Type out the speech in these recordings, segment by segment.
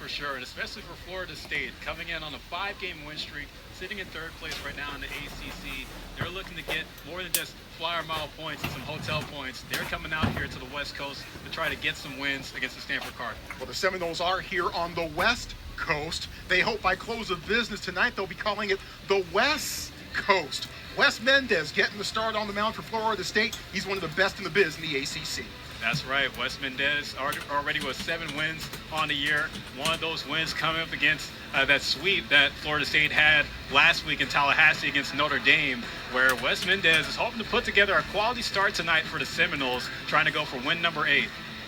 for sure, and especially for Florida State, coming in on a 5-game win streak, sitting in third place right now in the ACC. They're looking to get more than just flyer mile points and some hotel points. They're coming out here to the West Coast to try to get some wins against the Stanford Cardinals. Well, the Seminoles are here on the West Coast. They hope by close of business tonight they'll be calling it the West Coast. Wes Mendez getting the start on the mound for Florida State. He's one of the best in the biz in the ACC. That's right. Wes Mendez already with 7 wins on the year. One of those wins coming up against that sweep that Florida State had last week in Tallahassee against Notre Dame, where Wes Mendez is hoping to put together a quality start tonight for the Seminoles, trying to go for win number 8.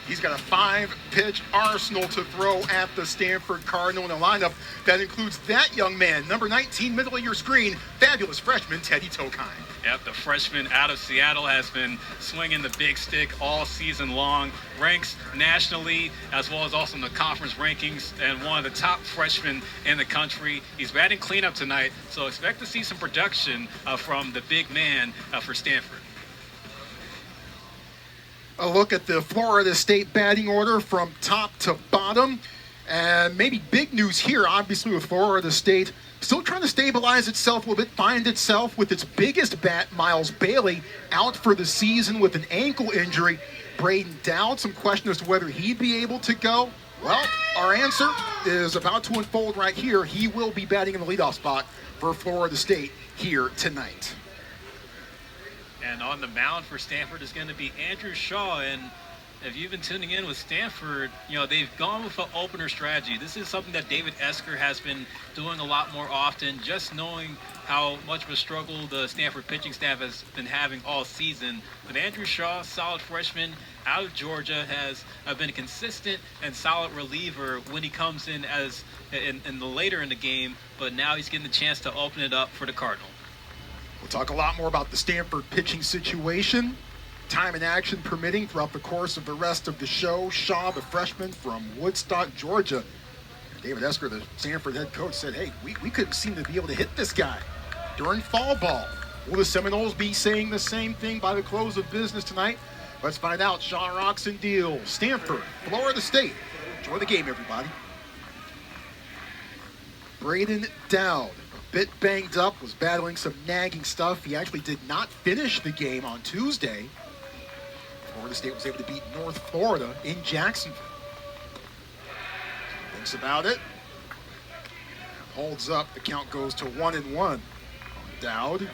He's got a 5-pitch arsenal to throw at the Stanford Cardinal in a lineup that includes that young man, number 19, middle of your screen, fabulous freshman Teddy Tokine. Yep, the freshman out of Seattle has been swinging the big stick all season long, ranks nationally as well as also in the conference rankings, and one of the top freshmen in the country. He's batting cleanup tonight, so expect to see some production from the big man for Stanford. A look at the Florida State batting order from top to bottom. And maybe big news here, obviously, with Florida State still trying to stabilize itself a little bit, find itself with its biggest bat, Miles Bailey, out for the season with an ankle injury. Braden Dowd, some question as to whether he'd be able to go. Well, our answer is about to unfold right here. He will be batting in the leadoff spot for Florida State here tonight. And on the mound for Stanford is going to be Andrew Shaw. And if you've been tuning in with Stanford, they've gone with an opener strategy. This is something that David Esker has been doing a lot more often, just knowing how much of a struggle the Stanford pitching staff has been having all season. But Andrew Shaw, solid freshman out of Georgia, has been a consistent and solid reliever when he comes in as in the later in the game. But now he's getting the chance to open it up for the Cardinals. We'll talk a lot more about the Stanford pitching situation, time and action permitting throughout the course of the rest of the show. Shaw, the freshman from Woodstock, Georgia. David Esker, the Stanford head coach, said, hey, we couldn't seem to be able to hit this guy during fall ball. Will the Seminoles be saying the same thing by the close of business tonight? Let's find out. Shaw rocks and deals. Stanford, Florida State. Enjoy the game, everybody. Braden Dowd, bit banged up, was battling some nagging stuff. He actually did not finish the game on Tuesday. Florida State was able to beat North Florida in Jacksonville. Thinks about it. Holds up. The count goes to 1-1 on Dowd.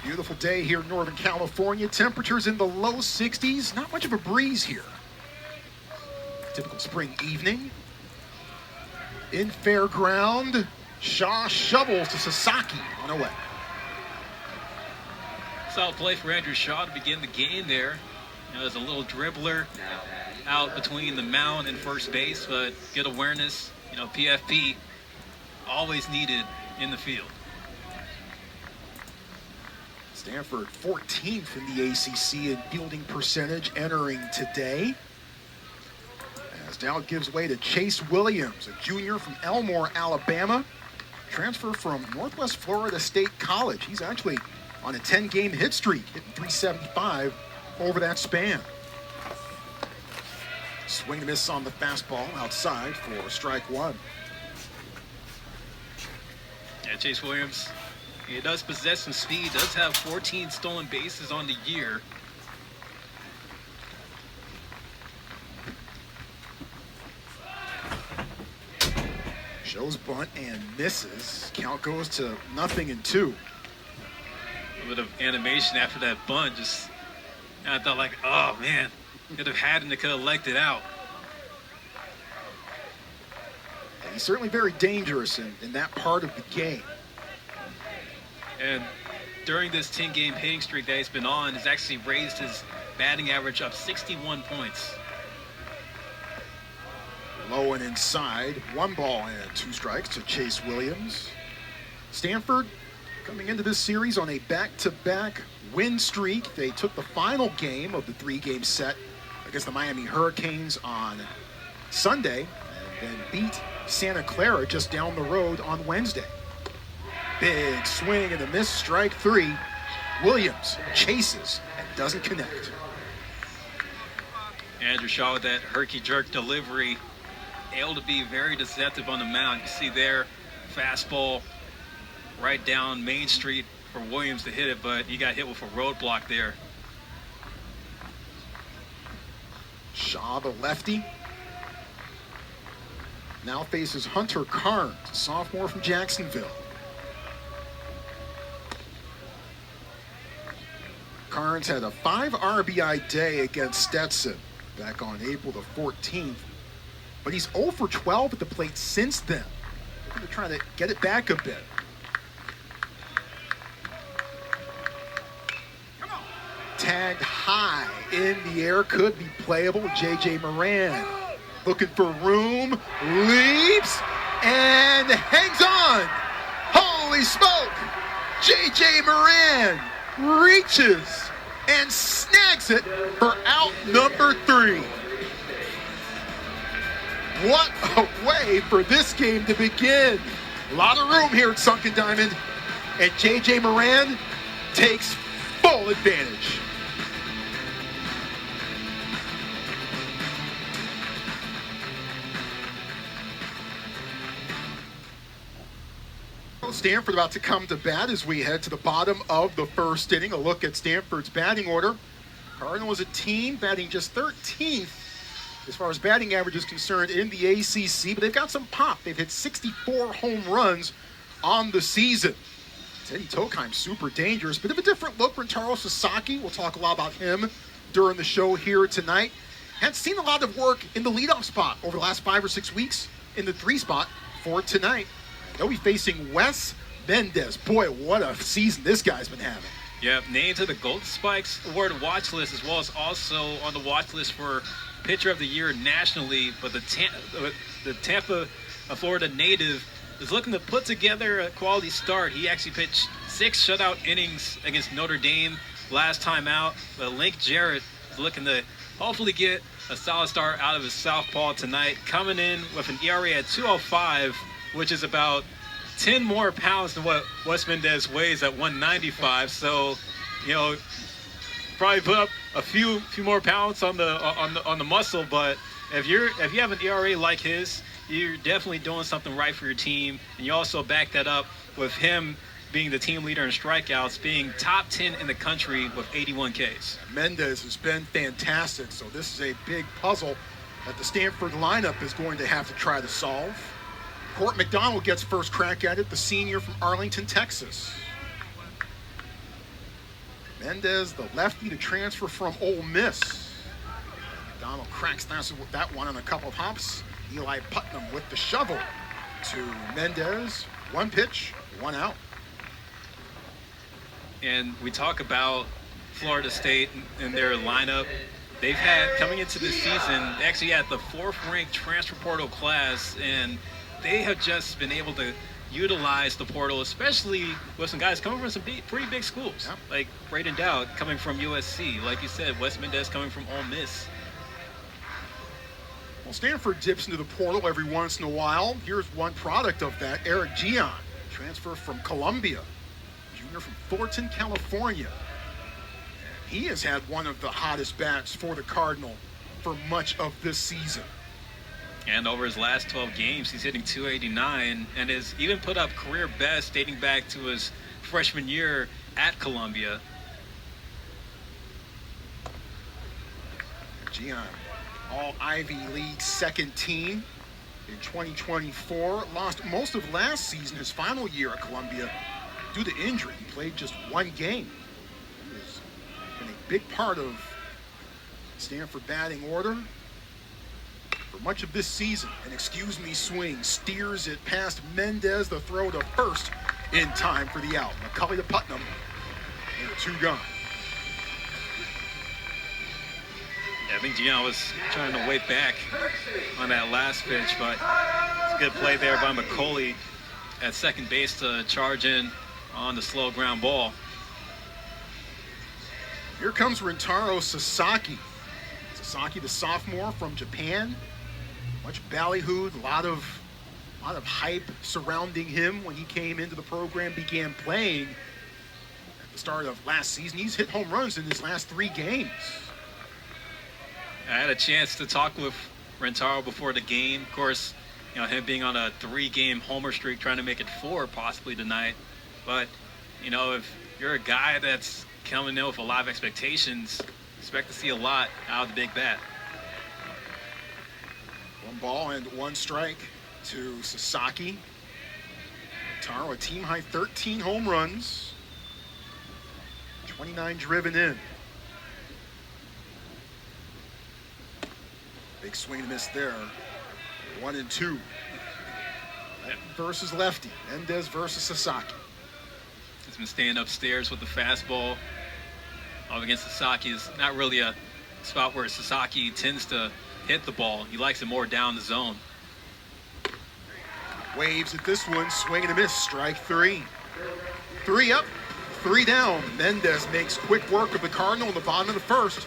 Beautiful day here in Northern California. Temperatures in the low 60s. Not much of a breeze here. Typical spring evening. In fairground, Shaw shovels to Sasaki on away. Solid play for Andrew Shaw to begin the game there. There's a little dribbler out between the mound and first base, but good awareness. PFP always needed in the field. Stanford 14th in the ACC in fielding percentage entering today. As Dowd gives way to Chase Williams, a junior from Elmore, Alabama. Transfer from Northwest Florida State College. He's actually on a 10-game hit streak, hitting 375 over that span. Swing and a miss on the fastball outside for strike one. Yeah, Chase Williams, he does possess some speed, does have 14 stolen bases on the year. Shows bunt and misses. Count goes to 0-2. A bit of animation after that bunt. I thought like, oh man, could have had him, they could have legged it out. And he's certainly very dangerous in that part of the game. And during this 10-game hitting streak that he's been on, has actually raised his batting average up 61 points. Low and inside, 1 ball and 2 strikes to Chase Williams. Stanford coming into this series on a back-to-back win streak. They took the final game of the 3-game set against the Miami Hurricanes on Sunday and then beat Santa Clara just down the road on Wednesday. Big swing and a miss, strike 3. Williams chases and doesn't connect. Andrew Shaw with that herky-jerk delivery, able to be very deceptive on the mound. You see there, fastball right down Main Street for Williams to hit it, but he got hit with a roadblock there. Shaw, the lefty, now faces Hunter Carnes, a sophomore from Jacksonville. Carnes had a 5 RBI day against Stetson back on April the 14th, but he's 0 for 12 at the plate since then. Looking to try to get it back a bit. Tagged high in the air, could be playable. J.J. Moran looking for room, leaps, and hangs on. Holy smoke! J.J. Moran reaches and snags it for out number 3. What a way for this game to begin. A lot of room here at Sunken Diamond, and J.J. Moran takes full advantage. Stanford about to come to bat as we head to the bottom of the first inning. A look at Stanford's batting order. Cardinals, a team batting just 13th as far as batting average is concerned in the ACC, but they've got some pop. They've hit 64 home runs on the season. Teddy Tokheim, super dangerous. Bit of a different look from Taro Sasaki. We'll talk a lot about him during the show here tonight. Had seen a lot of work in the leadoff spot over the last 5 or 6 weeks in the 3 spot for tonight. They'll be facing Wes Mendez. Boy, what a season this guy's been having. Yeah, named to the Golden Spikes Award watch list, as well as also on the watch list for Pitcher of the Year nationally. But the Tampa, Florida native, is looking to put together a quality start. He actually pitched 6 shutout innings against Notre Dame last time out. But Link Jarrett is looking to hopefully get a solid start out of his southpaw tonight, coming in with an ERA at 2.05, which is about 10 more pounds than what Wes Mendez weighs at 195. So, you know, probably put up a few more pounds on the muscle. But if you have an ERA like his, you're definitely doing something right for your team. And you also back that up with him being the team leader in strikeouts, being top 10 in the country with 81 Ks. Mendez has been fantastic. So this is a big puzzle that the Stanford lineup is going to have to try to solve. Court McDonald gets first crack at it, the senior from Arlington, Texas. Mendez, the lefty to transfer from Ole Miss. McDonald cracks that one on a couple of hops. Eli Putnam with the shovel to Mendez. 1 pitch, 1 out. And we talk about Florida State and their lineup. They've had, coming into this season, they actually had the 4th-ranked transfer portal class, and they have just been able to utilize the portal, especially with some guys coming from some pretty big schools. Yep. Like Braden Dowd coming from USC. Like you said, Wes Mendez coming from Ole Miss. Well, Stanford dips into the portal every once in a while. Here's one product of that. Eric Gian, transfer from Columbia. Junior from Thornton, California. And he has had one of the hottest bats for the Cardinal for much of this season. And over his last 12 games, he's hitting .289 and has even put up career best dating back to his freshman year at Columbia. Gian, all Ivy League second team in 2024. Lost most of last season, his final year at Columbia, due to injury. He played just 1 game. He has been a big part of Stanford batting order for much of this season. An excuse me swing steers it past Mendez. The throw to first in time for the out. McCulley to Putnam. And 2 gone. I think Gian was trying to wait back on that last pitch, but it's a good play there by McCulley at second base to charge in on the slow ground ball. Here comes Rintaro Sasaki. Sasaki, the sophomore from Japan. Much ballyhooed, a lot of hype surrounding him when he came into the program, began playing at the start of last season. He's hit home runs in his last 3 games. I had a chance to talk with Rentaro before the game. Of course, him being on a 3-game homer streak, trying to make it 4 possibly tonight. But, if you're a guy that's coming in with a lot of expectations, expect to see a lot out of the big bat. 1 ball and 1 strike to Sasaki. Rentaro, a team high 13 home runs, 29 driven in. Big swing and miss there. 1-2. Versus lefty. Mendez versus Sasaki. He's been staying upstairs with the fastball. Up against Sasaki is not really a spot where Sasaki tends to hit the ball. He likes it more down the zone. Waves at this one. Swing and a miss. Strike 3. 3 up, 3 down. Mendez makes quick work of the Cardinal in the bottom of the first.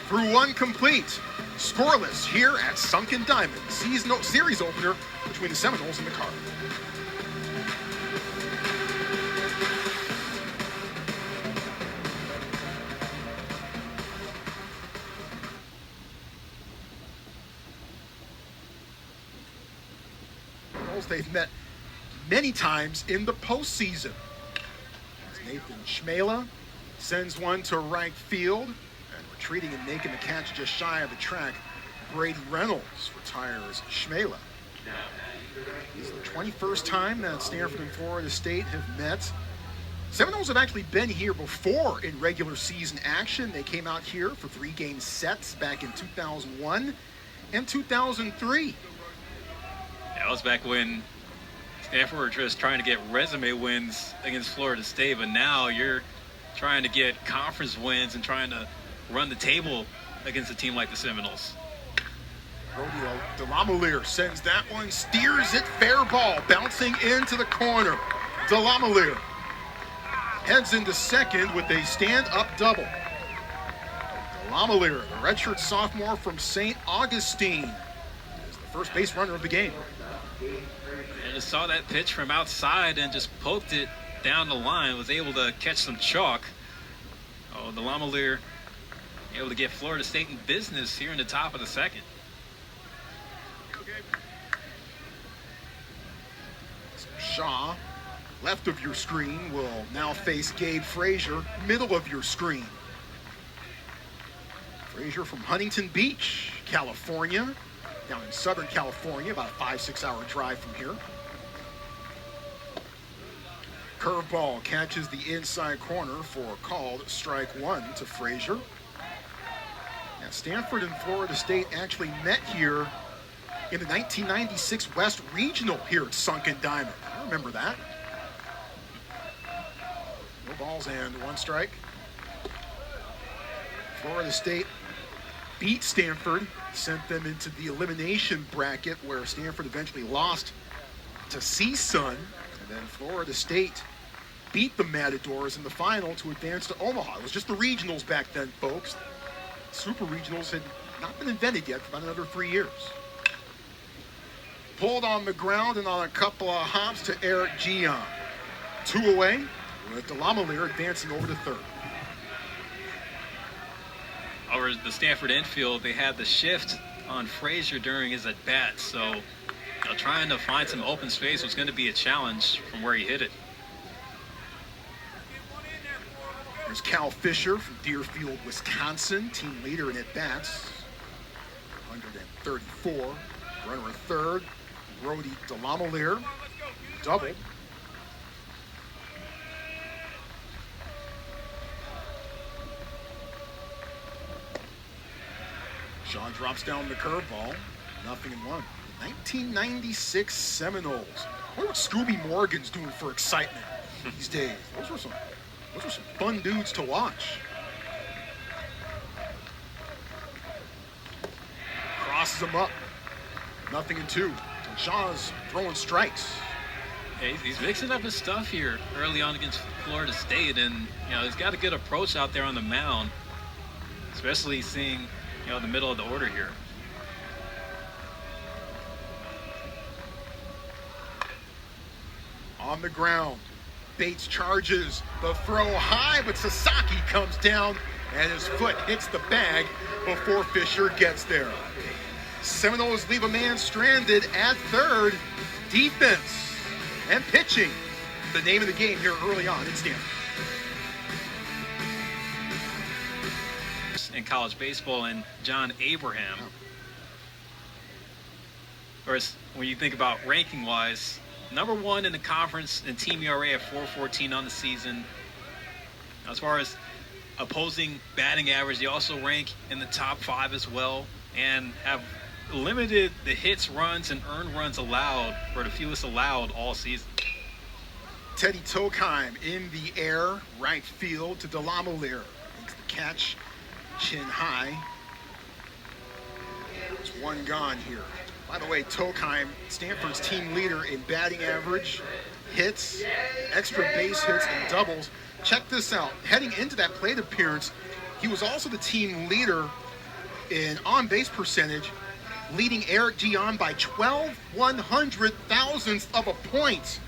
Through 1 complete. Scoreless here at Sunken Diamond. Series opener between the Seminoles and the Cardinals. They've met many times in the postseason. As Nathan Schmela sends one to right field, and retreating and making the catch just shy of the track, Brady Reynolds retires Schmela. This is the 21st time that Stanford and Florida State have met. Seminoles have actually been here before in regular season action. They came out here for 3-game sets back in 2001 and 2003. That was back when Stanford were just trying to get resume wins against Florida State, but now you're trying to get conference wins and trying to run the table against a team like the Seminoles. Brody Delamolier sends that one, steers it, fair ball, bouncing into the corner. Delamolier heads into second with a stand-up double. Delamolier, the redshirt sophomore from St. Augustine, is the first base runner of the game. I just saw that pitch from outside and just poked it down the line. Was able to catch some chalk. Oh, the Lamalier able to get Florida State in business here in the top of the second. So Shaw, left of your screen, will now face Gabe Frazier, middle of your screen. Frazier from Huntington Beach, California. Down in Southern California, about a 5-6 hour drive from here. Curveball catches the inside corner for a called strike 1 to Frazier. Now, Stanford and Florida State actually met here in the 1996 West Regional here at Sunken Diamond. I remember that. No balls and 1 strike. Florida State beat Stanford, sent them into the elimination bracket where Stanford eventually lost to CSUN, and then Florida State beat the Matadors in the final to advance to Omaha. It was just the regionals back then, folks. Super regionals had not been invented yet for about another 3 years. Pulled on the ground and on a couple of hops to Eric Gion. 2 away, with Delamolier advancing over to third. Over the Stanford infield, they had the shift on Frazier during his at-bat, so trying to find some open space was going to be a challenge from where he hit it. There's Cal Fisher from Deerfield, Wisconsin, team leader in at-bats. 134, runner at third. Brody Delamolier, doubled. Shaw drops down the curveball. 0-1. 1996 Seminoles. What Scooby Morgan's doing for excitement these days? Those were some fun dudes to watch. Crosses them up. 0-2. And Shaw's throwing strikes. Yeah, he's mixing up his stuff here early on against Florida State, and he's got a good approach out there on the mound, especially seeing the middle of the order here. On the ground, Bates charges the throw high, but Sasaki comes down and his foot hits the bag before Fisher gets there. Seminoles leave a man stranded at third. Defense and pitching, the name of the game here early on in Stanford. In college baseball, and John Abraham. Whereas when you think about ranking-wise, #1 in the conference in team ERA at 4.14 on the season. As far as opposing batting average, they also rank in the top 5 as well, and have limited the hits, runs, and earned runs allowed, or the fewest allowed all season. Teddy Tokheim in the air, right field to Delamolier. Makes the catch, chin high. There's one gone here. By the way, Tokheim, Stanford's team leader in batting average, hits, extra base hits, and doubles. Check this out. Heading into that plate appearance, he was also the team leader in on-base percentage, leading Eric Gian by 12/100,000th of a point.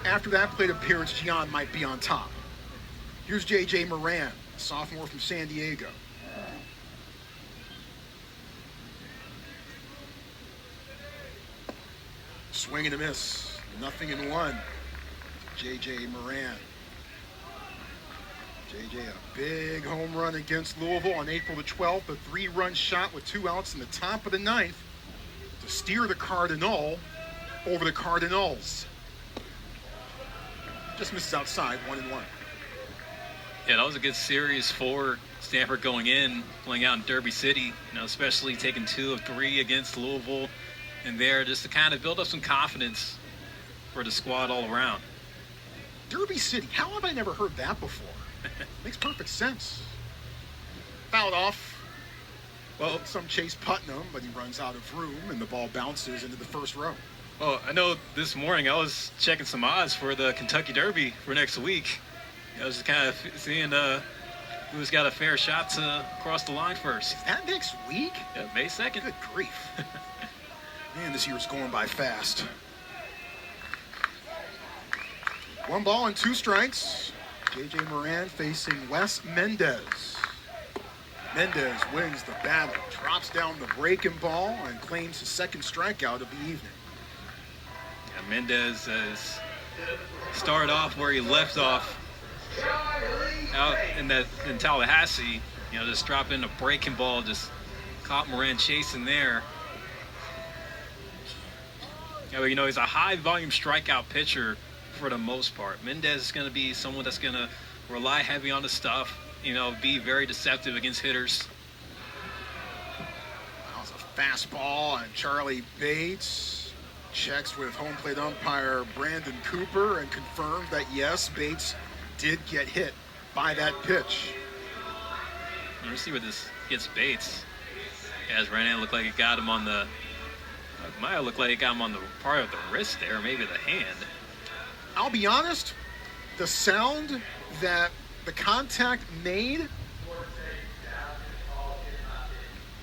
After that plate appearance, Gian might be on top. Here's J.J. Moran, sophomore from San Diego. Swing and a miss. 0-1. J.J. Moran. J.J. a big home run against Louisville on April the 12th. A 3-run shot with 2 outs in the top of the 9th to steer the Cardinal over the Cardinals. Just misses outside, 1-1. Yeah, that was a good series for Stanford going in, playing out in Derby City, especially taking 2 of 3 against Louisville, and there just to kind of build up some confidence for the squad all around. Derby City, how have I never heard that before? Makes perfect sense. Fouled off. Well, some Chase Putnam, but he runs out of room, and the ball bounces into the first row. Well, I know this morning I was checking some odds for the Kentucky Derby for next week. I was just kind of seeing who's got a fair shot to cross the line first. Is that next week? Yeah, May 2nd. Good grief. Man, this year's going by fast. 1 ball and 2 strikes. J.J. Moran facing Wes Mendez. Mendez wins the battle, drops down the breaking ball, and claims his 2nd strikeout of the evening. Yeah, Mendez has started off where he left off out in Tallahassee. Just dropping a breaking ball, just caught Moran chasing there. Yeah, but he's a high volume strikeout pitcher for the most part. Mendez is going to be someone that's going to rely heavy on the stuff, be very deceptive against hitters. That was a fastball, and Charlie Bates checks with home plate umpire Brandon Cooper and confirmed that yes, Bates did get hit by that pitch. Let's see where this gets Bates. As ran in, looked like it got him on the. Might have looked like it got him on the part of the wrist there, maybe the hand. I'll be honest, the sound that the contact made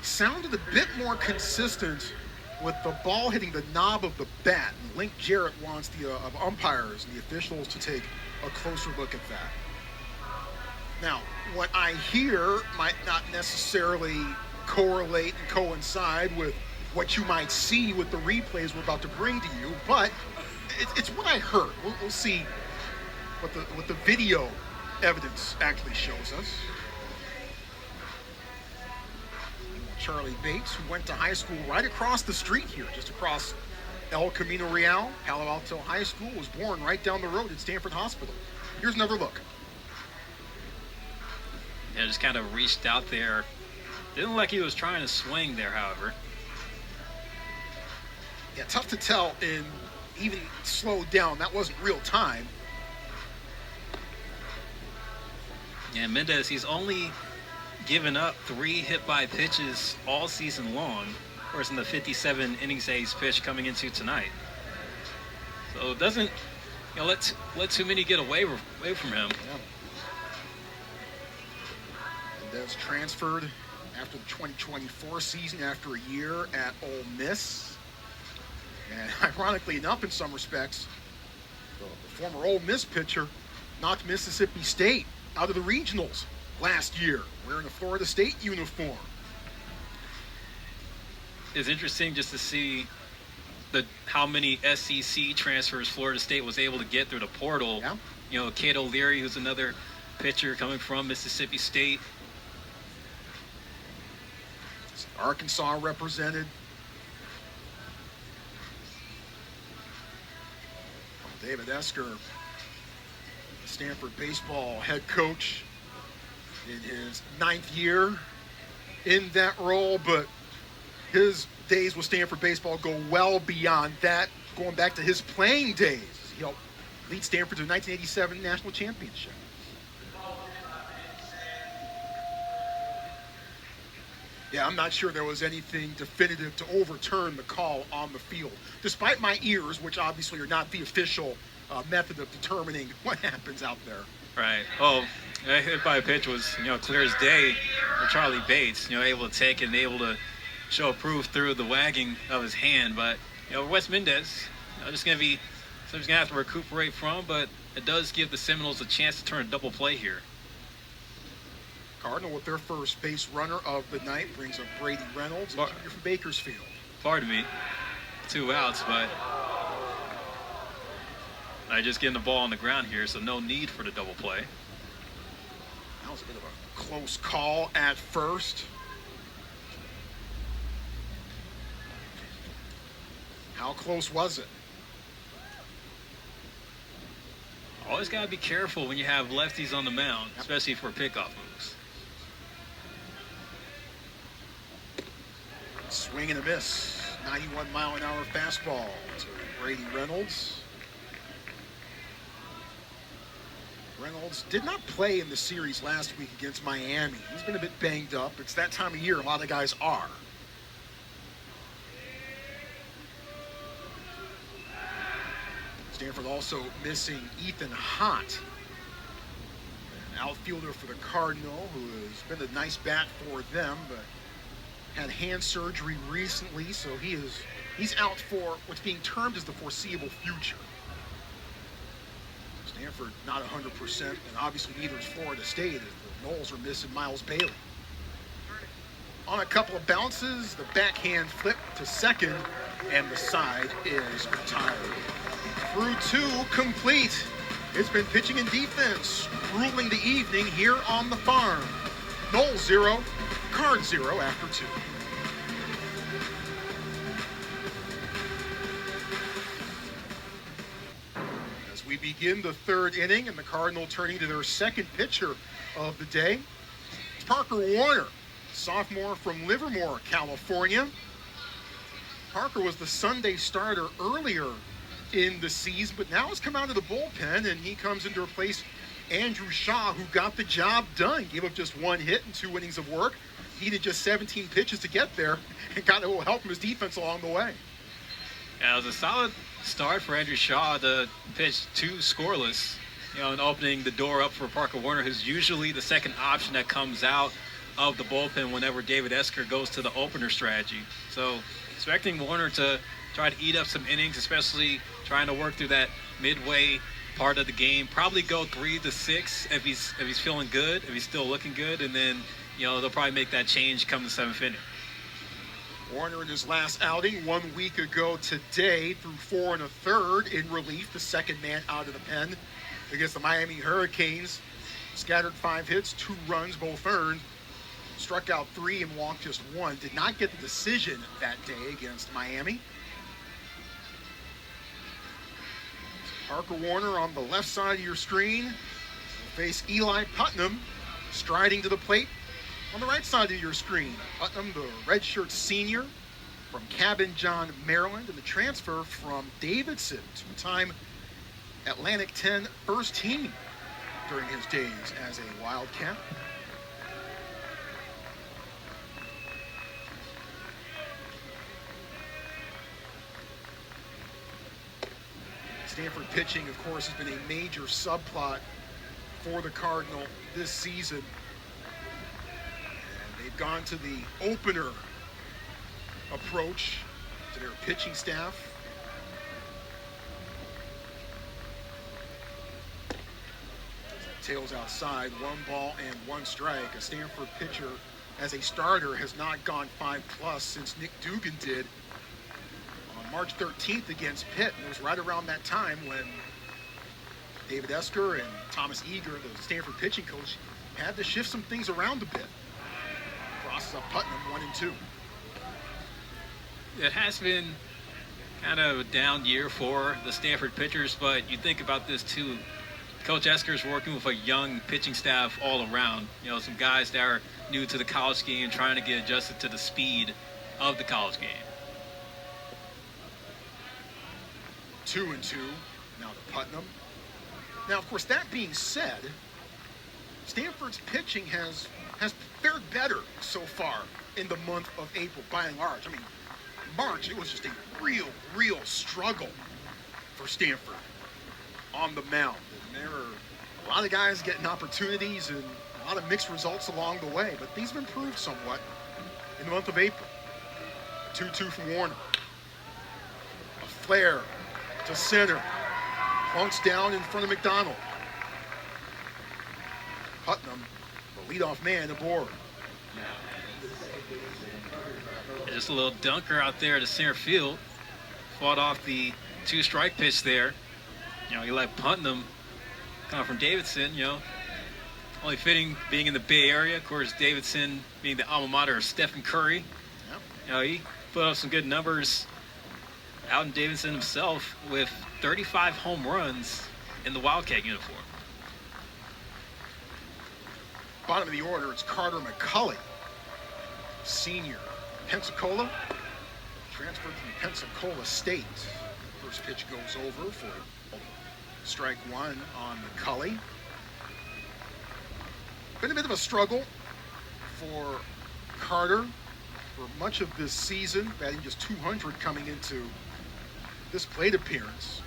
sounded a bit more consistent with the ball hitting the knob of the bat. And Link Jarrett wants the umpires and the officials to take a closer look at that. Now, what I hear might not necessarily correlate and coincide with what you might see with the replays we're about to bring to you, but it's what I heard. We'll see what the video evidence actually shows us. Charlie Bates, who went to high school right across the street here, just across El Camino Real, Palo Alto High School, was born right down the road at Stanford Hospital. Here's another look. Yeah, just kind of reached out there. Didn't look like he was trying to swing there, however. Yeah, tough to tell in even slowed down. That wasn't real time. Yeah, Mendez, he's only given up 3 hit-by pitches all season long, of course, in the 57 innings that he's pitched coming into tonight. So it doesn't let too many get away from him. Yeah. Mendez transferred after the 2024 season after a year at Ole Miss. And ironically enough, in some respects, the former Ole Miss pitcher knocked Mississippi State out of the regionals last year wearing a Florida State uniform. It's interesting just to see how many SEC transfers Florida State was able to get through the portal. Yeah. You know, Kate O'Leary, who's another pitcher coming from Mississippi State. Arkansas represented. David Esker, Stanford baseball head coach, in his 9th year in that role, but his days with Stanford baseball go well beyond that, going back to his playing days. He helped lead Stanford to the 1987 national championship. Yeah, I'm not sure there was anything definitive to overturn the call on the field, despite my ears, which obviously are not the official method of determining what happens out there. Right. Oh, hit by a pitch was, clear as day for Charlie Bates, able to take it and able to show proof through the wagging of his hand. But, Wes Mendez, just going to be something he's going to have to recuperate from, but it does give the Seminoles a chance to turn a double play here. Cardinal with their first base runner of the night brings up Brady Reynolds, a junior from Bakersfield. Pardon me. 2 outs, but I just getting the ball on the ground here, so no need for the double play. That was a bit of a close call at first. How close was it? Always got to be careful when you have lefties on the mound, especially for pickoff moves. Swing and a miss. 91-mile-an-hour fastball to Brady Reynolds. Reynolds did not play in the series last week against Miami. He's been a bit banged up. It's that time of year, a lot of guys are. Stanford also missing Ethan Hott, an outfielder for the Cardinal, who has been a nice bat for them, but had hand surgery recently, so he's out for what's being termed as the foreseeable future. Stanford not 100%, and obviously neither is Florida State, as the Noles are missing Miles Bailey. On a couple of bounces, the backhand flip to second, and the side is retired. Through 2 complete. It's been pitching and defense ruling the evening here on the farm. Noles 0, Card 0 after 2. As we begin the 3rd inning, and the Cardinal turning to their second pitcher of the day, it's Parker Warner, sophomore from Livermore, California. Parker was the Sunday starter earlier in the season, but now has come out of the bullpen, and he comes in to replace Andrew Shaw, who got the job done. Gave up just 1 hit and 2 innings of work. Needed just 17 pitches to get there, and got a little help from his defense along the way. Yeah, it was a solid start for Andrew Shaw to pitch 2 scoreless, and opening the door up for Parker Warner, who's usually the second option that comes out of the bullpen whenever David Esker goes to the opener strategy. So expecting Warner to try to eat up some innings, especially trying to work through that midway part of the game. Probably go 3 to 6 if he's feeling good, if he's still looking good, and then they'll probably make that change come the 7th inning. Warner in his last outing 1 week ago today threw 4 1/3 in relief, the second man out of the pen against the Miami Hurricanes. Scattered 5 hits, 2 runs, both earned. Struck out 3 and walked just 1. Did not get the decision that day against Miami. Parker Warner on the left side of your screen will face Eli Putnam striding to the plate on the right side of your screen. Putnam, the redshirt senior from Cabin John, Maryland, and the transfer from Davidson, 2-time Atlantic 10 first team during his days as a Wildcat. Stanford pitching, of course, has been a major subplot for the Cardinal this season. And they've gone to the opener approach to their pitching staff. Tails outside, 1-1 strike. A Stanford pitcher as a starter has not gone 5+ since Nick Dugan did on March 13th against Pitt. And it was right around that time when David Esker and Thomas Eager, the Stanford pitching coach, had to shift some things around a bit. Crosses up Putnam, 1-2. It has been kind of a down year for the Stanford pitchers, but you think about this too. Coach Esker's working with a young pitching staff all around. You know, some guys that are new to the college game, trying to get adjusted to the speed of the college game. 2-2. Now to Putnam. Now, of course, that being said, Stanford's pitching has fared better so far in the month of April, by and large. I mean, March, it was just a real struggle for Stanford on the mound. And there were a lot of guys getting opportunities and a lot of mixed results along the way, but these have improved somewhat in the month of April. 2-2 from Warner. A flare to center. Plunks down in front of McDonald. Putnam, the leadoff man, aboard. Just a little dunker out there to center field. Fought off the 2-strike pitch there. You know, you let Putnam come from Davidson, you know. Only fitting being in the Bay Area. Of course, Davidson being the alma mater of Stephen Curry. Yep. You know, he put up some good numbers out in Davidson himself with 35 home runs in the Wildcat uniform. Bottom of the order, it's Carter McCulley, senior. Pensacola, transferred from Pensacola State. First pitch goes over for strike one on McCulley. Been a bit of a struggle for Carter for much of this season, batting just .200 coming into this plate appearance.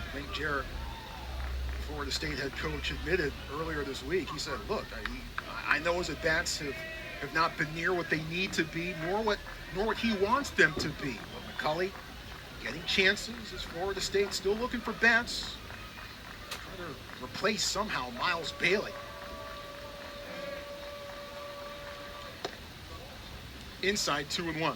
I think Jarrett, Florida State head coach, admitted earlier this week, he said, look, I know his at-bats have not been near what they need to be, nor what he wants them to be. But McCulley getting chances as Florida State still looking for bats. Trying to replace somehow Miles Bailey. Inside 2-1.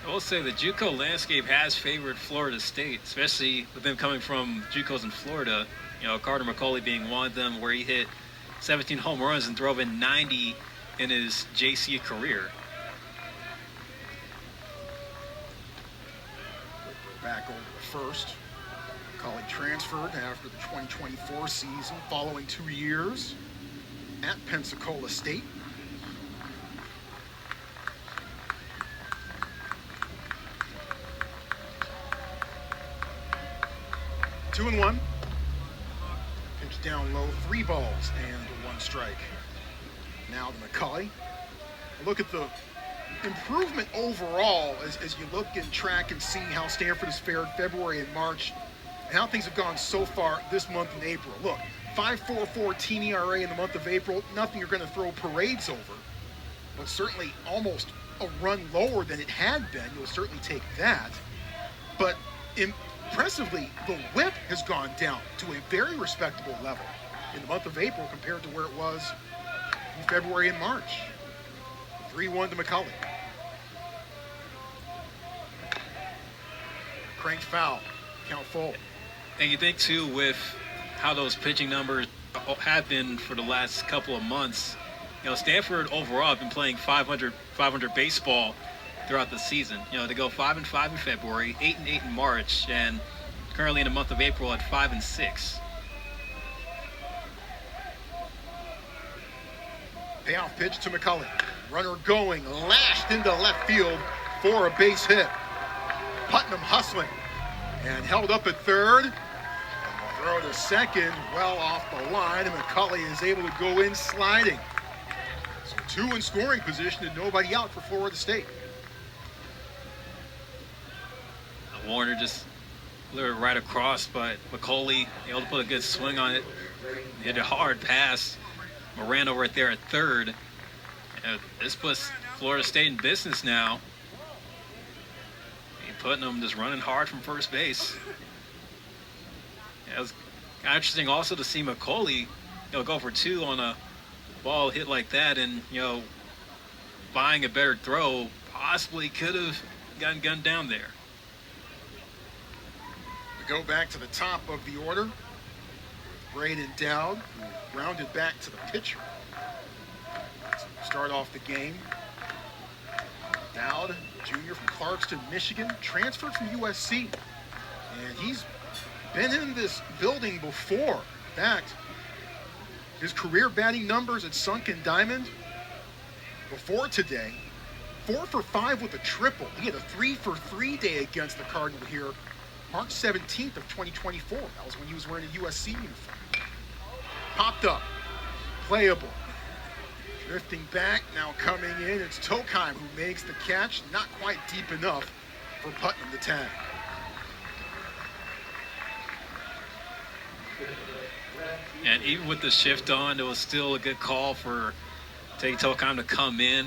I will say the JUCO landscape has favored Florida State, especially with them coming from JUCOs in Florida. You know, Carter McCulley being one of them, where he hit 17 home runs and drove in 90 in his JC career. Back over to first. McCulley transferred after the 2024 season, following 2 years at Pensacola State. Two and one. Pitch down low, 3 balls and 1 strike. Now to McCulley. Look at the improvement overall as you look and track and see how Stanford has fared February and March and how things have gone so far this month in April. Look, 5.44 team ERA in the month of April. Nothing you're going to throw parades over, but certainly almost a run lower than it had been. You'll certainly take that. But impressively, the whip has gone down to a very respectable level in the month of April compared to where it was in February and March. 3-1 to McCulley. Cranked foul. Count full. And you think, too, with how those pitching numbers have been for the last couple of months, you know, Stanford overall have been playing 500 baseball throughout the season. You know, they go 5-5 in February, 8-8 in March, and currently in the month of April at 5-6. Payoff pitch to McCulley. Runner going, lashed into left field for a base hit. Putnam hustling and held up at third. And the throw to second, well off the line, and McCulley is able to go in sliding. So 2 in scoring position and nobody out for Florida State. Warner just blew it right across, but McCulley able to put a good swing on it. Hit a hard pass. Morano right there at third. This puts Florida State in business now. Putnam just running hard from first base. It was kind of interesting also to see McCauley, go for two on a ball hit like that, and buying a better throw possibly could have gotten gunned down there. We go back to the top of the order. Braden Dowd, who rounded back to the pitcher. Start off the game. Dowd, junior from Clarkston, Michigan, transferred from USC. And he's been in this building before. In fact, his career batting numbers at Sunken Diamond before today, 4 for 5 with a triple. He had a 3 for 3 day against the Cardinal here, March 17th of 2024. That was when he was wearing a USC uniform. Popped up, playable. Drifting back, now coming in, it's Tokheim who makes the catch. Not quite deep enough for Putnam to tag. And even with the shift on, it was still a good call for Tokheim to come in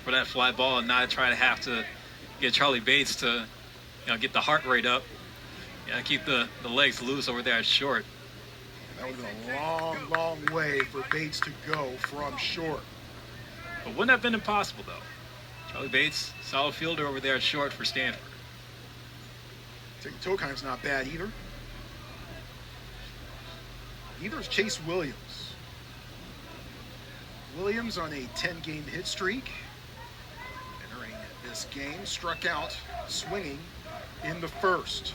for that fly ball and not try to have to get Charlie Bates to get the heart rate up. Keep the legs loose over there at short. That would have been a long, long way for Bates to go from short. But wouldn't have been impossible, though. Charlie Bates, solid fielder over there at short for Stanford. Tokheim's not bad either. Neither is Chase Williams. Williams on a 10-game hit streak. Entering this game, struck out swinging in the first.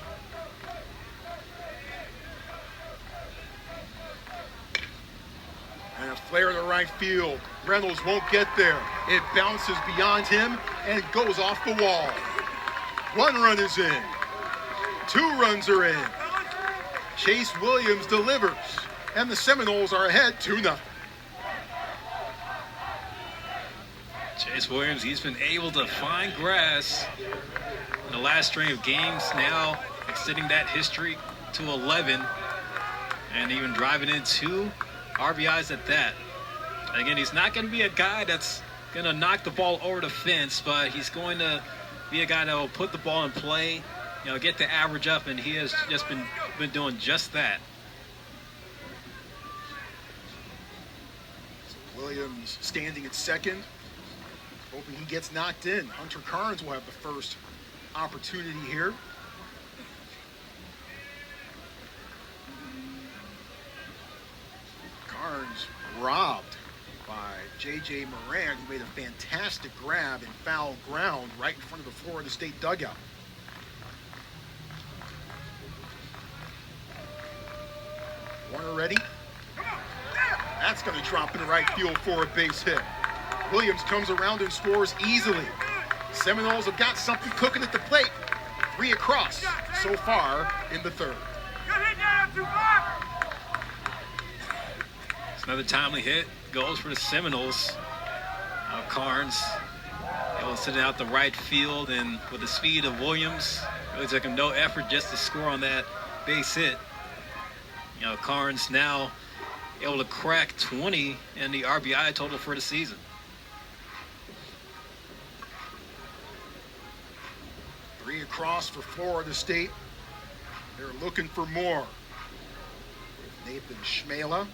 And a flare to right field. Reynolds won't get there. It bounces beyond him and goes off the wall. 1 run is in. 2 runs are in. Chase Williams delivers. And the Seminoles are ahead 2-0. Chase Williams, he's been able to find grass in the last string of games, now extending that history to 11 and even driving in 2 RBIs at that. Again, he's not going to be a guy that's going to knock the ball over the fence, but he's going to be a guy that will put the ball in play, get the average up, and he has just been doing just that. So Williams standing at second, hoping he gets knocked in. Hunter Carnes will have the first opportunity here. Carnes robbed by J.J. Moran, who made a fantastic grab in foul ground right in front of the Florida State dugout. Warner ready. That's going to drop in the right field for a base hit. Williams comes around and scores easily. Seminoles have got something cooking at the plate. 3 across so far in the third. It's another timely hit. Goes for the Seminoles. Carnes able to send it out the right field, and with the speed of Williams, really took him no effort just to score on that base hit. Carnes now able to crack 20 in the RBI total for the season. Three across for Florida State. They're looking for more. Nathan Schmela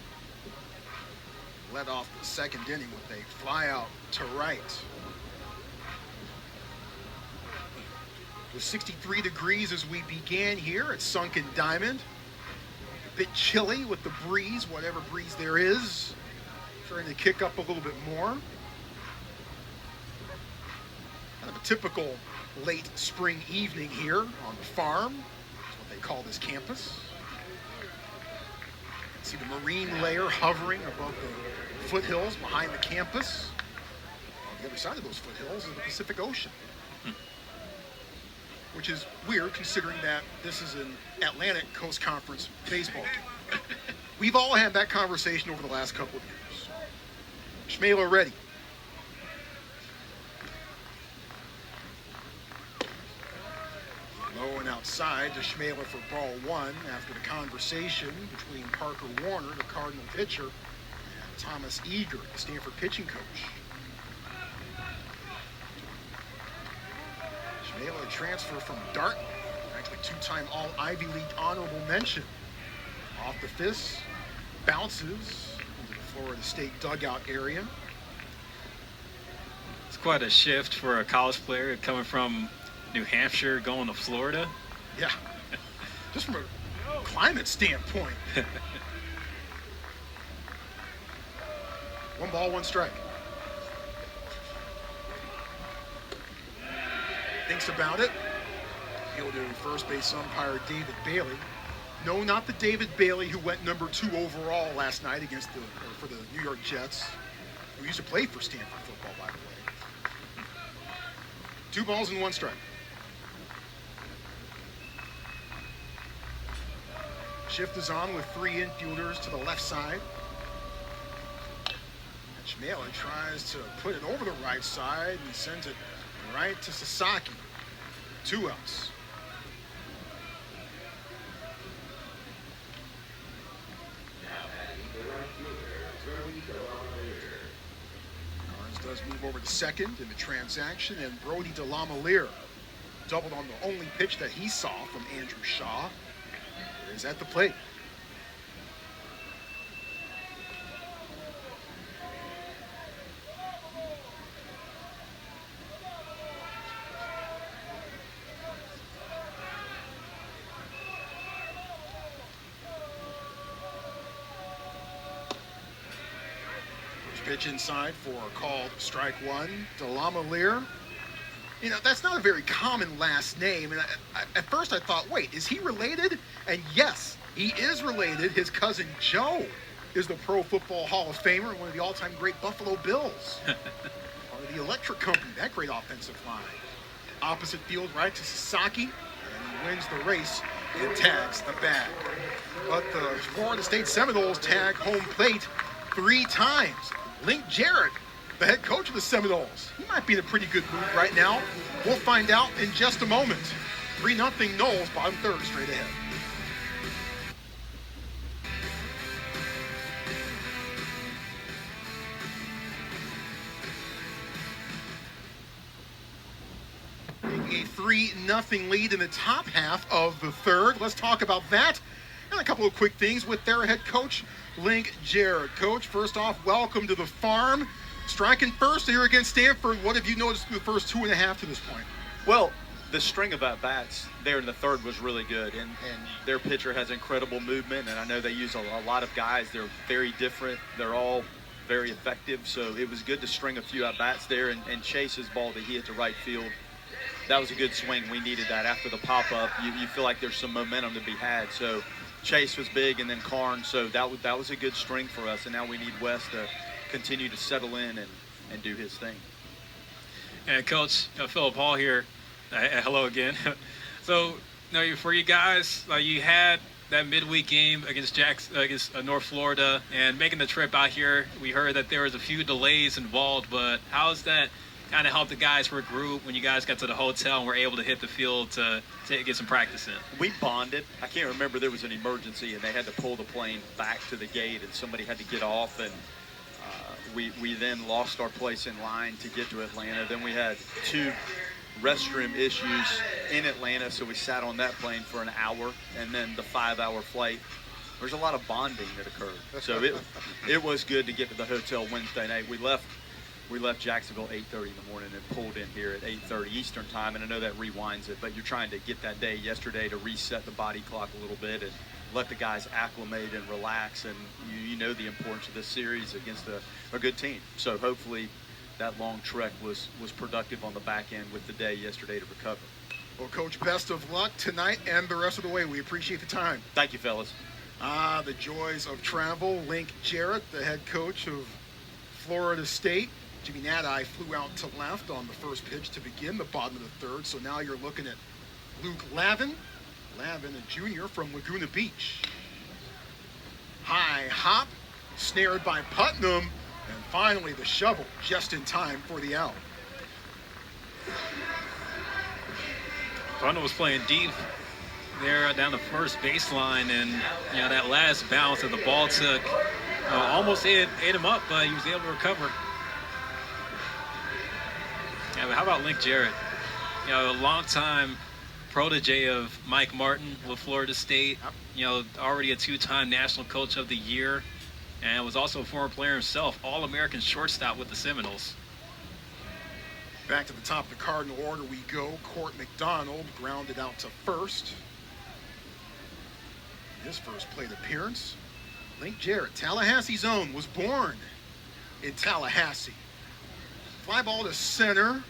led off the second inning with a fly out to right. It was 63 degrees as we began here at Sunken Diamond. A bit chilly with the breeze, whatever breeze there is. Trying to kick up a little bit more. Kind of a typical late spring evening here on the farm. That's what they call this campus. See the marine layer hovering above the foothills behind the campus. On the other side of those foothills is the Pacific Ocean. Which is weird considering that this is an Atlantic Coast Conference baseball game. We've all had that conversation over the last couple of years. Schmela ready. Low and outside to Schmela for ball 1 after the conversation between Parker Warner, the Cardinal pitcher, and Thomas Eager, the Stanford pitching coach. Schmela, a transfer from Dartmouth, actually 2-time All-Ivy League honorable mention Off the fist, bounces into the Florida State dugout area. It's quite a shift for a college player coming from New Hampshire going to Florida. Yeah, just from a climate standpoint. 1 ball, 1 strike. Thinks about it. Fielder first base umpire David Bailey. No, not the David Bailey who went number 2 overall last night for the New York Jets, who used to play for Stanford football, by the way. 2 balls and 1 strike. Shift is on with 3 infielders to the left side. Chmela tries to put it over the right side and sends it right to Sasaki. 2 outs. Carnes does move over to second in the transaction, and Brody DeLamielleure doubled on the only pitch that he saw from Andrew Shaw. Is at the plate. Pitch inside for a called strike 1. DeLamielleure. You know, that's not a very common last name. And at first I thought, wait, is he related? And yes, he is related. His cousin Joe is the Pro Football Hall of Famer and one of the all-time great Buffalo Bills. Part of the Electric Company, that great offensive line. Opposite field right to Sasaki, and he wins the race and tags the bag. But the Florida State Seminoles tag home plate 3 times. Link Jarrett, the head coach of the Seminoles. He might be in a pretty good mood right now. We'll find out in just a moment. 3-0 Noles, bottom third, straight ahead. A 3-0 lead in the top half of the third. Let's talk about that. And a couple of quick things with their head coach, Link Jarrett. Coach, first off, welcome to the farm. Striking first here against Stanford. What have you noticed through the first 2.5 to this point? Well, the string of at-bats there in the third was really good, and their pitcher has incredible movement, and I know they use a lot of guys. They're very different. They're all very effective, so it was good to string a few at-bats there, and Chase's ball that he hit to right field, that was a good swing. We needed that after the pop-up. You feel like there's some momentum to be had, so Chase was big, and then Karn, so that was a good string for us, and now we need Wes to continue to settle in and do his thing. And Coach Philip Hall here. Hello again. So, for you guys, you had that midweek game against North Florida, and making the trip out here, we heard that there was a few delays involved, but how's that kind of helped the guys regroup when you guys got to the hotel and were able to hit the field to get some practice in? We bonded. I can't remember, there was an emergency and they had to pull the plane back to the gate and somebody had to get off, and we then lost our place in line to get to Atlanta. Then we had 2 restroom issues in Atlanta, so we sat on that plane for an hour, and then the 5-hour flight. There's a lot of bonding that occurred. So it was good to get to the hotel Wednesday night. We left Jacksonville 8:30 in the morning and pulled in here at 8:30 Eastern time, and I know that rewinds it, but you're trying to get that day yesterday to reset the body clock a little bit and let the guys acclimate and relax, and you know the importance of this series against a good team. So hopefully that long trek was productive on the back end with the day yesterday to recover. Well, Coach, best of luck tonight and the rest of the way. We appreciate the time. Thank you, fellas. The joys of travel. Link Jarrett, the head coach of Florida State. Jimmy Nadai flew out to left on the first pitch to begin the bottom of the third. So now you're looking at Luke Lavin. Lavin, a junior from Laguna Beach. High hop, snared by Putnam, and finally the shovel just in time for the out. Putnam was playing deep there down the first baseline, and that last bounce that the ball took almost ate him up, but he was able to recover. Yeah, but how about Link Jarrett? A long time protege of Mike Martin with Florida State. Yep. You know, already a two-time National Coach of the Year, and was also a former player himself, All-American shortstop with the Seminoles. Back to the top of the Cardinal order we go. Court McDonald grounded out to first. His first plate appearance. Link Jarrett, Tallahassee's own, was born in Tallahassee. Fly ball to center.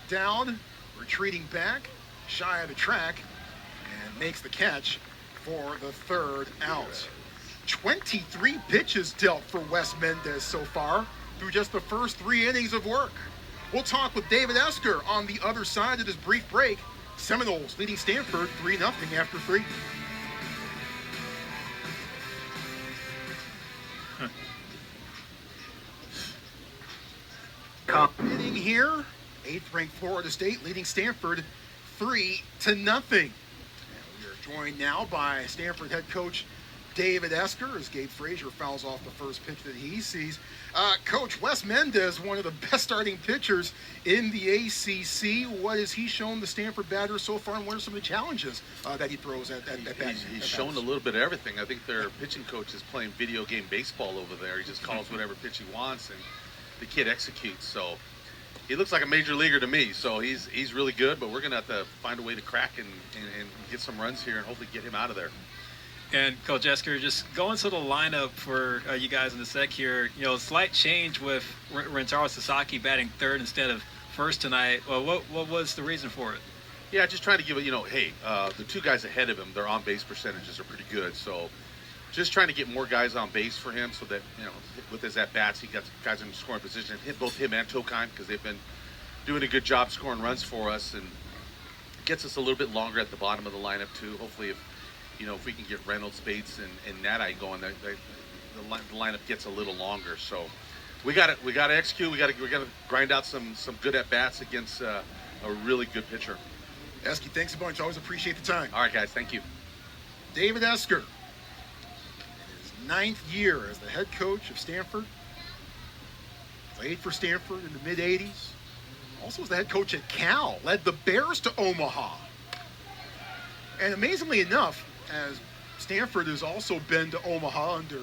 Down, retreating back, shy of the track, and makes the catch for the third out. 23 pitches dealt for Wes Mendez so far through just the first 3 innings of work. We'll talk with David Esker on the other side of this brief break. Seminoles leading Stanford 3-0 after 3. Inning here, 8th-ranked Florida State leading Stanford 3-0. And we are joined now by Stanford head coach David Esker as Gabe Frazier fouls off the first pitch that he sees. Coach, Wes Mendez, one of the best starting pitchers in the ACC. What has he shown the Stanford batters so far, and what are some of the challenges that he throws at bat? He's shown a little bit of everything. I think their pitching coach is playing video game baseball over there. He just calls whatever pitch he wants, and the kid executes. So he looks like a major leaguer to me. So he's really good, but we're going to have to find a way to crack and get some runs here and hopefully get him out of there. And Coach Esker, just going to the lineup for you guys in the sec here, you know, slight change with Rentaro Sasaki batting third instead of first tonight. Well, what was the reason for it? Yeah, just trying to give it, hey, the 2 guys ahead of him, their on-base percentages are pretty good. So just trying to get more guys on base for him so that, with his at-bats, he got guys in scoring position. Hit both him and Tokheim because they've been doing a good job scoring runs for us, and gets us a little bit longer at the bottom of the lineup, too. Hopefully, if we can get Reynolds, Bates, and Nati going, the lineup gets a little longer. So we got to execute. We got to grind out some good at bats against a really good pitcher. Esker, thanks a bunch. Always appreciate the time. All right, guys. Thank you. David Esker, his 9th year as the head coach of Stanford. Played for Stanford in the mid-'80s. Also was the head coach at Cal. Led the Bears to Omaha. And amazingly enough, as Stanford has also been to Omaha under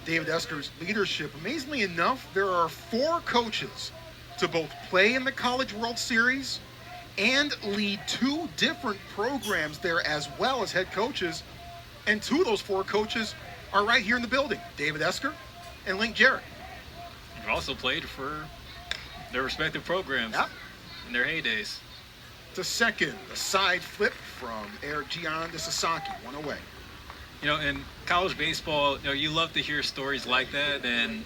David Esker's leadership, amazingly enough, there are 4 coaches to both play in the College World Series and lead 2 different programs there as well as head coaches. And 2 of those 4 coaches are right here in the building, David Esker and Link Jarrett. You've also played for their respective programs in their heydays. To second, a side flip from Eric Gian to Sasaki, 1 away. In college baseball, you love to hear stories like that. And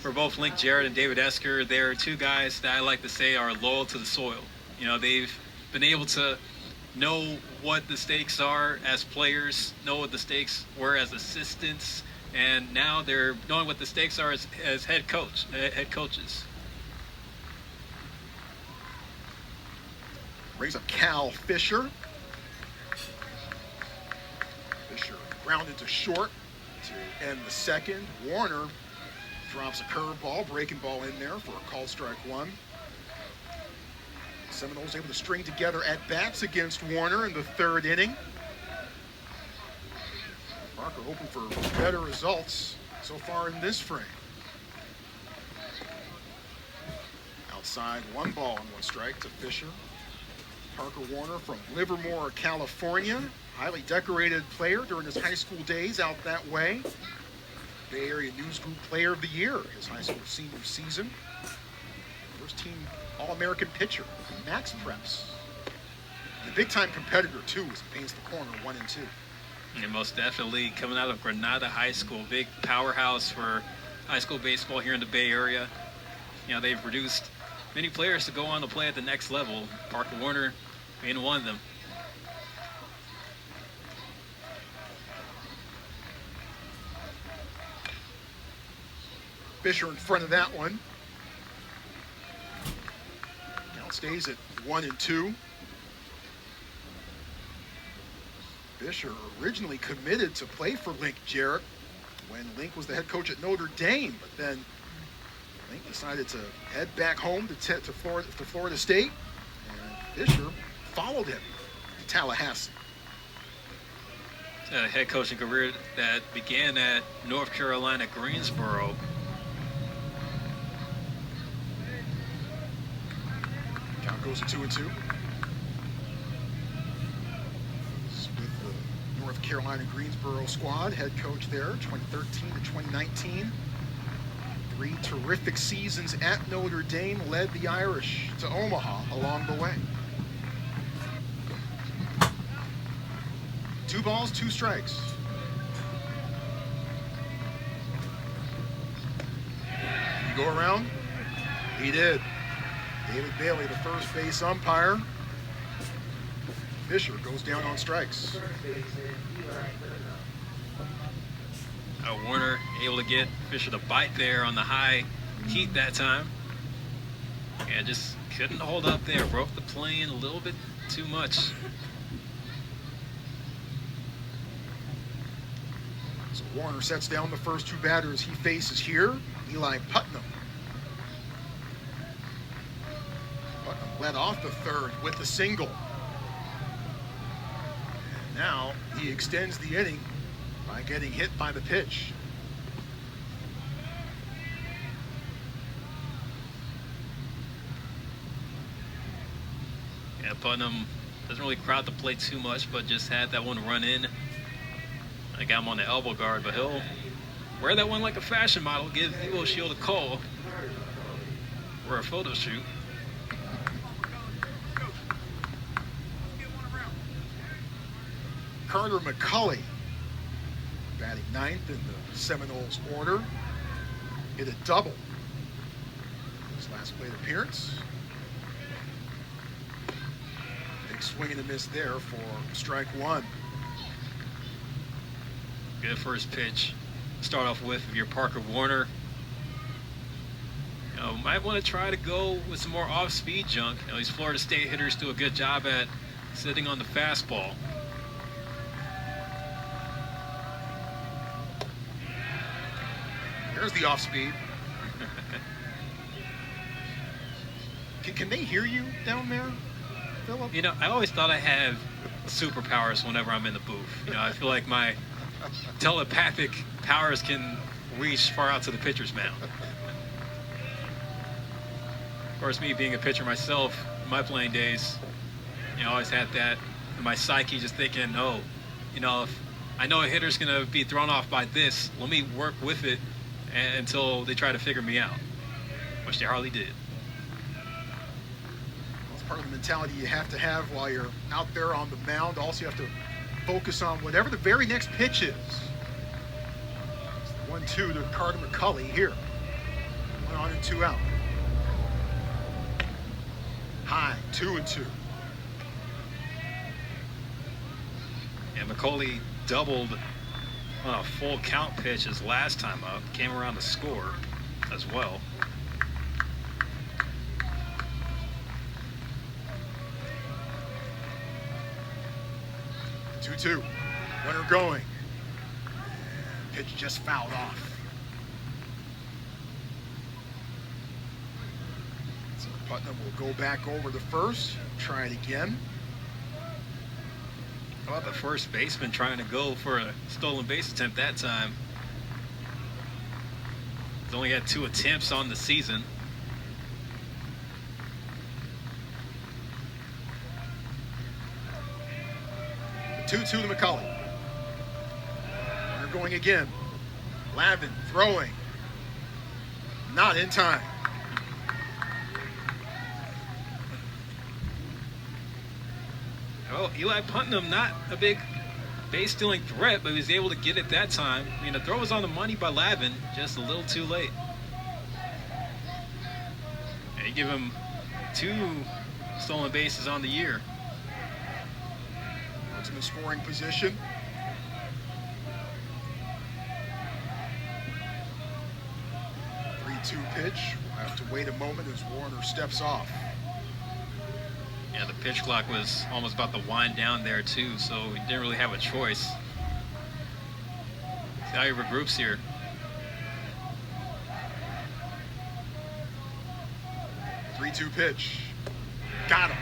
for both Link Jarrett and David Esker, they're 2 guys that I like to say are loyal to the soil. They've been able to know what the stakes are as players, know what the stakes were as assistants, and now they're knowing what the stakes are as head coaches. Brings up Cal Fisher. Fisher grounded to short to end the second. Warner drops a curveball, breaking ball in there for a called strike 1. Seminoles able to string together at bats against Warner in the 3rd inning. Parker hoping for better results so far in this frame. Outside, 1 ball and 1 strike to Fisher. Parker Warner from Livermore, California. Highly decorated player during his high school days out that way. Bay Area News Group Player of the Year his high school senior season. First team All-American pitcher, Max Preps. And a big-time competitor, too, as he paints the corner 1 and 2. And most definitely coming out of Granada High School, big powerhouse for high school baseball here in the Bay Area. They've produced many players to go on to play at the next level. Parker Warner being one of them. Fisher in front of that one. Count stays at 1 and 2. Fisher originally committed to play for Link Jarrett when Link was the head coach at Notre Dame, but then Link decided to head back home to Florida State, and Fisher followed him to Tallahassee. A head coaching career that began at North Carolina Greensboro. Count goes to 2-2. With the North Carolina Greensboro squad, head coach there, 2013 to 2019. 3 terrific seasons at Notre Dame, led the Irish to Omaha along the way. 2 balls, 2 strikes. You go around? He did. David Bailey, the first base umpire. Fisher goes down on strikes. Warner able to get Fisher to bite there on the high heat that time. And just couldn't hold up there. Broke the plane a little bit too much. So Warner sets down the first 2 batters he faces here. Eli Putnam. Putnam led off the 3rd with a single. And now he extends the inning by getting hit by the pitch. Yeah, Putnam doesn't really crowd the plate too much, but just had that one run in. I got him on the elbow guard, but he'll wear that one like a fashion model, give Evo Shield a call for a photo shoot. Carter McCulley, batting 9th in the Seminoles order, hit a double his last plate appearance. Big swing and a miss there for strike 1. Good first pitch. Start off with your Parker Warner. Might want to try to go with some more off-speed junk. These Florida State hitters do a good job at sitting on the fastball. There's the off-speed. Can they hear you down there, Philip? I always thought I had superpowers whenever I'm in the booth. I feel like my telepathic powers can reach far out to the pitcher's mound. Of course, me being a pitcher myself, in my playing days, I always had that in my psyche, just thinking, if I know a hitter's going to be thrown off by this, let me work with it until they try to figure me out, which they hardly did. That's part of the mentality you have to have while you're out there on the mound. Also, you have to focus on whatever the very next pitch is. It's the 1-2 to Carter McCulley here. 1 on and 2 out. High, 2-2. And McCauley doubled on a full count pitch his last time up. Came around to score as well. Two. Runner going. Pitch just fouled off. So Putnam will go back over the first. Try it again. How about the first baseman trying to go for a stolen base attempt that time? He's only had 2 attempts on the season. The 2-2 to McCulley. Runner going again. Lavin throwing. Not in time. Well, Eli Putnam, not a big base stealing threat, but he was able to get it that time. The throw was on the money by Lavin, just a little too late. And he gave him 2 stolen bases on the year. Puts him in scoring position. The 3-2 pitch. We'll have to wait a moment as Warner steps off. Yeah, the pitch clock was almost about to wind down there too, so he didn't really have a choice. See how he regroups here. The 3-2 pitch. Got him.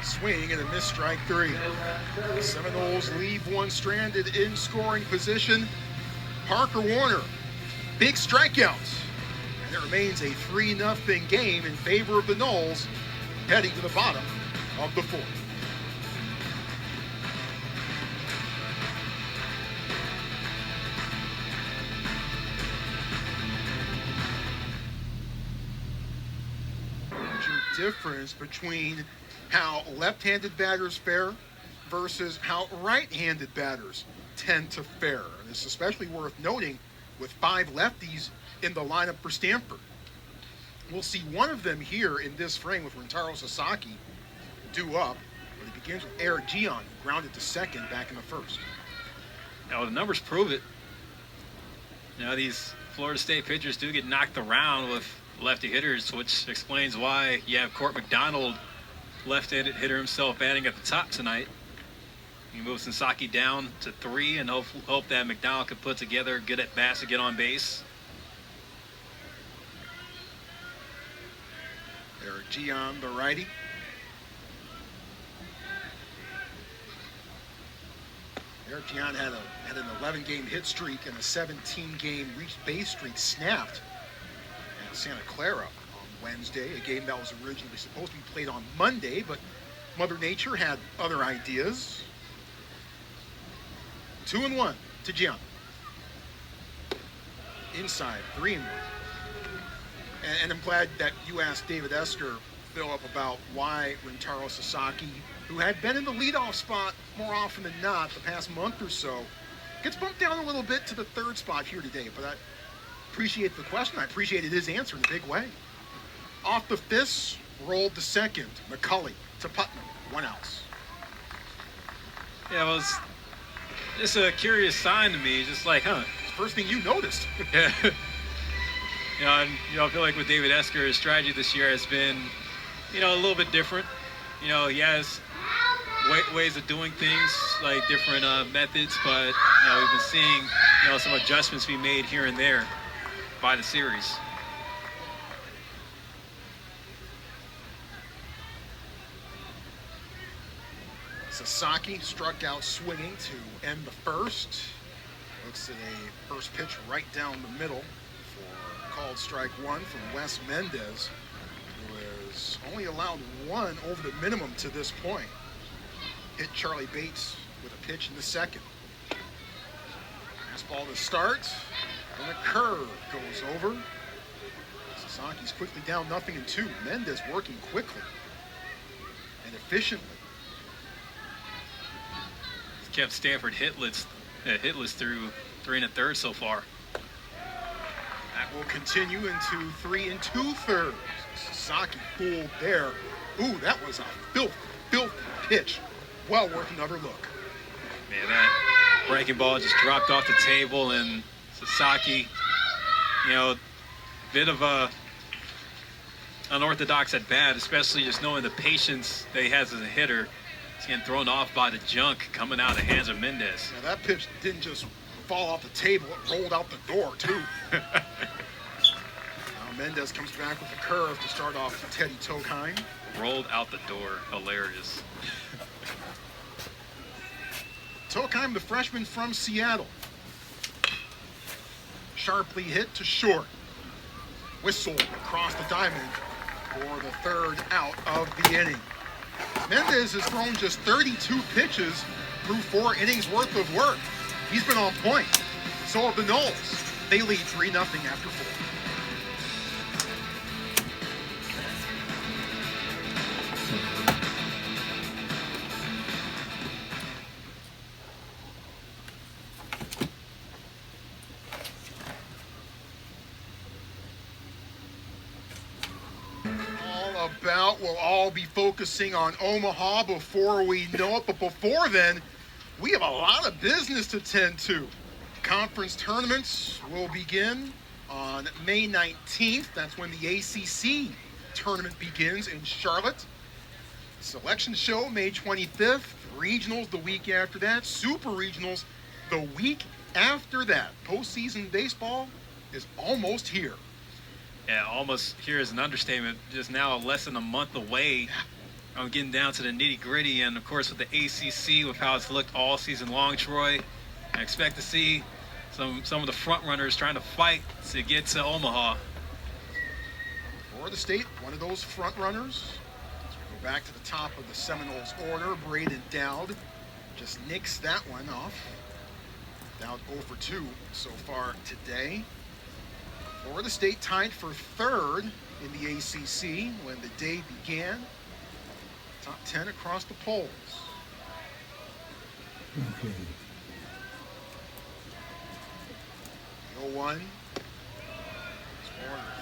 Swing and a miss, strike three. The Seminoles leave one stranded in scoring position. Parker Warner, big strikeouts. And it remains a 3-0 game in favor of the Noles, heading to the bottom of the fourth. Difference between how left-handed batters fare versus how right-handed batters tend to fare. And it's especially worth noting with 5 lefties in the lineup for Stanford. We'll see one of them here in this frame with Rintaro Sasaki due up, but it begins with Eric Gion, grounded to second back in the first. Now the numbers prove it. These Florida State pitchers do get knocked around with lefty hitters, which explains why you have Court McDonald, left-handed hitter himself, batting at the top tonight. He moves Sasaki down to 3 and hope that McDonald can put together good at bats to get on base. Eric Gion, the righty. Eric Gion had an 11-game hit streak and a 17-game reached base streak snapped at Santa Clara on Wednesday, a game that was originally supposed to be played on Monday, but Mother Nature had other ideas. 2-1 to Gion. Inside, 3-1. And I'm glad that you asked David Esker, Philip, about why Rintaro Sasaki, who had been in the leadoff spot more often than not the past month or so, gets bumped down a little bit to the 3rd spot here today. But I appreciate the question. I appreciated his answer in a big way. Off the fists, rolled to second. McCulley to Putnam, 1 out. Yeah, it was just a curious sign to me. Just like, It's the first thing you noticed. Yeah. I feel like with David Esker, his strategy this year has been, a little bit different. He has ways of doing things, like different methods, but we've been seeing some adjustments be made here and there by the series. Sasaki struck out swinging to end the first. Looks at a first pitch right down the middle for called strike 1 from Wes Mendez, who has only allowed 1 over the minimum to this point. Hit Charlie Bates with a pitch in the second. Fastball to start, and a curve goes over. Sasaki's quickly down 0-2. Mendez working quickly and efficiently. He's kept Stanford hitless through 3 1/3 so far. That will continue into 3 2/3. Sasaki fooled there. Ooh, that was a filthy pitch. Well worth another look. Man, that breaking ball just dropped off the table, and Sasaki, bit of a unorthodox at bat, especially just knowing the patience that he has as a hitter. He's getting thrown off by the junk coming out of the hands of Mendez. Now that pitch didn't just fall off the table, it rolled out the door too. Now Mendez comes back with a curve to start off Teddy Tokheim. Rolled out the door. Hilarious. Tokheim, the freshman from Seattle. Sharply hit to short. Whistled across the diamond for the 3rd out of the inning. Mendez has thrown just 32 pitches through 4 innings worth of work. He's been on point. So have the Noles. They lead 3-0 after 4. We'll all be focusing on Omaha before we know it, but before then, we have a lot of business to tend to. Conference tournaments will begin on May 19th. That's when the ACC tournament begins in Charlotte. Selection show May 25th. Regionals the week after that. Super regionals the week after that. Postseason baseball is almost here. Yeah, almost here is an understatement. Just now less than a month away I'm getting down to the nitty-gritty, and of course with the ACC, with how it's looked all season long, Troy, I expect to see some of the front runners trying to fight to get to Omaha. Florida State, one of those front runners. As we go back to the top of the Seminoles order, Braden Dowd just nicks that one off. Dowd 0 for 2 so far today. Florida State tied for third in the ACC when the day began. Top 10 across the polls. Okay. 0-1. Warner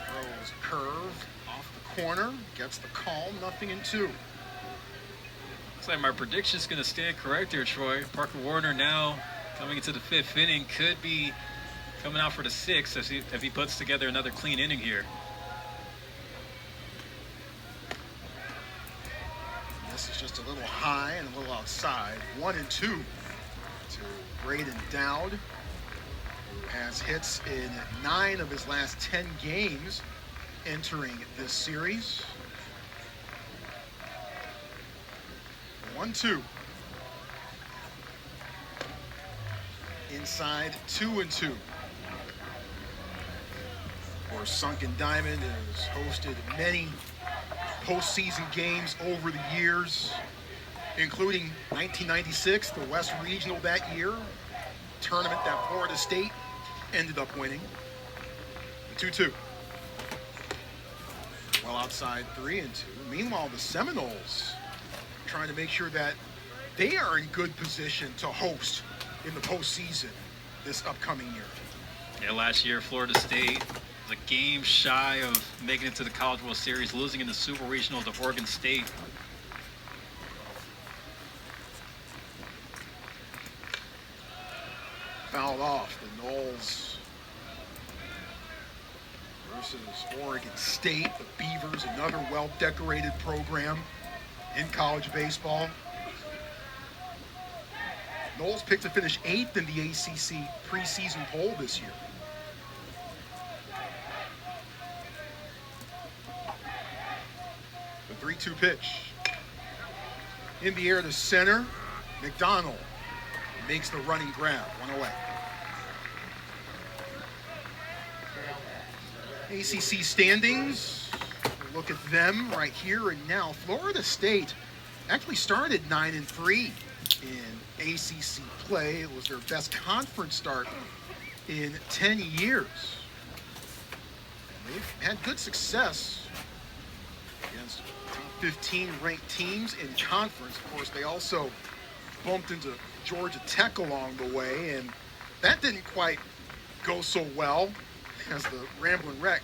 throws curve off the corner, gets the call, 0-2. Looks like my prediction's going to stand correct here, Troy. Parker Warner now coming into the 5th inning, could be coming out for the 6th if he puts together another clean inning here. This is just a little high and a little outside. 1-2 to Braden Dowd, who has hits in 9 of his last 10 games entering this series. 1-2. Inside 2-2. Of course, Sunken Diamond has hosted many postseason games over the years, including 1996, the West Regional that year, tournament that Florida State ended up winning. 2-2. Well outside 3-2. Meanwhile, the Seminoles trying to make sure that they are in good position to host in the postseason this upcoming year. Yeah, last year Florida State was a game shy of making it to the College World Series, losing in the Super Regional to Oregon State. Fouled off. The Noles versus Oregon State. The Beavers, another well-decorated program in college baseball. Noles picked to finish 8th in the ACC preseason poll this year. The 3-2 pitch. In the air to center. McDonald makes the running grab. 1 away. ACC standings. We'll look at them right here and now. Florida State actually started 9-3 in ACC play. It was their best conference start in 10 years. And they've had good success against top 15 ranked teams in conference. Of course, they also bumped into Georgia Tech along the way, and that didn't quite go so well as the Ramblin' Wreck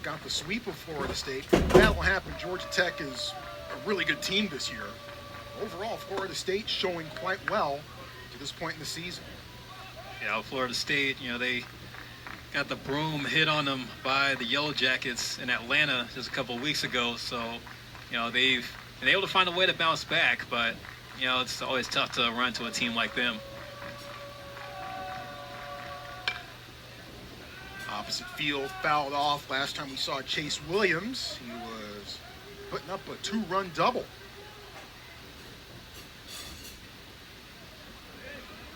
got the sweep of Florida State. That will happen. Georgia Tech is a really good team this year. Overall, Florida State showing quite well to this point in the season. Yeah, Florida State, they got the broom hit on them by the Yellow Jackets in Atlanta just a couple of weeks ago. So, they've been able to find a way to bounce back, but, it's always tough to run to a team like them. Opposite field, fouled off. Last time we saw Chase Williams, he was putting up a 2-run double.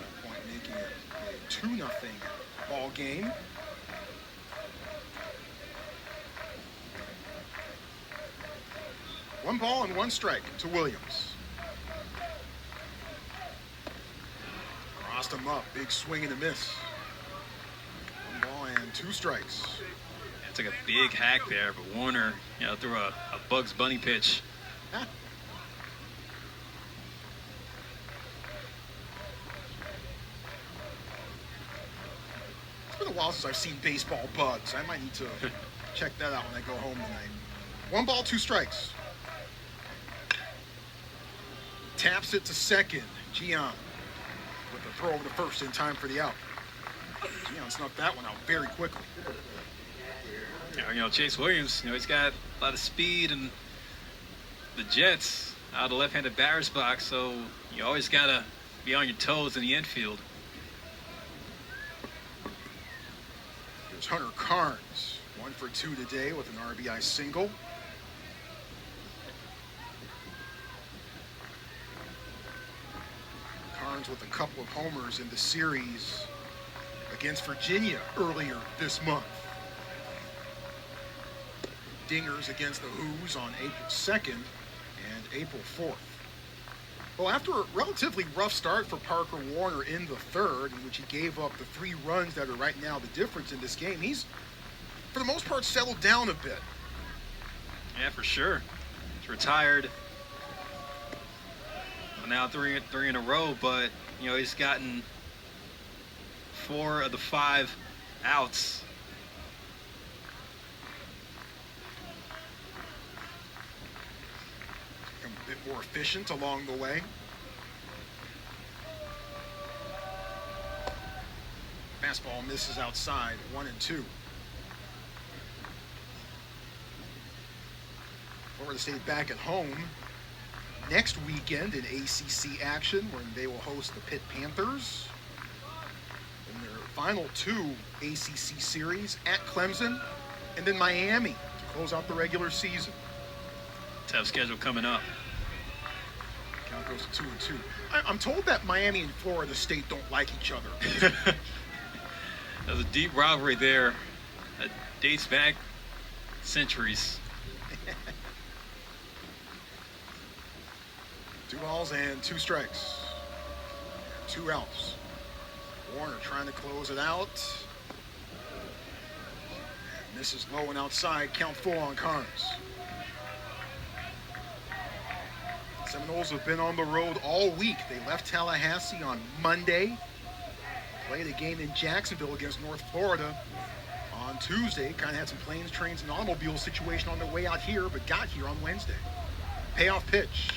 That point making it a 2-0 ball game. One ball and 1 strike to Williams. Crossed him up, big swing and a miss. 1 ball and 2 strikes. It took a big hack there, but Warner, threw a Bugs Bunny pitch. It's been a while since I've seen baseball bugs. I might need to check that out when I go home tonight. 1 ball, 2 strikes. Taps it to second. Gian with the throw over to first in time for the out. Gian snuck that one out very quickly. Chase Williams, he's got a lot of speed and the Jets out of the left-handed batter's box, so you always got to be on your toes in the infield. Here's Hunter Carnes, 1 for 2 today with an RBI single. Carnes with a couple of homers in the series against Virginia earlier this month. Dingers against the Hoos on April 2nd and April 4th. Well, after a relatively rough start for Parker Warner in the third, in which he gave up the 3 runs that are right now the difference in this game, he's, for the most part, settled down a bit. Yeah, for sure. He's retired. Now three in a row, but, you know, he's gotten 4 of the 5 outs. Become a bit more efficient along the way. Fastball misses outside, 1-2. Florida State back at home next weekend in ACC action, when they will host the Pitt Panthers in their final 2 ACC series at Clemson, and then Miami to close out the regular season. Tough schedule coming up. Count goes to 2-2. I'm told that Miami and Florida State don't like each other. There's a deep rivalry there that dates back centuries. 2 balls and 2 strikes. 2 outs. Warner trying to close it out. And misses low and outside. Count full on Carnes. Seminoles have been on the road all week. They left Tallahassee on Monday. Played a game in Jacksonville against North Florida on Tuesday. Kind of had some planes, trains, and automobile situation on their way out here, but got here on Wednesday. Payoff pitch.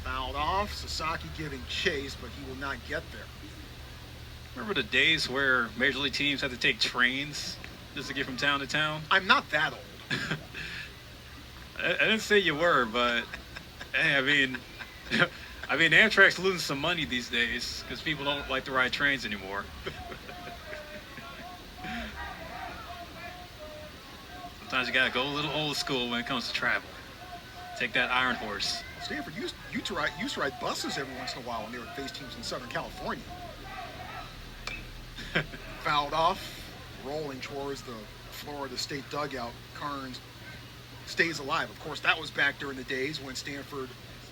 Fouled off. Sasaki giving chase, but he will not get there. Remember the days where major league teams had to take trains just to get from town to town? I'm not that old. I didn't say you were, but hey, I mean, Amtrak's losing some money these days because people don't like to ride trains anymore. Sometimes you gotta go a little old school when it comes to travel. Take that iron horse. Stanford used to ride buses every once in a while when they would face teams in Southern California. Fouled off, rolling towards the Florida State dugout. Carnes stays alive. Of course, that was back during the days when Stanford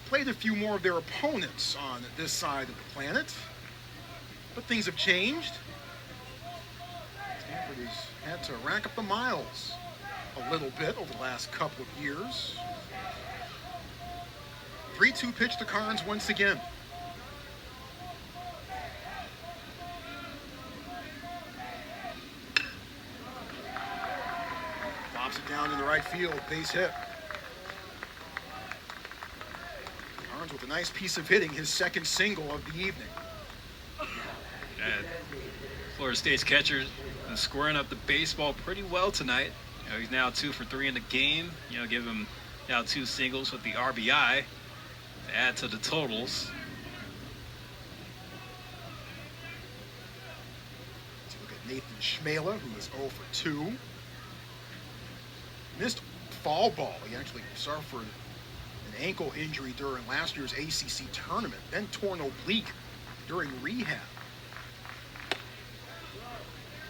played a few more of their opponents on this side of the planet. But things have changed. Stanford has had to rack up the miles a little bit over the last couple of years. 3-2 pitch to Carnes once again. Pops it down in the right field, base hit. Carnes with a nice piece of hitting, his second single of the evening. And Florida State's catcher is squaring up the baseball pretty well tonight. You know, he's now 2 for 3 in the game. You know, give him now 2 singles with the RBI. Add to the totals. Let's look at Nathan Schmela, who is 0 for 2. Missed fall ball. He actually suffered an ankle injury during last year's ACC tournament, then torn oblique during rehab.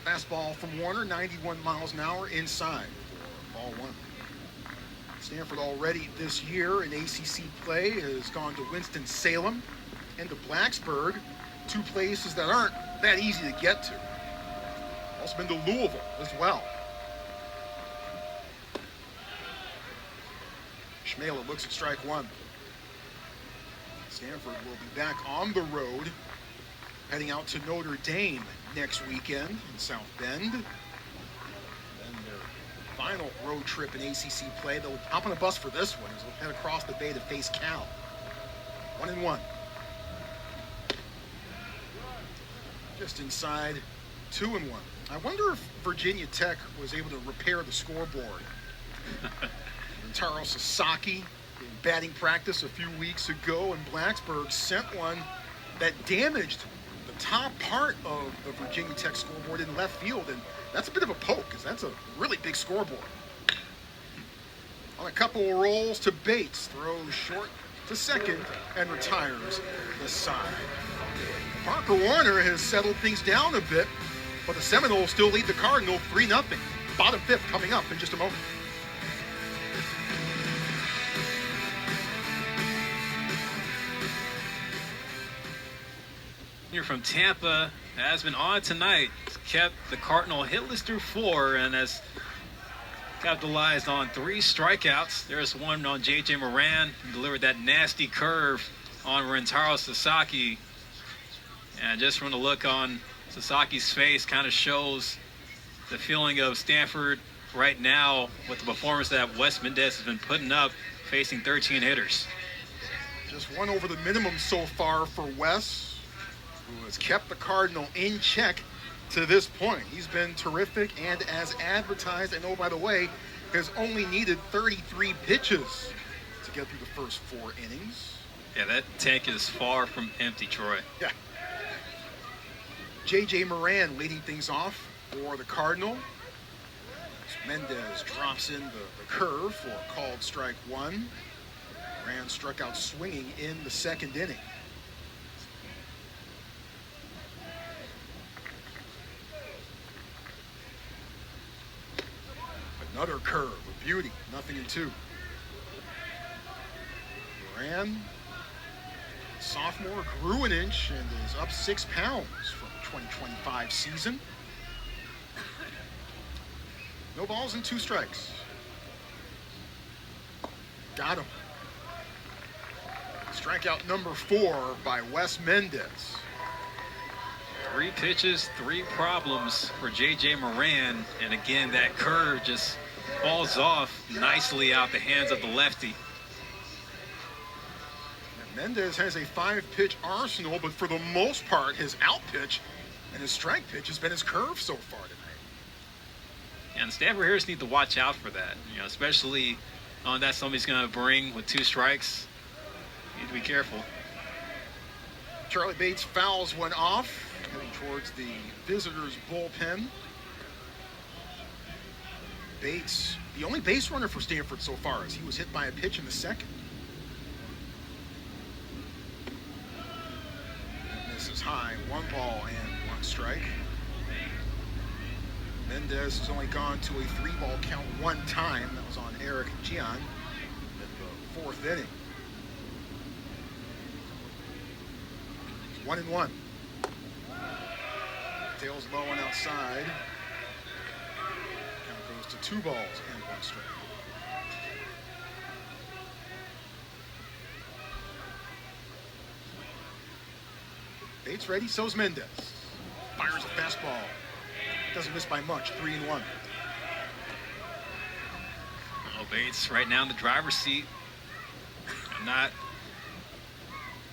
Fastball from Warner, 91 miles an hour inside for ball 1. Stanford already this year in ACC play has gone to Winston-Salem and to Blacksburg, 2 places that aren't that easy to get to. Also been to Louisville as well. Schmela looks at strike 1. Stanford will be back on the road, heading out to Notre Dame next weekend in South Bend. Final road trip in ACC play. They'll hop on a bus for this one as they'll head across the bay to face Cal. 1-1. Just inside 2-1. I wonder if Virginia Tech was able to repair the scoreboard. Taro Sasaki in batting practice a few weeks ago, and Blacksburg sent one that damaged the top part of the Virginia Tech scoreboard in left field, and that's a bit of a poke because that's a really big scoreboard. On a couple of rolls to Bates, throws short to second and retires the side. Parker Warner has settled things down a bit, but the Seminoles still lead the Cardinal 3-0. Bottom fifth coming up in just a moment. Here from Tampa has been on tonight. It's kept the Cardinal hitless through 4 and has capitalized on 3 strikeouts. There's one on J.J. Moran, who delivered that nasty curve on Rentaro Sasaki. And just from the look on Sasaki's face kind of shows the feeling of Stanford right now with the performance that Wes Mendez has been putting up, facing 13 hitters. Just one over the minimum so far for Wes, who has kept the Cardinal in check to this point. He's been terrific, and as advertised, and oh, by the way, has only needed 33 pitches to get through the first 4 innings. Yeah, that tank is far from empty, Troy. Yeah. J.J. Moran leading things off for the Cardinal. Mendez drops in the curve for a called strike 1. Moran struck out swinging in the 2nd inning. Another curve with beauty, 0-2. Moran, sophomore, grew an inch and is up 6 pounds from the 2025 season. No balls and 2 strikes. Got him. Strikeout number 4 by Wes Mendez. 3 pitches, 3 problems for J.J. Moran. And again, that curve just falls off nicely out the hands of the lefty. And Mendez has a 5-pitch arsenal, but for the most part, his out pitch and his strike pitch has been his curve so far tonight. And Stanford hitters need to watch out for that, especially on that somebody's going to bring with 2 strikes. You need to be careful. Charlie Bates fouls one off, heading towards the visitors' bullpen. Bates, the only base runner for Stanford so far, as he was hit by a pitch in the 2nd. Misses high, 1 ball and 1 strike. Mendez has only gone to a 3-ball count 1 time. That was on Eric Gian in the 4th inning. 1-1. Tails low and outside. Count goes to 2 balls and 1 strike. Bates ready, so's Mendez. Fires a fastball. Doesn't miss by much, 3-1. Well, Bates right now in the driver's seat. Not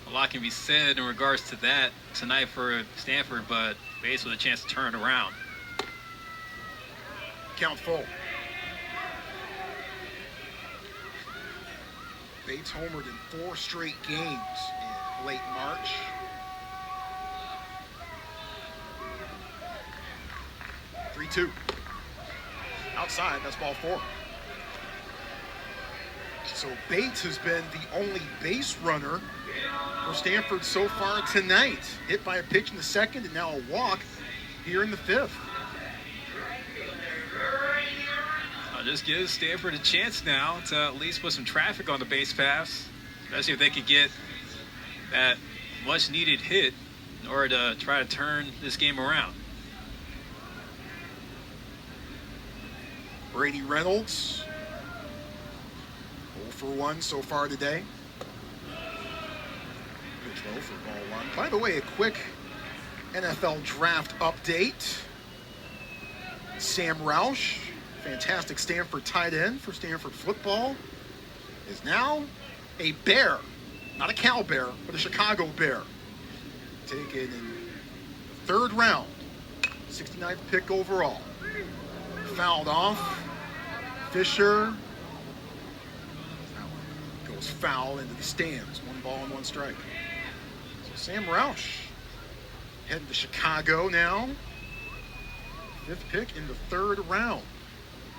a lot can be said in regards to that tonight for Stanford, but Bates with a chance to turn it around. Count full. Bates homered in 4 straight games in late March. Two. Outside, that's ball 4. So Bates has been the only base runner for Stanford so far tonight. Hit by a pitch in the 2nd and now a walk here in the 5th. Just gives Stanford a chance now to at least put some traffic on the base paths, especially if they could get that much needed hit in order to try to turn this game around. Brady Reynolds, 0 for 1 so far today. Pitch low for ball 1. By the way, a quick NFL draft update. Sam Roush, fantastic Stanford tight end for Stanford football, is now a Bear. Not a Cal Bear, but a Chicago Bear. Taken in the 3rd round, 69th pick overall. Fouled off. Fisher goes foul into the stands. 1 ball and 1 strike. So Sam Roush heading to Chicago now. 5th pick in the 3rd round.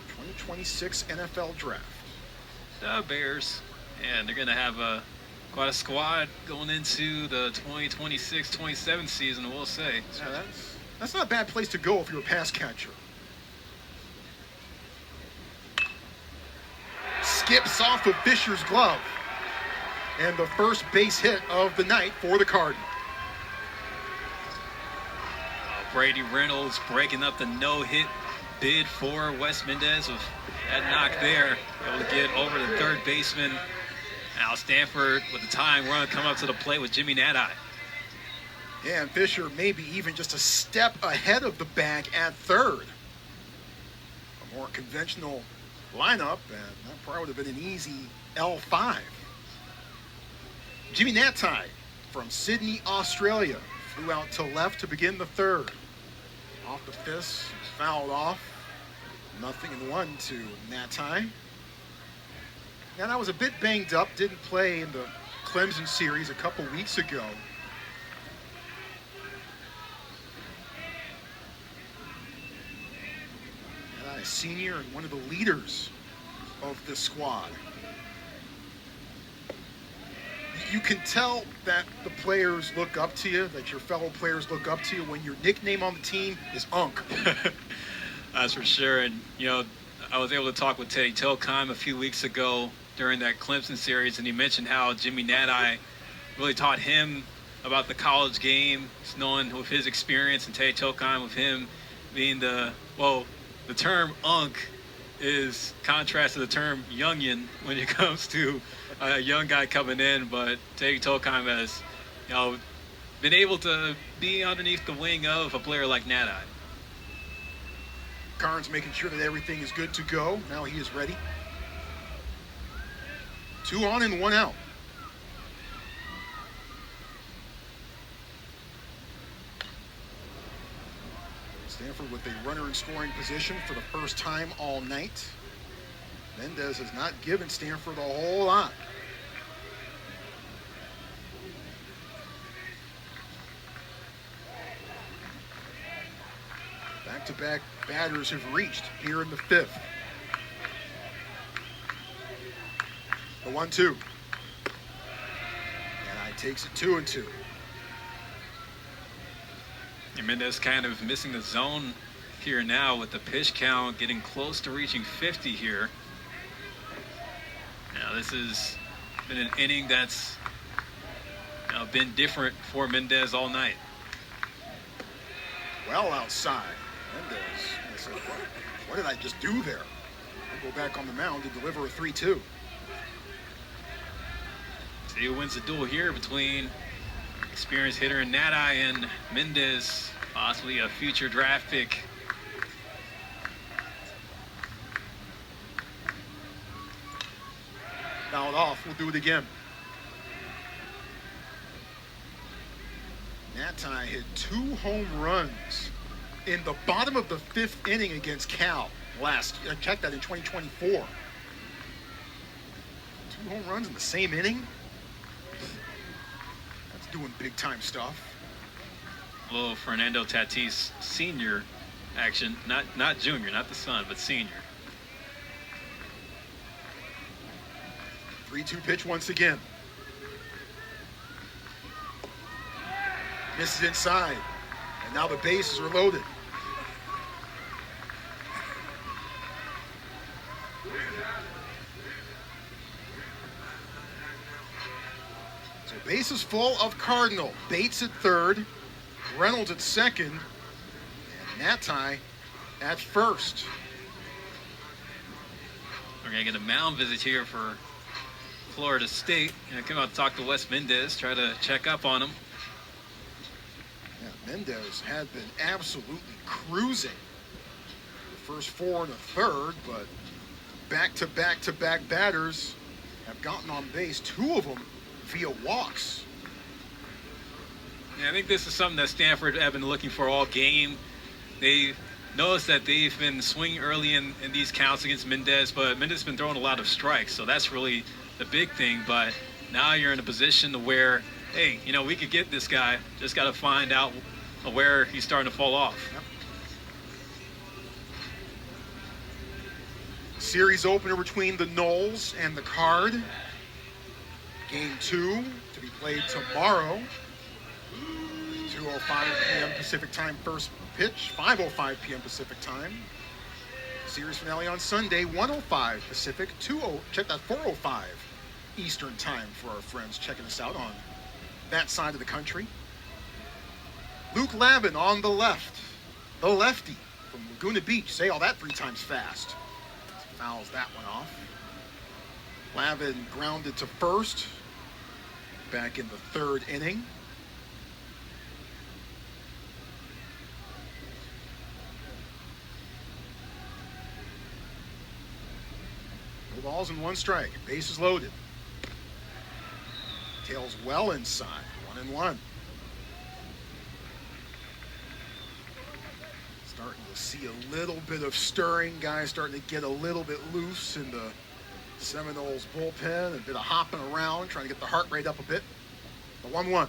2026 NFL draft. The Bears, and they're going to have a quite a squad going into the 2026-27 season, we'll say. Yeah, that's not a bad place to go if you're a pass catcher. Skips off of Fisher's glove. And the first base hit of the night for the Cardinals. Brady Reynolds breaking up the no-hit bid for Wes Mendez with that knock there. Able to get over the third baseman. Now Stanford with the tying run come up to the plate with Jimmy Nadai. Yeah, and Fisher maybe even just a step ahead of the bag at third. A more conventional lineup, and that probably would have been an easy L5. Jimmy Nadai from Sydney, Australia, flew out to left to begin the third. Off the fist, fouled off. 0-1 to Nadai. Nadai was a bit banged up, didn't play in the Clemson series a couple weeks ago. Nadai, a senior and one of the leaders of this squad. You can tell that the players look up to you, that your fellow players look up to you when your nickname on the team is Unk. That's for sure. And, you know, I was able to talk with Teddy Tokheim a few weeks ago during that Clemson series, and he mentioned how Jimmy Nadai really taught him about the college game, just knowing with his experience, and Teddy Tokheim with him being the term Unk is contrast to the term youngin when it comes to a young guy coming in, but Teddy Tokheim has, you know, been able to be underneath the wing of a player like Nadai. Carnes making sure that everything is good to go. Now he is ready. 2 on and 1 out. Stanford with a runner in scoring position for the first time all night. Mendez has not given Stanford a whole lot. Back-to-back batters have reached here in the fifth. The 1-2. And I takes it 2-2. And Mendez kind of missing the zone here now with the pitch count getting close to reaching 50 here. Now this has been an inning that's been different for Mendez all night. Well outside. Mendez, I said, what did I just do there? I'll go back on the mound to deliver a 3-2. See who wins the duel here between experienced hitter and Nadai and Mendez, possibly a future draft pick. Fouled off. We'll do it again. Nadai hit 2 home runs in the bottom of the 5th inning against Cal last year. I checked that in 2024. 2 home runs in the same inning? That's doing big time stuff. A little Fernando Tatis senior action, not junior, not the son, but senior. 3-2 pitch once again. Misses inside. And now the bases are loaded. So bases full of Cardinal. Bates at third. Reynolds at second. And Nadai at first. We're going to get a mound visit here for Florida State. Come out to talk to Wes Mendez, try to check up on him. Yeah, Mendez had been absolutely cruising the first 4 and a third, but back-to-back batters have gotten on base, 2 of them via walks. Yeah, I think this is something that Stanford have been looking for all game. They noticed that they've been swinging early in these counts against Mendez, but Mendez has been throwing a lot of strikes, so that's really the big thing. But now you're in a position to where, hey, you know, we could get this guy, just got to find out where he's starting to fall off. Yep. Series opener between the Noles and the Card. Game 2 to be played tomorrow. 2:05 p.m. Pacific time first pitch, 5:05 p.m. Pacific time. Series finale on Sunday, 1:05 Pacific, 4:05 Eastern time for our friends checking us out on that side of the country. Luke Lavin on the left, the lefty from Laguna Beach. Say all that 3 times fast. Fouls that one off. Lavin grounded to first back in the 3rd inning. No balls and 1 strike. Bases loaded. Tails well inside. 1-1. Starting to see a little bit of stirring. Guys starting to get a little bit loose in the Seminoles bullpen. A bit of hopping around, trying to get the heart rate up a bit. The 1-1.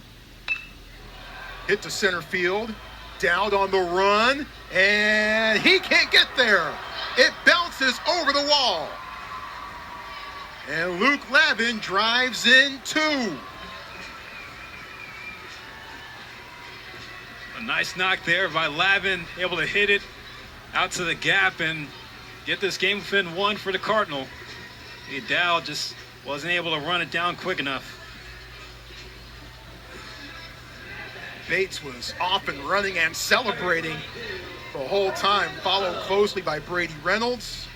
Hit to center field. Dowd on the run. And he can't get there. It bounces over the wall. And Luke Lavin drives in 2. A nice knock there by Lavin, able to hit it out to the gap and get this game within 1 for the Cardinal. Dowd just wasn't able to run it down quick enough. Bates was off and running and celebrating the whole time, followed closely by Brady Reynolds.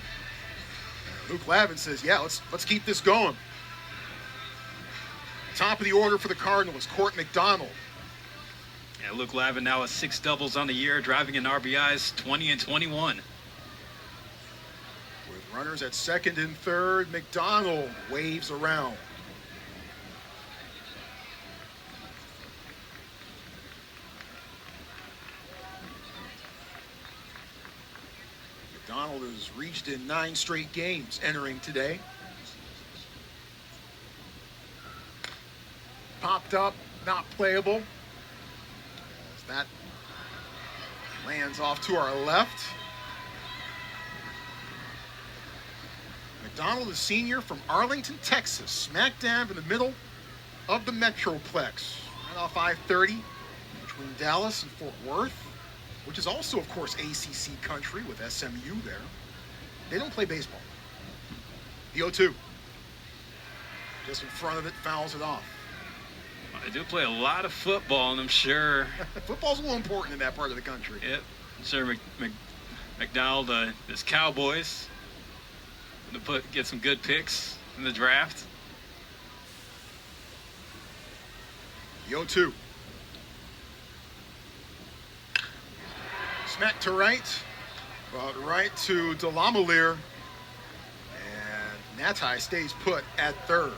Luke Lavin says, yeah, let's keep this going. Top of the order for the Cardinals, Court McDonald. Yeah, Luke Lavin now has 6 doubles on the year, driving in RBIs 20 and 21. With runners at 2nd and 3rd, McDonald waves around. McDonald has reached in 9 straight games entering today. Popped up, not playable. As that lands off to our left. McDonald is senior from Arlington, Texas, smack dab in the middle of the Metroplex, right off I-30 between Dallas and Fort Worth, which is also, of course, ACC country with SMU there. They don't play baseball. The 0-2. Just in front of it, fouls it off. They do play a lot of football, and I'm sure... Football's a little important in that part of the country. Yep. I'm sure McDonald, his Cowboys, to get some good picks in the draft. The 0-2. Smack to right, right to Delamolier, and Natai stays put at 3rd.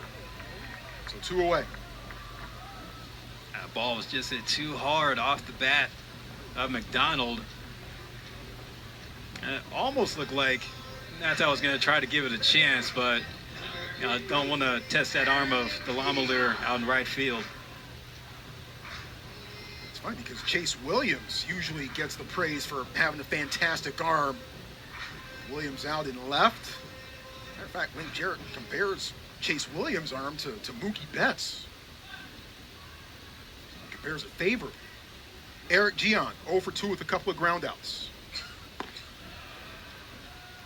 So 2 away. That ball was just hit too hard off the bat of McDonald. And it almost looked like Natai was going to try to give it a chance, but don't want to test that arm of Delamolier out in right field. It's funny because Chase Williams usually gets the praise for having a fantastic arm. Williams out in left. Matter of fact, Link Jarrett compares Chase Williams' arm to Mookie Betts. Compares it favorably. Eric Gian, 0 for 2 with a couple of groundouts.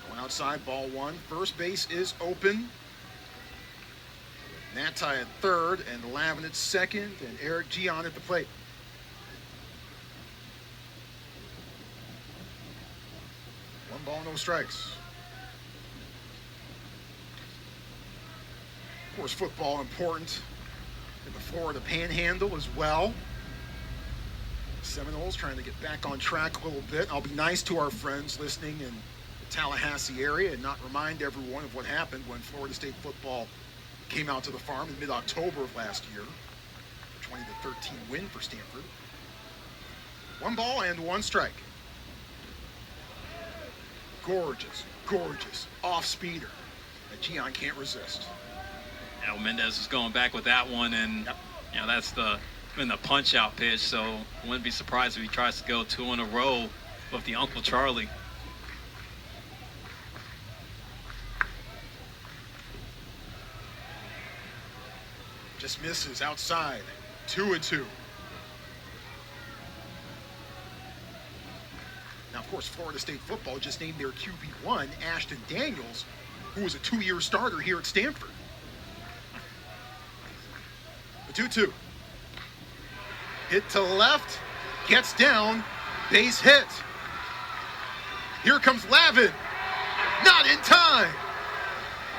Going outside, ball 1. First base is open. Natai at 3rd, and Lavin at 2nd, and Eric Gian at the plate. One ball, no strikes. Of course, football important in the Florida Panhandle as well. Seminoles trying to get back on track a little bit. I'll be nice to our friends listening in the Tallahassee area and not remind everyone of what happened when Florida State football came out to the farm in mid-October of last year. A 20-13 win for Stanford. 1 ball and 1 strike. Gorgeous, gorgeous off-speeder that Gian can't resist. Now Mendez is going back with that one, and that's been the punch-out pitch, so wouldn't be surprised if he tries to go 2 in a row with the Uncle Charlie. Just misses outside. 2-2. Now, of course, Florida State football just named their QB1, Ashton Daniels, who was a 2-year starter here at Stanford. The 2-2. Hit to left, gets down, base hit. Here comes Lavin. Not in time.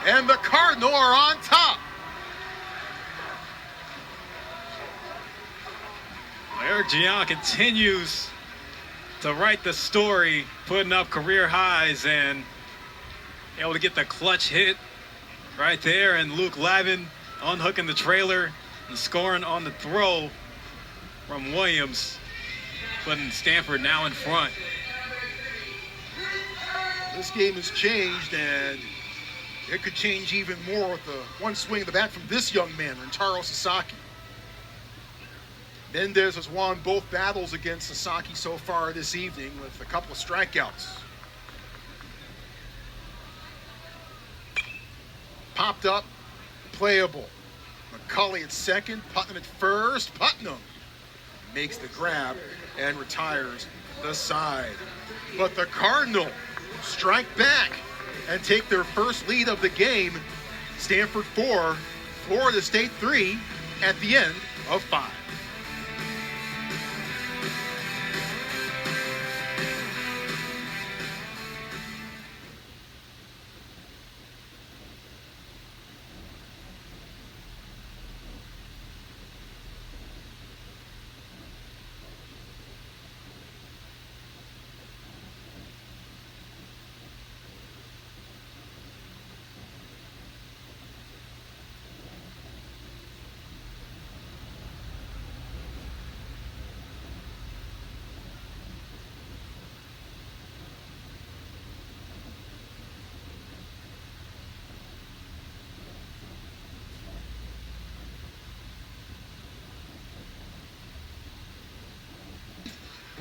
And the Cardinal are on top. Eric Gian continues to write the story, putting up career highs and able to get the clutch hit right there. And Luke Lavin unhooking the trailer and scoring on the throw from Williams, putting Stanford now in front. This game has changed, and it could change even more with the one swing of the bat from this young man, Rintaro Sasaki. Mendez has won both battles against Sasaki so far this evening with a couple of strikeouts. Popped up, playable. McCulley at second, Putnam at first. Putnam makes the grab and retires the side. But the Cardinal strike back and take their first lead of the game. Stanford 4, Florida State 3 at the end of 5.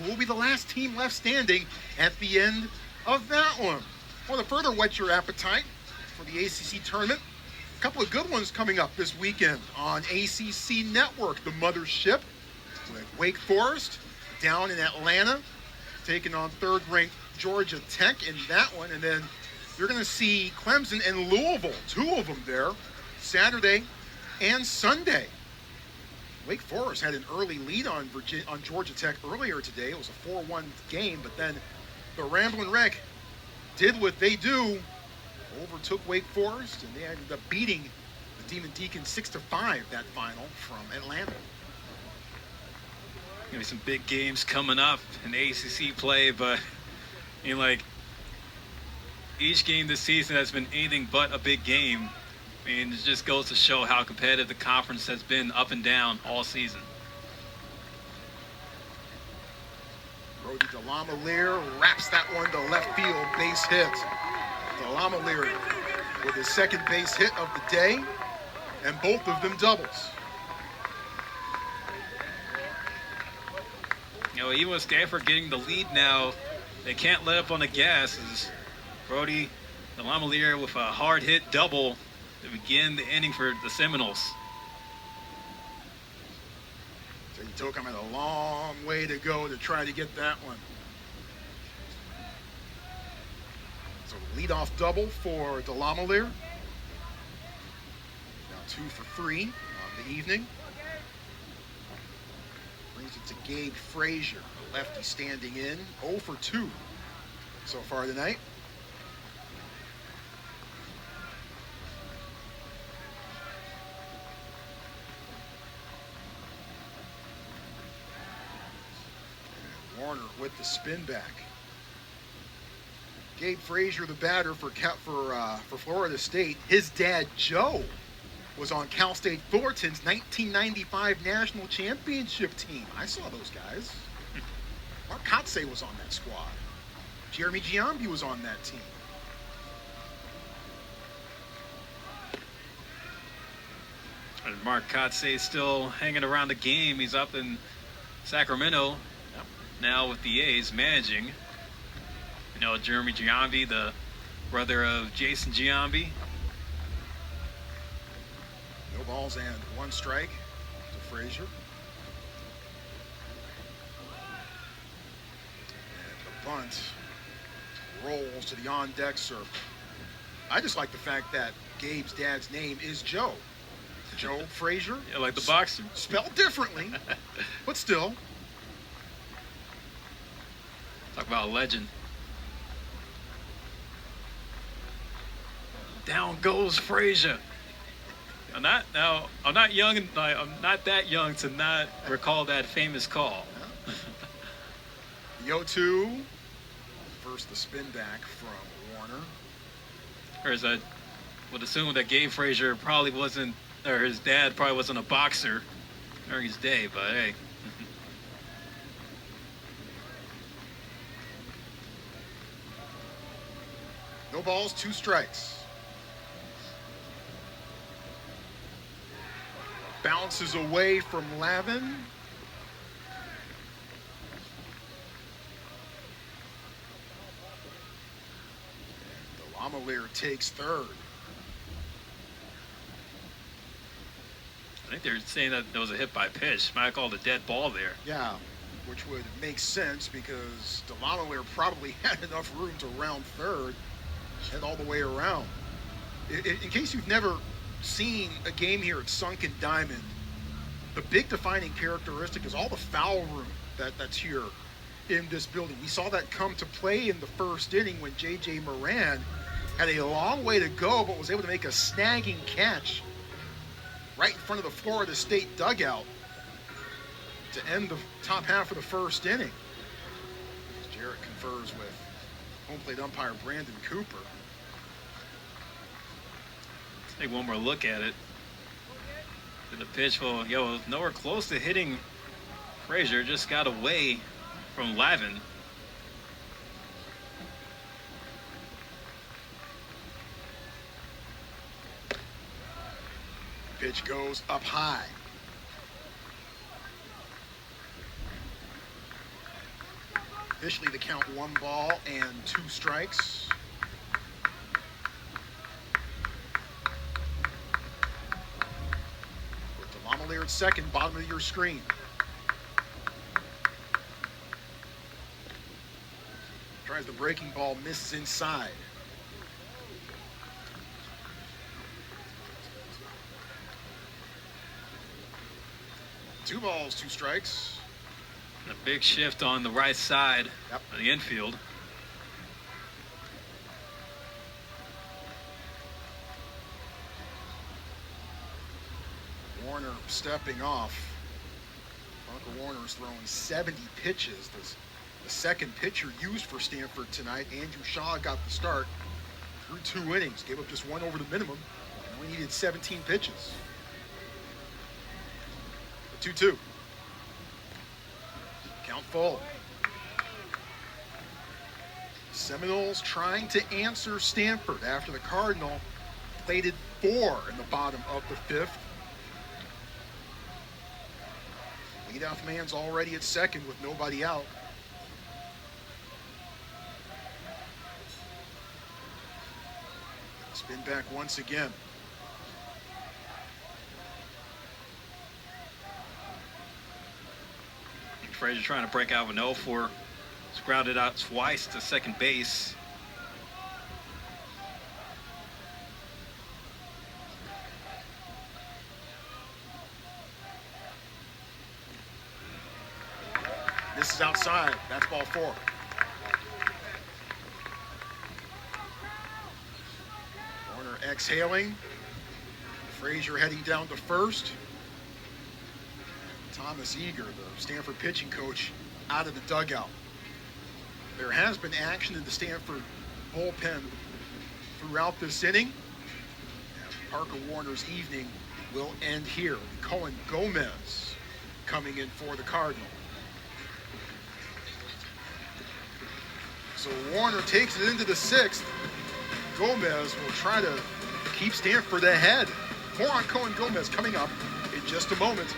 Who will be the last team left standing at the end of that one? Well, to further whet your appetite for the ACC tournament, a couple of good ones coming up this weekend on ACC Network, the mothership, with Wake Forest down in Atlanta, taking on third-ranked Georgia Tech in that one. And then you're going to see Clemson and Louisville, two of them there, Saturday and Sunday. Wake Forest had an early lead on Georgia Tech earlier today. It was a 4-1 game, but then the Ramblin' Wreck did what they do, overtook Wake Forest, and they ended up beating the Demon Deacons 6-5 that final from Atlanta. Gonna be some big games coming up in ACC play, but each game this season has been anything but a big game. I mean, it just goes to show how competitive the conference has been up and down all season. Brody Delamalier wraps that one to left field, base hit. Delamalier with his second base hit of the day, and both of them doubles. Even with Stanford getting the lead now, they can't let up on the gas. As Brody Delamalier with a hard hit double to begin the inning for the Seminoles. So he took him at a long way to go to try to get that one. So leadoff double for Delamalier. Now 2 for 3 on the evening. Brings it to Gabe Frazier, the lefty standing in, 0 for 2 so far tonight. Warner with the spin back. Gabe Frazier, the batter for Florida State. His dad, Joe, was on Cal State Fullerton's 1995 national championship team. I saw those guys. Mark Kotze was on that squad. Jeremy Giambi was on that team. And Mark Kotze is still hanging around the game. He's up in Sacramento now with the A's managing. Jeremy Giambi, the brother of Jason Giambi. balls and 1 strike to Frazier. And the bunt rolls to the on-deck circle. I just like the fact that Gabe's dad's name is Joe. Joe Frazier. Yeah, like the boxer. Spelled differently, but still. Talk about a legend. Down goes Frazier. I'm not young, and I'm not that young to not recall that famous call. The 0-2. First, the spin back from Warner. Or as I would assume that Gabe Frazier probably wasn't, or his dad probably wasn't a boxer during his day, but hey. No balls, 2 strikes. Bounces away from Lavin. Delamolier takes third. I think they're saying that there was a hit by pitch. Might have called a dead ball there. Yeah, which would make sense because Delamolier probably had enough room to round third, head all the way around. In case you've never seen a game here at Sunken Diamond, the big defining characteristic is all the foul room that's here in this building. We saw that come to play in the first inning when J.J. Moran had a long way to go but was able to make a snagging catch right in front of the Florida State dugout to end the top half of the first inning. As Jarrett confers with home plate umpire Brandon Cooper. Take one more look at it. The pitch, well, was nowhere close to hitting Frazier. Just got away from Lavin. Pitch goes up high. Officially the count 1 ball and 2 strikes. Delamolier at second, bottom of your screen. Tries the breaking ball, misses inside. Two balls, 2 strikes. A big shift on the right side Yep. of the infield. Warner stepping off. Parker Warner is throwing 70 pitches. The second pitcher used for Stanford tonight. Andrew Shaw got the start through 2 innings. Gave up just 1 over the minimum. And we needed 17 pitches. 2-2. Count full. Seminoles trying to answer Stanford after the Cardinal plated 4 in the bottom of the 5th. Leadoff man's already at second with nobody out. Spin back once again. Frazier trying to break out with an 0-4. He's grounded out twice to second base. This is outside. That's ball 4. Warner exhaling. Frazier heading down to first. Thomas Eager, the Stanford pitching coach, out of the dugout. There has been action in the Stanford bullpen throughout this inning. And Parker Warner's evening will end here. Cohen Gomez coming in for the Cardinal. So Warner takes it into the 6th. Gomez will try to keep Stanford ahead. More on Cohen Gomez coming up in just a moment.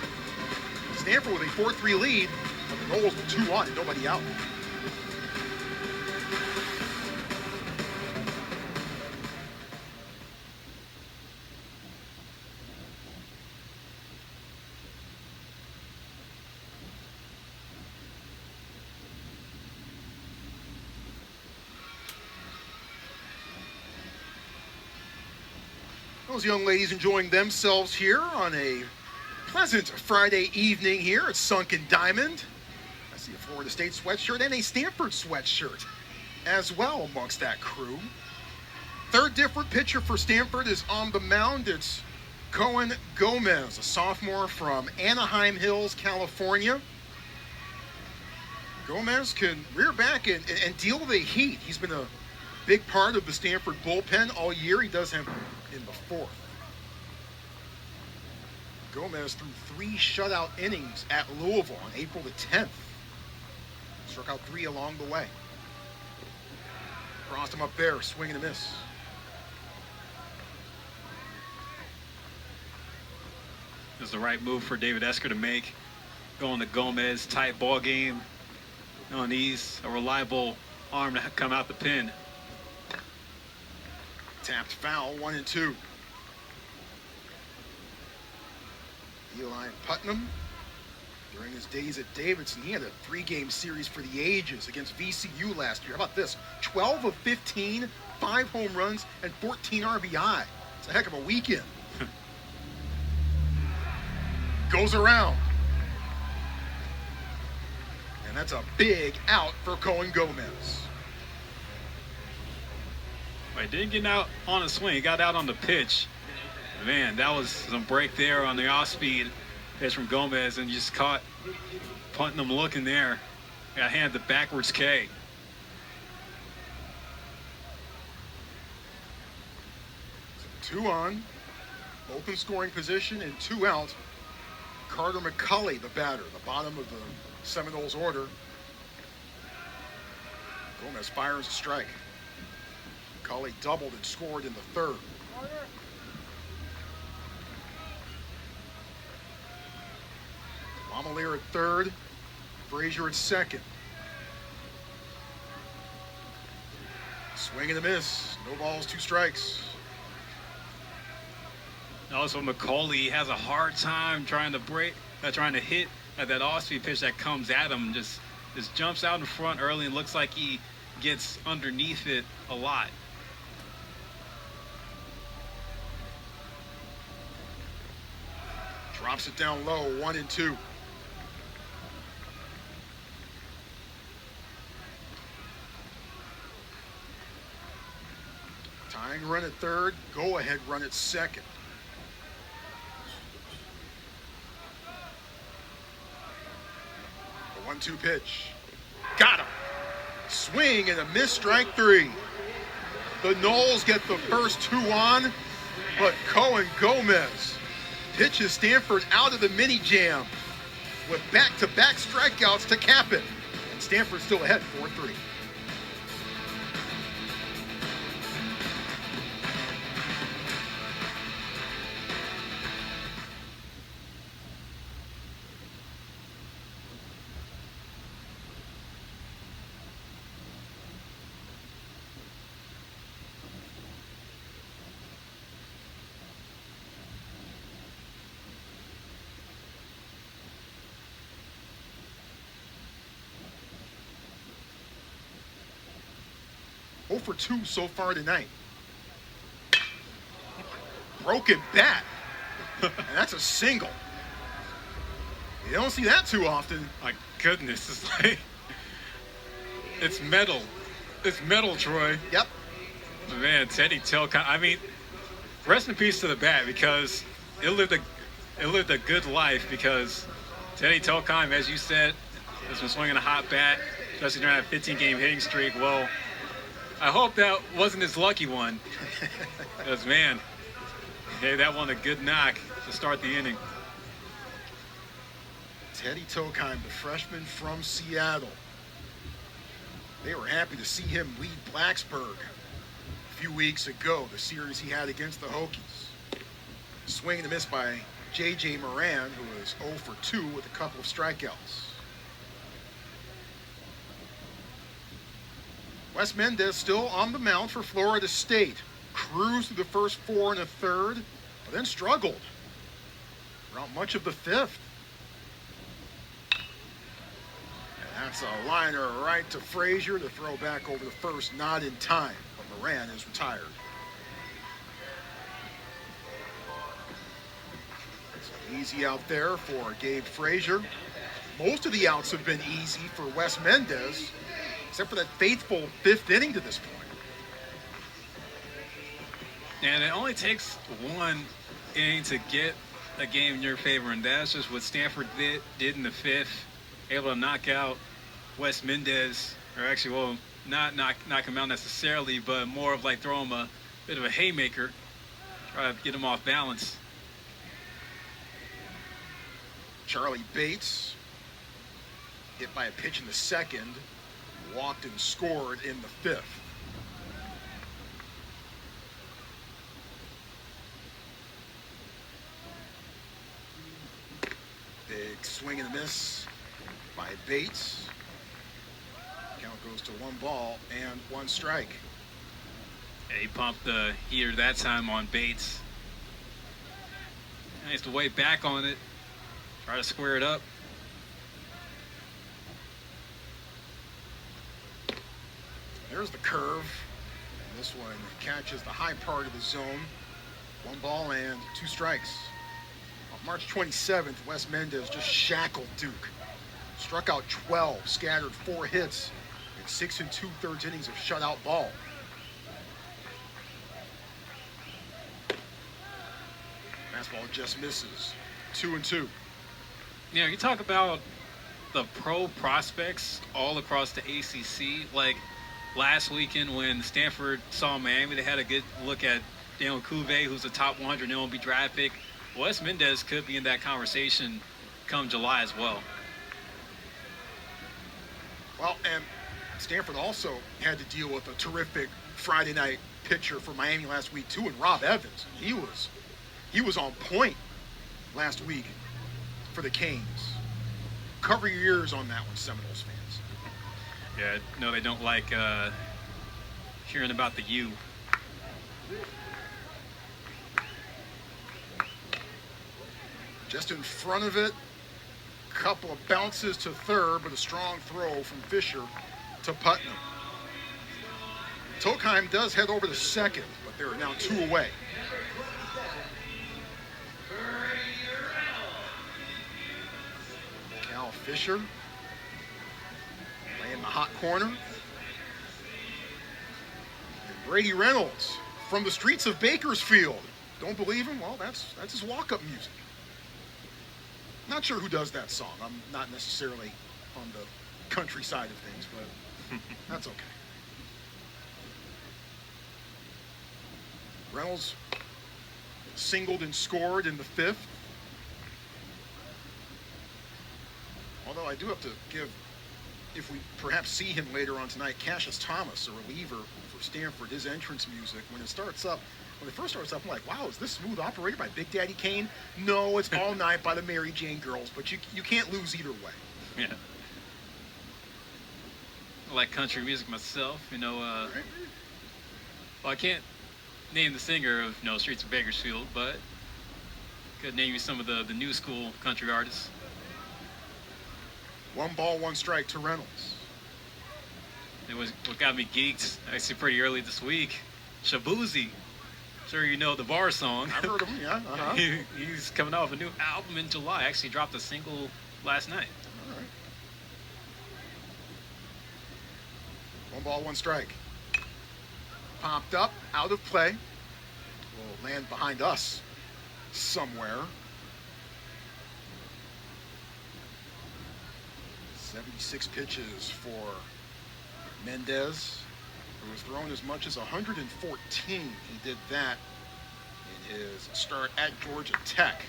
Stanford with a 4-3 lead, but the Noles with 2 on and nobody out. Those young ladies enjoying themselves here on a pleasant Friday evening here at Sunken Diamond. I see a Florida State sweatshirt and a Stanford sweatshirt as well amongst that crew. Third different pitcher for Stanford is on the mound. It's Cohen Gomez, a sophomore from Anaheim Hills, California. Gomez can rear back and deal the heat. He's been a big part of the Stanford bullpen all year. He does have in the fourth. Gomez threw 3 shutout innings at Louisville on April the 10th. Struck out 3 along the way. Crossed him up there, swing and a miss. It was the right move for David Esker to make. Going to Gomez, tight ball game. On these, a reliable arm to come out the pin. Tapped foul, 1-2. Eli Putnam, during his days at Davidson, he had a 3-game series for the ages against VCU last year. How about this? 12 of 15, 5 home runs, and 14 RBI. It's a heck of a weekend. Goes around. And that's a big out for Cohen Gomez. He didn't get out on a swing. He got out on the pitch. Man, that was some break there on the off-speed pitch from Gomez, and just caught Putnam looking there. Got handed the backwards K. So 2 on, open scoring position, and 2 out. Carter McCulley, the batter, the bottom of the Seminoles order. Gomez fires a strike. McCulley doubled and scored in the third. Lamalier at third, Frazier at second. Swing and a miss. No balls, 2 strikes. Also, McCauley has a hard time trying to hit at that off-speed pitch that comes at him. Just jumps out in front early and looks like he gets underneath it a lot. Drops it down low, 1-2. Tying run at third, go ahead run at second. The 1-2 pitch. Got him. Swing and a miss, strike 3. The Noles get the first 2 on, but Cohen Gomez pitches Stanford out of the mini jam with back-to-back strikeouts to cap it. And Stanford still ahead, 4-3. For 2 so far tonight. Broken bat. And that's a single. You don't see that too often. My goodness, it's like, it's metal. It's metal, Troy. Yep. Man, Teddy Telcon. I mean, rest in peace to the bat, because it lived a good life, because Teddy Telcon, as you said, has been swinging a hot bat, especially during that 15-game hitting streak. Well, I hope that wasn't his lucky one, because, man, hey, that one a good knock to start the inning. Teddy Tokheim, the freshman from Seattle. They were happy to see him lead Blacksburg a few weeks ago, the series he had against the Hokies. Swing and a miss by J.J. Moran, who is 0 for 2 with a couple of strikeouts. Wes Mendez still on the mound for Florida State. Cruised through the first 4 1/3, but then struggled throughout much of the 5th. And that's a liner right to Frazier to throw back over the first, not in time, but Moran is retired. Easy out there for Gabe Frazier. Most of the outs have been easy for Wes Mendez, except for that faithful 5th inning to this point. And it only takes one inning to get a game in your favor, and that's just what Stanford did in the 5th, able to knock out Wes Mendez, or actually, well, not knock him out necessarily, but more of like throw him a bit of a haymaker, try to get him off balance. Charlie Bates, hit by a pitch in the 2nd, walked and scored in the 5th. Big swing and a miss by Bates. Count goes to 1 ball and 1 strike. Yeah, he pumped the heater that time on Bates. Nice to wait back on it, try to square it up. There's the curve. And this one catches the high part of the zone. 1 ball and 2 strikes. On March 27th, Wes Mendez just shackled Duke. Struck out 12, scattered 4 hits, in 6 2/3 innings of shutout ball. Fastball just misses. 2-2. You know, you talk about the pro prospects all across the ACC. Like last weekend when Stanford saw Miami, they had a good look at Daniel Couve, who's a top 100 MLB draft pick. Wes Mendez could be in that conversation come July as well. Well, and Stanford also had to deal with a terrific Friday night pitcher for Miami last week too, and Rob Evans. He was on point last week for the Canes. Cover your ears on that one, Seminoles fans. Yeah, no, they don't like hearing about the U. Just in front of it, couple of bounces to third, but a strong throw from Fisher to Putnam. Tokheim does head over to second, but they're now 2 away. Cal Fisher laying the hot corner. And Brady Reynolds from the streets of Bakersfield. Don't believe him? Well, that's his walk-up music. Not sure who does that song. I'm not necessarily on the country side of things, but that's okay. Reynolds singled and scored in the 5th. Although I do have to give, if we perhaps see him later on tonight, Cassius Thomas, a reliever for Stanford, his entrance music, when it first starts up, I'm like, wow, is this smooth operated by Big Daddy Kane? No, it's All Night by the Mary Jane Girls, but you can't lose either way. Yeah. I like country music myself, you know. Well, I can't name the singer of, Streets of Bakersfield, but could name you some of the new school country artists. 1 ball, 1 strike to Reynolds. It was what got me geeked, actually pretty early this week. Shabuzi. Sure you know the bar song. I've heard of him, yeah. Uh-huh. He's coming out with a new album in July. Actually dropped a single last night. All right. 1 ball, 1 strike. Popped up, out of play. Will land behind us somewhere. 76 pitches for Mendez, who was thrown as much as 114. He did that in his start at Georgia Tech.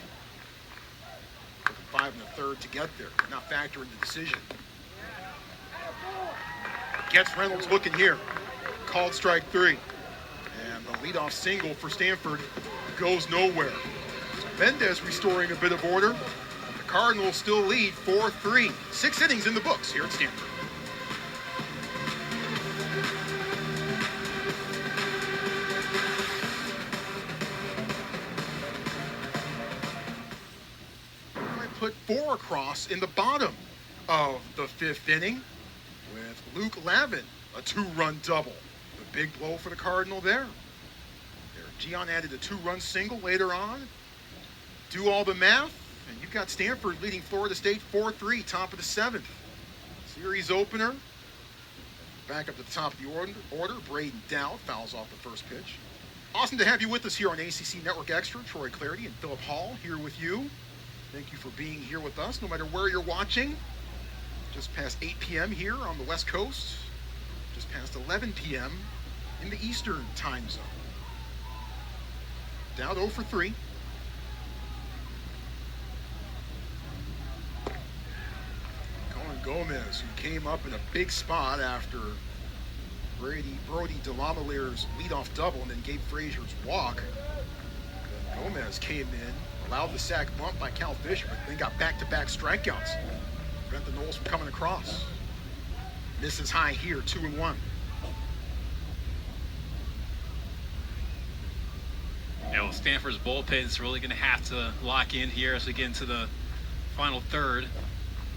Took him 5 1/3 to get there. Did not factor in the decision. Gets Reynolds looking here. Called strike 3. And the leadoff single for Stanford goes nowhere. So Mendez restoring a bit of order. The Cardinals still lead 4-3. 6 innings in the books here at Stanford. Put 4 across in the bottom of the 5th inning with Luke Lavin, a 2-run double. The big blow for the Cardinal there. Gian added a 2-run single later on. Do all the math. And you've got Stanford leading Florida State 4-3, top of the 7th. Series opener. Back up to the top of the order. Braden Dowd fouls off the first pitch. Awesome to have you with us here on ACC Network Extra. Troy Clarity and Philip Hall here with you. Thank you for being here with us, no matter where you're watching. Just past 8 p.m. here on the West Coast. Just past 11 p.m. in the Eastern time zone. Dowd 0 for 3. Colin Gomez, who came up in a big spot after Brody Delamelier's leadoff double and then Gabe Frazier's walk. Then Gomez came in, allowed the sac bunt by Cal Fisher, but then got back-to-back strikeouts. Prevent the Noles from coming across. Misses high here, 2-1. Yeah, well, Stanford's bullpen is really going to have to lock in here as we get into the final third.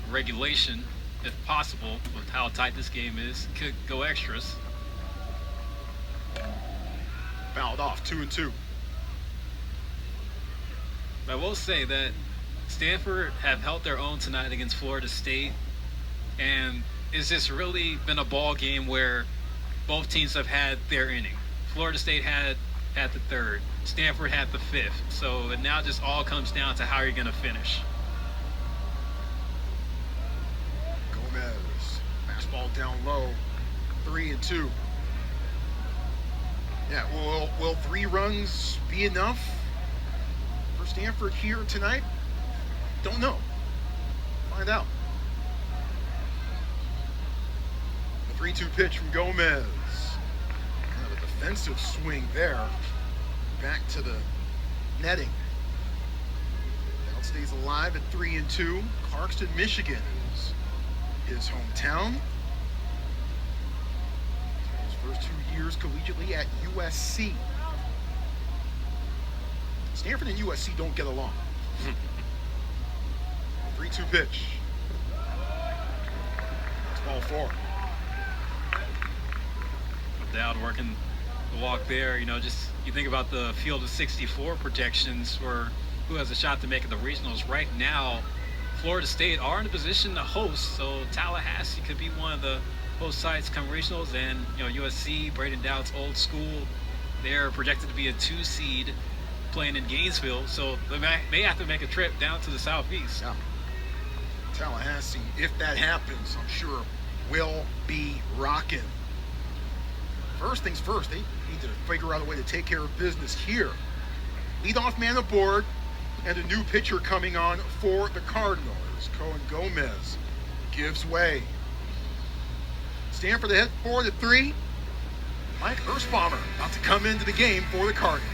Regulation, if possible, with how tight this game is. Could go extras. Fouled off, 2-2. I will say that Stanford have held their own tonight against Florida State, and it's just really been a ball game where both teams have had their inning. Florida State had the third, Stanford had the fifth, so it now just all comes down to how you're going to finish. Gomez, fastball down low, 3-2. Yeah, will 3 runs be enough for Stanford here tonight? Don't know. Find out. The 3-2 pitch from Gomez. Kind of a defensive swing there. Back to the netting. Now it stays alive at 3-2. Clarkston, Michigan is his hometown. His first 2 years collegiately at USC. Stanford and USC don't get along. 3-2 pitch. That's ball 4. Dowd working the walk there. You know, just you think about the field of 64 projections for who has a shot to make it the regionals. Right now, Florida State are in a position to host, so Tallahassee could be one of the host sites come regionals, and USC, Braden Dowd's old school, they're projected to be a 2 seed playing in Gainesville, so they may have to make a trip down to the southeast. Yeah. Tallahassee, if that happens, I'm sure will be rocking. First things first, they need to figure out a way to take care of business here. Leadoff man aboard, and a new pitcher coming on for the Cardinals. Cohen Gomez gives way. Stanford ahead 4-3. Mike Ersbommer about to come into the game for the Cardinals.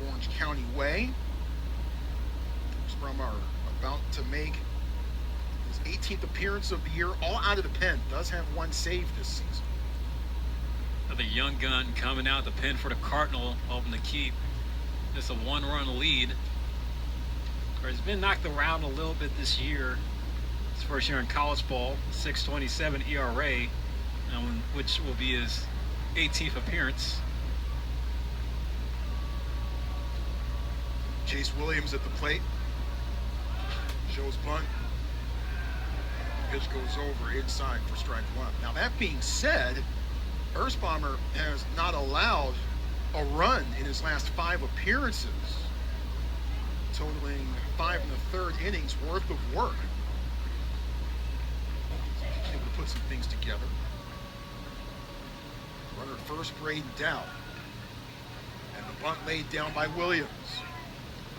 Orange County way. Ersbommer about to make his 18th appearance of the year, all out of the pen. Does have 1 save this season. Another young gun coming out the pen for the Cardinal, hoping to keep just a 1-run lead. He's been knocked around a little bit this year. His first year in college ball, 6.27 ERA, which will be his 18th appearance. Chase Williams at the plate. Shows bunt. Pitch goes over inside for strike 1. Now that being said, Ersbommer has not allowed a run in his last 5 appearances, totaling 5 1/3 innings worth of work. He's able to put some things together. Runner first, Braden Dowd. And the bunt laid down by Williams.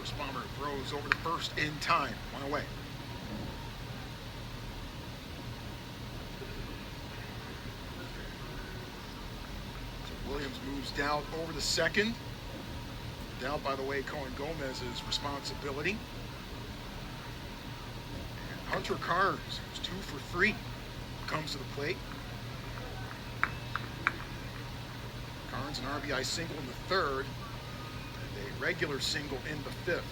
Ersbommer throws over to first in time. 1 away. Williams moves Dowd over to second. Dowd, by the way, Cohen Gomez's responsibility. And Hunter Carnes, who's 2 for 3, comes to the plate. Carnes an RBI single in the 3rd. a regular single in the fifth.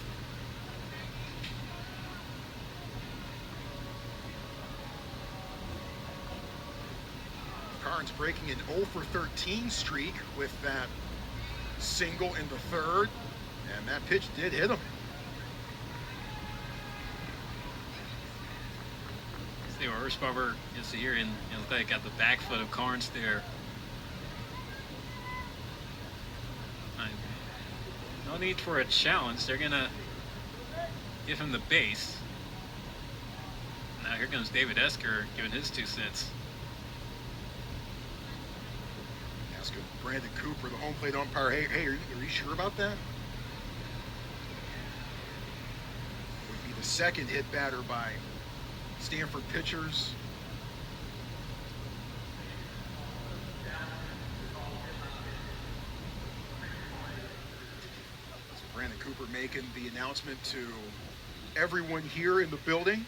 Carnes breaking an 0 for 13 streak with that single in the third, and that pitch did hit him. See where Erzbauer is here, and they got the back foot of Carnes there. No need for a challenge. They're gonna give him the base. Now here comes David Esker giving his 2 cents. Asking Brandon Cooper, the home plate umpire, hey, are you sure about that? Would be the second hit batter by Stanford pitchers. Brandon Cooper making the announcement to everyone here in the building.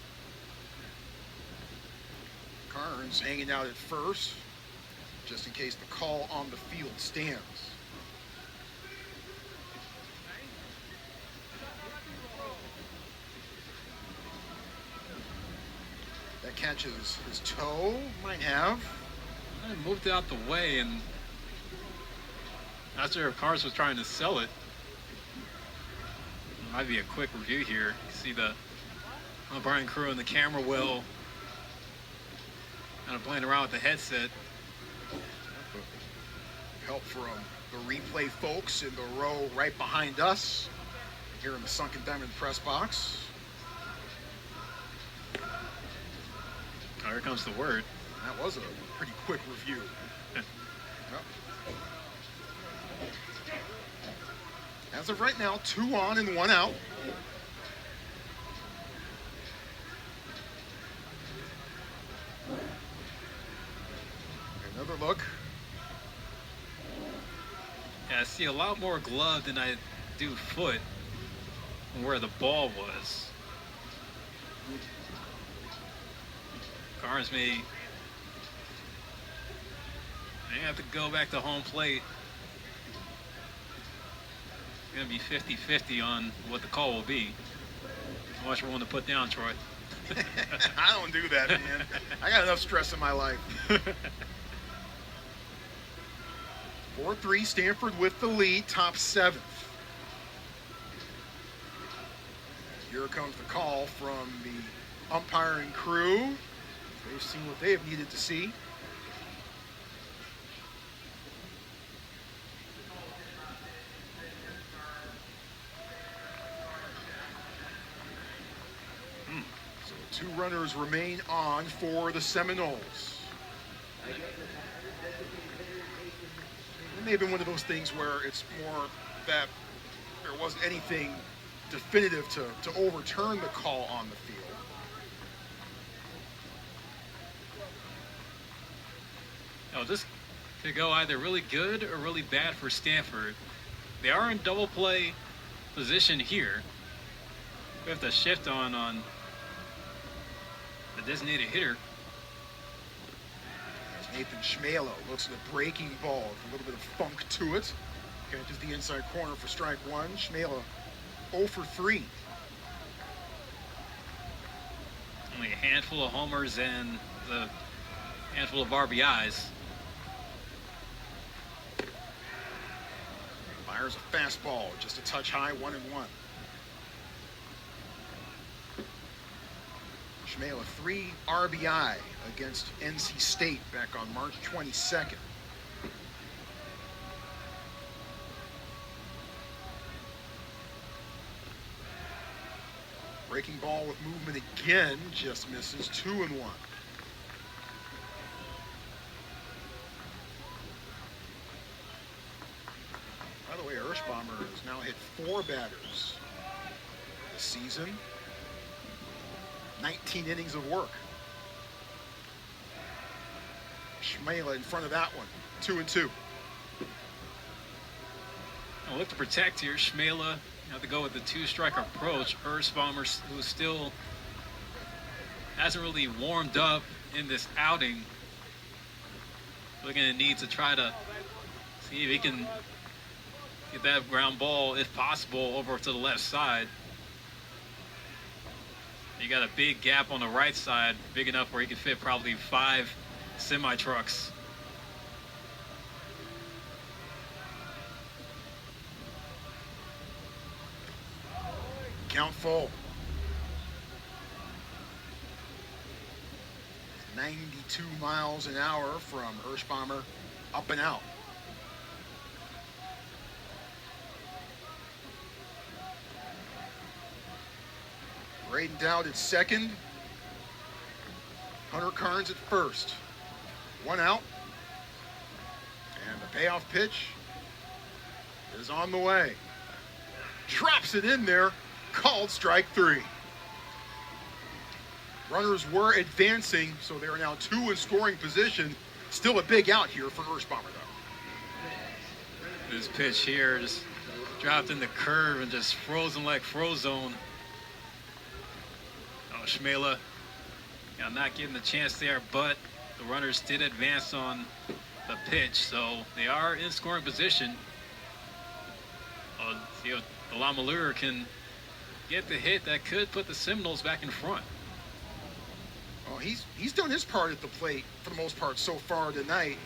Carnes hanging out at first, just in case the call on the field stands. That catches his toe, might have. I moved it out the way, and not sure if Carnes was trying to sell it. Might be a quick review here. You see the umpiring crew and the camera wheel kind of playing around with the headset. Help from the replay folks in the row right behind us here in the Sunken Diamond press box. Oh, here comes the word. That was a pretty quick review. Yep. As of right now, 2 on and 1 out. Another look. Yeah, I see a lot more glove than I do foot from where the ball was. Carnes may have to go back to home plate. It's going to be 50-50 on what the call will be. How much we're willing to put down, Troy. I don't do that, man. I got enough stress in my life. 4-3, Stanford with the lead, top 7th. Here comes the call from the umpiring crew. They've seen what they have needed to see. So 2 runners remain on for the Seminoles. It may have been one of those things where it's more that there wasn't anything definitive to overturn the call on the field. Oh, this could go either really good or really bad for Stanford. They are in double play position here. We have to shift on the designated hitter. As Nathan Schmelo looks at a breaking ball with a little bit of funk to it. Catches the inside corner for strike 1. Schmelo 0 for 3. Only a handful of homers and the handful of RBIs. Fires a fastball, just a touch high, 1-1. Schmelo 3 RBI against NC State back on March 22nd. Breaking ball with movement again, just misses, 2-1. By the way, Erzbauer has now hit 4 batters this season. 19 innings of work. Schmelo in front of that one, 2-2. I'll look to protect here. Schmelo have to go with the 2-strike approach. Erzbauer, who still hasn't really warmed up in this outing, looking to need to try to see if he can get that ground ball, if possible, over to the left side. You got a big gap on the right side, big enough where he could fit probably 5 semi-trucks. Count full. 92 miles an hour from Hirschbaumer up and out. Braden Dowd at second. Hunter Carnes at first. 1 out. And the payoff pitch is on the way. Drops it in there. Called strike 3. Runners were advancing, so they are now 2 in scoring position. Still a big out here for Hirschbaumer, though. This pitch here just dropped in the curve and just frozen like Frozone. Oh, Shmela, not getting the chance there, but the runners did advance on the pitch, so they are in scoring position. See if the Lamalure can get the hit that could put the Seminoles back in front. Well, he's done his part at the plate for the most part so far tonight.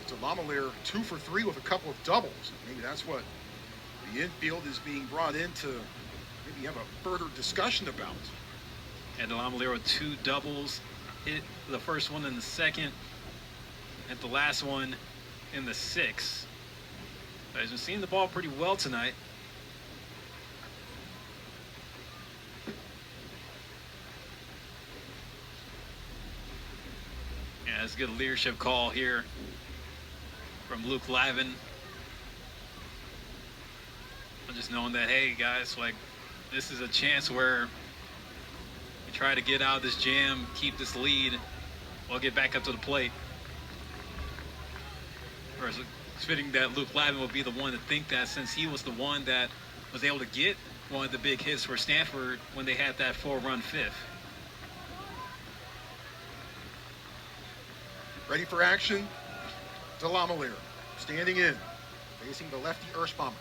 To Lamalure, 2 for 3 with a couple of doubles. Maybe that's what the infield is being brought in to maybe have a further discussion about. And Lamalure with 2 doubles, hit the first one in the second, and the last one in the 6th. So he's been seeing the ball pretty well tonight. Yeah, that's a good leadership call here from Luke Lavin. I'm just knowing that, hey guys, like, this is a chance where we try to get out of this jam, keep this lead, we'll get back up to the plate. Or it's fitting that Luke Lavin would be the one to think that, since he was the one that was able to get one of the big hits for Stanford when they had that 4-run 5th. Ready for action? To Lamalure, standing in, facing the lefty Hirschbaumer.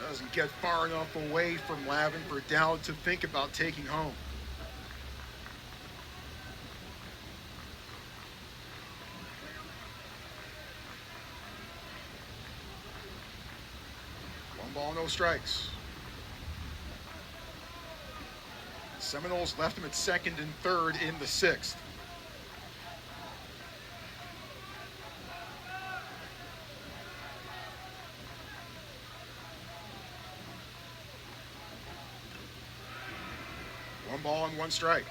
Doesn't get far enough away from Lavin for Dowd to think about taking home. One ball, no strikes. Seminoles left him at second and third in the 6th. One ball and 1 strike.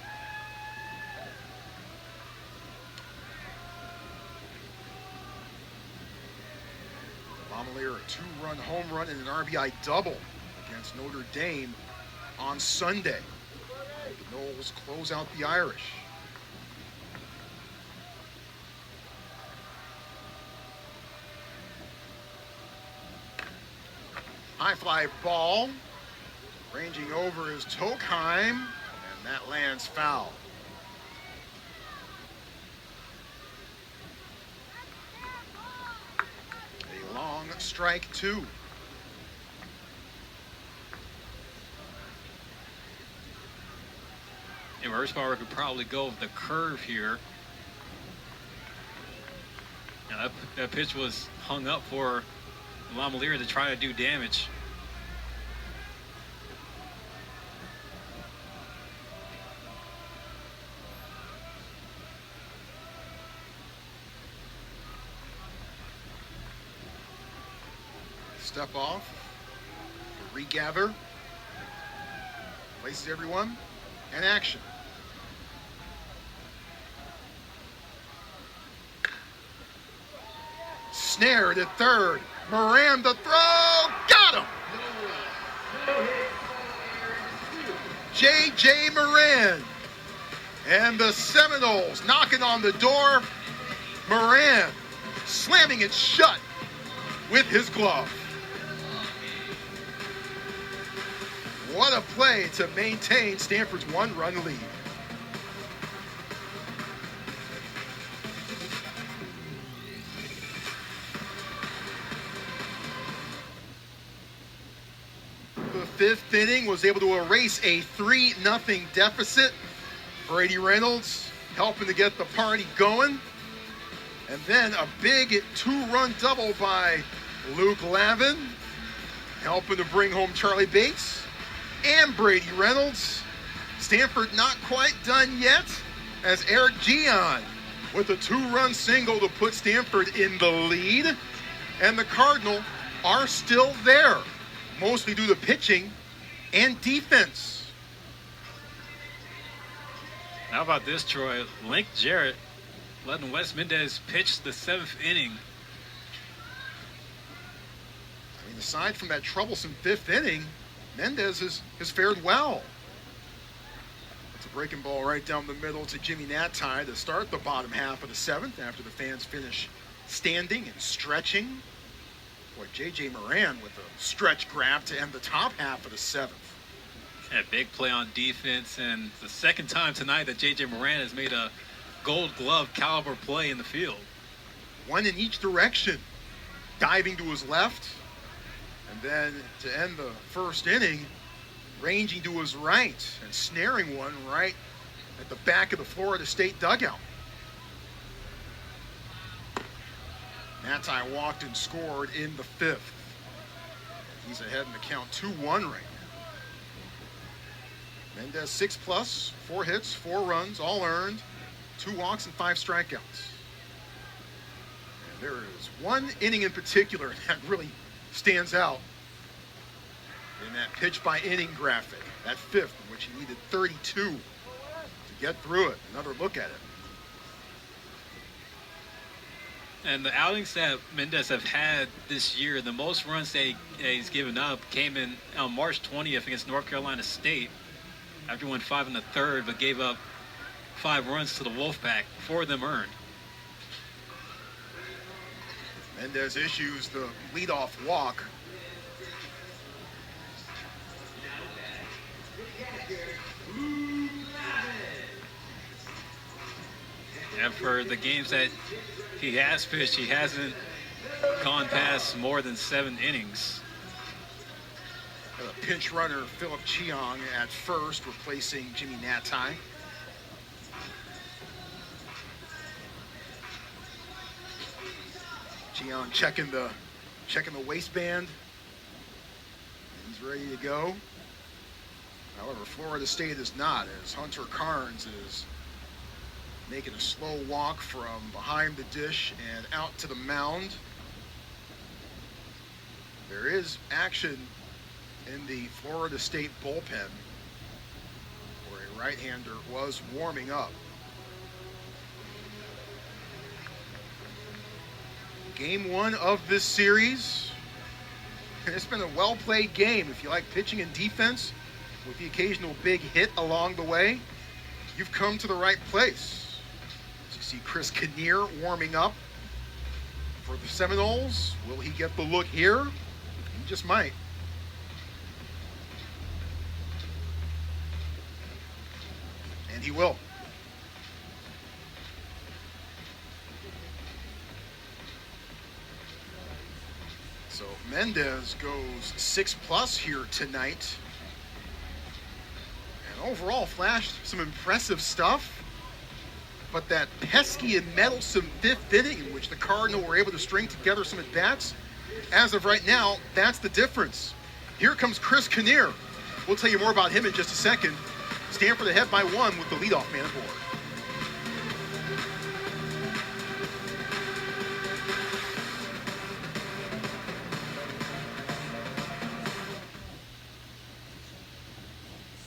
Lamalure, a 2-run home run and an RBI double against Notre Dame on Sunday. The Noles close out the Irish. High fly ball. Ranging over is Tokheim, and that lands foul. A long strike 2. And Hirschbaumer could probably go with the curve here. Now that pitch was hung up for Lamalure to try to do damage. Step off, regather, places everyone, and action. Snared at third. Moran the throw. Got him. J.J. Moran. And the Seminoles knocking on the door. Moran slamming it shut with his glove. What a play to maintain Stanford's 1-run lead. the fifth inning, was able to erase a 3-0 deficit. Brady Reynolds helping to get the party going. And then a big 2-run double by Luke Lavin, helping to bring home Charlie Bates and Brady Reynolds. Stanford not quite done yet, as Eric Gion with a 2-run single to put Stanford in the lead. And the Cardinal are still there, mostly due to pitching and defense. How about this, Troy? Link Jarrett letting Wes Mendez pitch the 7th inning. I mean, aside from that troublesome 5th inning, Mendez has fared well. It's a breaking ball right down the middle to Jimmy Natai to start the bottom half of the 7th after the fans finish standing and stretching. Boy, J.J. Moran with a stretch grab to end the top half of the 7th. A big play on defense, and the second time tonight that J.J. Moran has made a Gold Glove caliber play in the field. One in each direction, diving to his left, and then to end the first inning, ranging to his right and snaring one right at the back of the Florida State dugout. Natai walked and scored in the 5th. He's ahead in the count 2-1 right now. Mendez 6+, 4 hits, 4 runs, all earned, 2 walks and 5 strikeouts. And there is one inning in particular that really stands out in that pitch by inning graphic, that 5th, in which he needed 32 to get through it. Another look at it. And the outings that Mendez have had this year, the most runs that he's given up came in on March 20th against North Carolina State, after he went 5 in the 3rd, but gave up 5 runs to the Wolfpack, 4 of them earned. Mendez issues the leadoff walk. And for the games that he has pitched, he hasn't gone past more than 7 innings. A pinch runner, Philip Cheong at first, replacing Jimmy Natai. Cheong checking the waistband. He's ready to go. However, Florida State is not, as Hunter Carnes is making a slow walk from behind the dish and out to the mound. There is action in the Florida State bullpen, where a right-hander was warming up. Game 1 of this series, and it's been a well-played game. If you like pitching and defense, with the occasional big hit along the way, you've come to the right place. As you see Chris Kinnear warming up for the Seminoles. Will he get the look here? He just might. And he will. So Mendez goes 6+ here tonight. And overall flashed some impressive stuff. But that pesky and meddlesome 5th inning in which the Cardinal were able to string together some at-bats, as of right now, that's the difference. Here comes Chris Kinnear. We'll tell you more about him in just a second. Stanford ahead by 1 with the leadoff man aboard.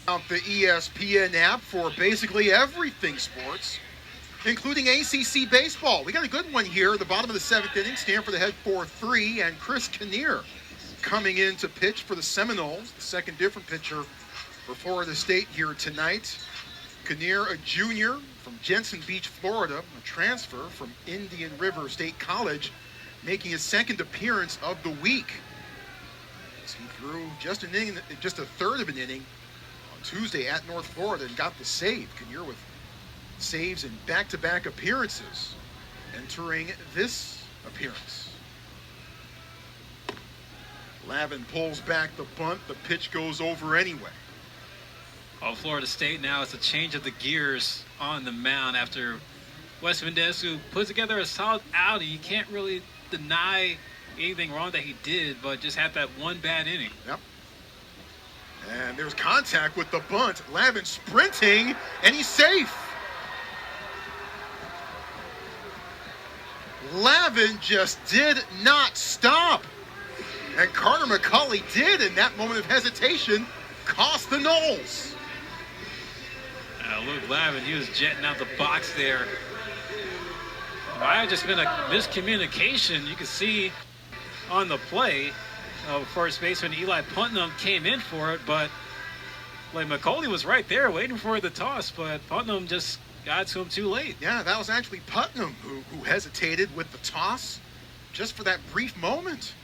Out the ESPN app for basically everything sports, including ACC baseball. We got a good one here at the bottom of the 7th inning. Stanford ahead 4-3, and Chris Kinnear coming in to pitch for the Seminoles, the second different pitcher for Florida State here tonight. Kinnear, a junior from Jensen Beach, Florida, a transfer from Indian River State College, making his second appearance of the week. As he threw just a third of an inning on Tuesday at North Florida and got the save. Kinnear with saves in back-to-back appearances, entering this appearance. Lavin pulls back the bunt. The pitch goes over anyway. Oh, Florida State now, it's a change of the gears on the mound after Wes Mendez, who put together a solid outing. You can't really deny anything wrong that he did, but just had that one bad inning. Yep. And there's contact with the bunt. Lavin sprinting, and he's safe. Lavin just did not stop. And Carter McCulley did, in that moment of hesitation, cost the Noles. Luke Lavin, he was jetting out the box there. Might have just been a miscommunication. You can see on the play, first baseman Eli Putnam came in for it, but like McCulley was right there waiting for the toss, but Putnam just got to him too late. Yeah, that was actually Putnam who hesitated with the toss just for that brief moment.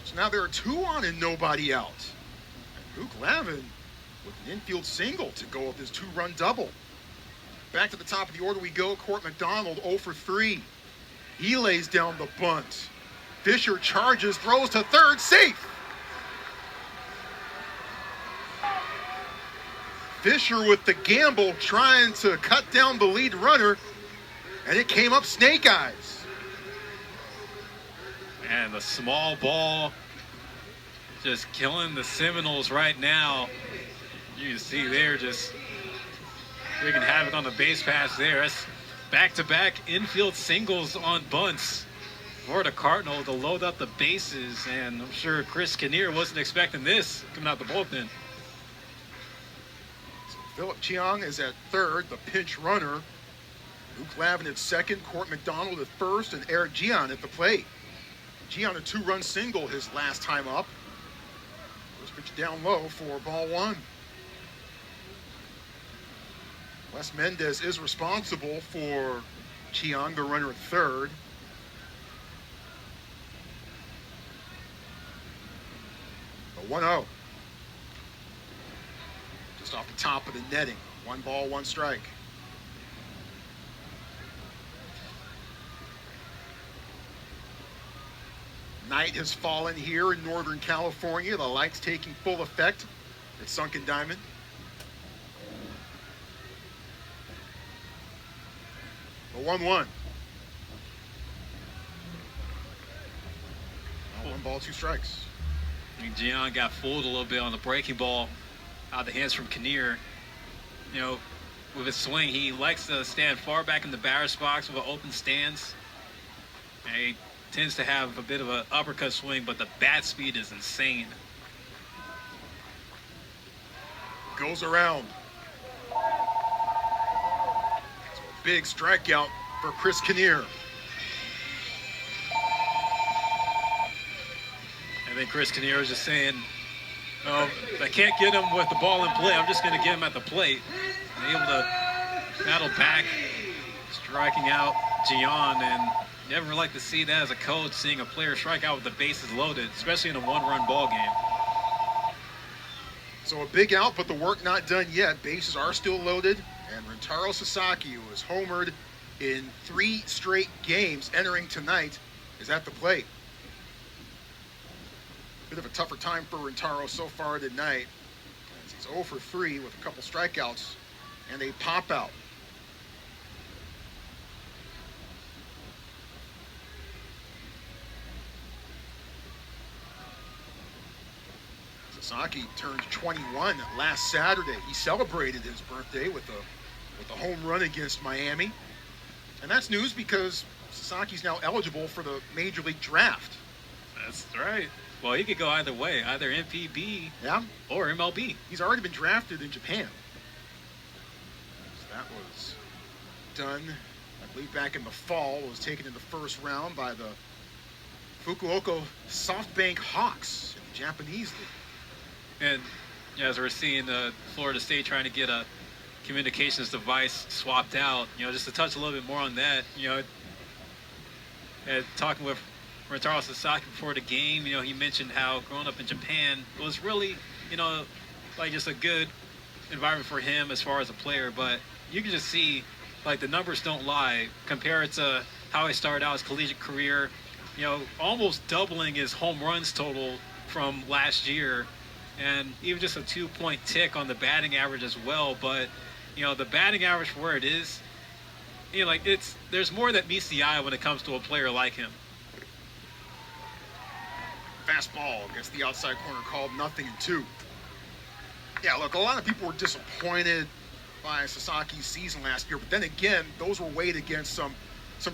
So now there are 2 on and nobody out. And Luke Lavin with an infield single to go with his 2-run double. Back to the top of the order we go. Court McDonald 0 for 3. He lays down the bunt. Fisher charges, throws to third, safe. Fisher with the gamble, trying to cut down the lead runner, and it came up snake eyes. And the small ball just killing the Seminoles right now. You can see they're just wreaking havoc on the base pass there. That's back-to-back infield singles on bunts for the Cardinal to load up the bases, and I'm sure Chris Kinnear wasn't expecting this coming out the bullpen. So Philip Chiang is at third, the pinch runner. Luke Lavin at second, Court McDonald at first, and Eric Gian at the plate. Gian a 2-run single his last time up. First pitch down low for ball 1. Wes Mendez is responsible for Chiang, the runner at third. A 1-0. Just off the top of the netting. 1 ball, 1 strike. Night has fallen here in Northern California. The lights taking full effect at Sunken Diamond. A 1-1. 1 ball, 2 strikes. I mean, Gian got fooled a little bit on the breaking ball out of the hands from Kinnear. You know, with his swing, he likes to stand far back in the batter's box with an open stance. And he tends to have a bit of an uppercut swing, but the bat speed is insane. Goes around. Big strikeout for Chris Kinnear. I think Chris Kinnear was just saying, oh, I can't get him with the ball in play. I'm just going to get him at the plate. And able to battle back, striking out Gian. And you never like to see that as a coach, seeing a player strike out with the bases loaded, especially in a 1-run ball game. So a big out, but the work not done yet. Bases are still loaded. And Rintaro Sasaki, who has homered in 3 straight games entering tonight, is at the plate. Bit of a tougher time for Rintaro so far tonight, as he's 0 for 3 with a couple strikeouts and a pop out. Sasaki turned 21 last Saturday. He celebrated his birthday with a home run against Miami. And that's news because Sasaki's now eligible for the Major League Draft. That's right. Well, he could go either way, either MPB or MLB. He's already been drafted in Japan. So that was done, I believe, back in the fall. Was taken in the first round by the Fukuoka SoftBank Hawks in the Japanese League. And as we're seeing Florida State trying to get a communications device swapped out, just to touch a little bit more on that, talking with Rintaro Sasaki before the game, he mentioned how growing up in Japan was really, like just a good environment for him as far as a player. But you can just see, like, the numbers don't lie. Compare it to how he started out his collegiate career, almost doubling his home runs total from last year, and even just a 2-point tick on the batting average as well. But the batting average for where it is, there's more that meets the eye when it comes to a player like him. Fastball against the outside corner, called 0-2. Yeah, look, a lot of people were disappointed by Sasaki's season last year, but then again, those were weighed against some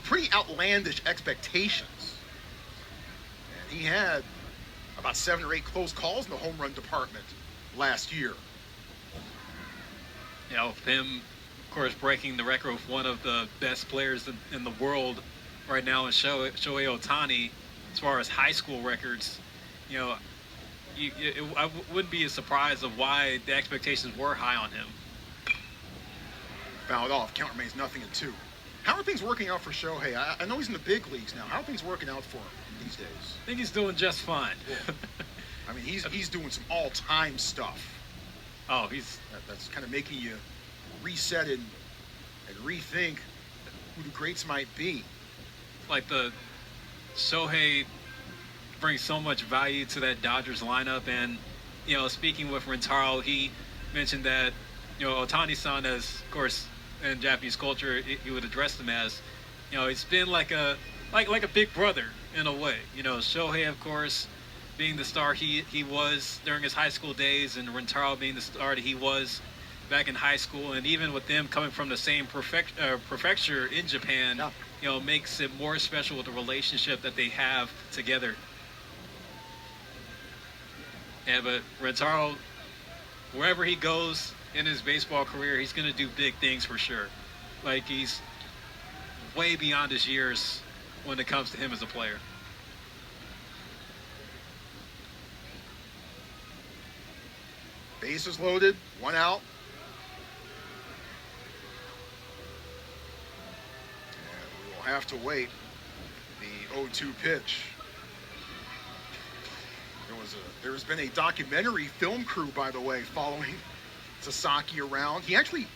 pretty outlandish expectations. And he had about 7 or 8 close calls in the home run department last year. Him, of course, breaking the record with one of the best players in the world right now in Shohei Ohtani, as far as high school records. I wouldn't be a surprise of why the expectations were high on him. Fouled off. Count remains 0-2. How are things working out for Shohei? I know he's in the big leagues now. How are things working out for him these days? I think he's doing just fine. Yeah. I mean, he's doing some all-time stuff. Oh, that's kind of making you reset and rethink who the greats might be. Like the Shohei brings so much value to that Dodgers lineup, and speaking with Rentaro, he mentioned that Ohtani-san, as of course in Japanese culture he would address him as, it's been like a big brother in a way. Shohei, of course, being the star he was during his high school days, and Rentaro being the star that he was back in high school, and even with them coming from the same prefecture in Japan, makes it more special with the relationship that they have together. Yeah, but Rentaro, wherever he goes in his baseball career, he's going to do big things for sure. Like, he's way beyond his years when it comes to him as a player. Bases loaded, 1 out. And we will have to wait the 0-2 pitch. There's been a documentary film crew, by the way, following Sasaki around. He actually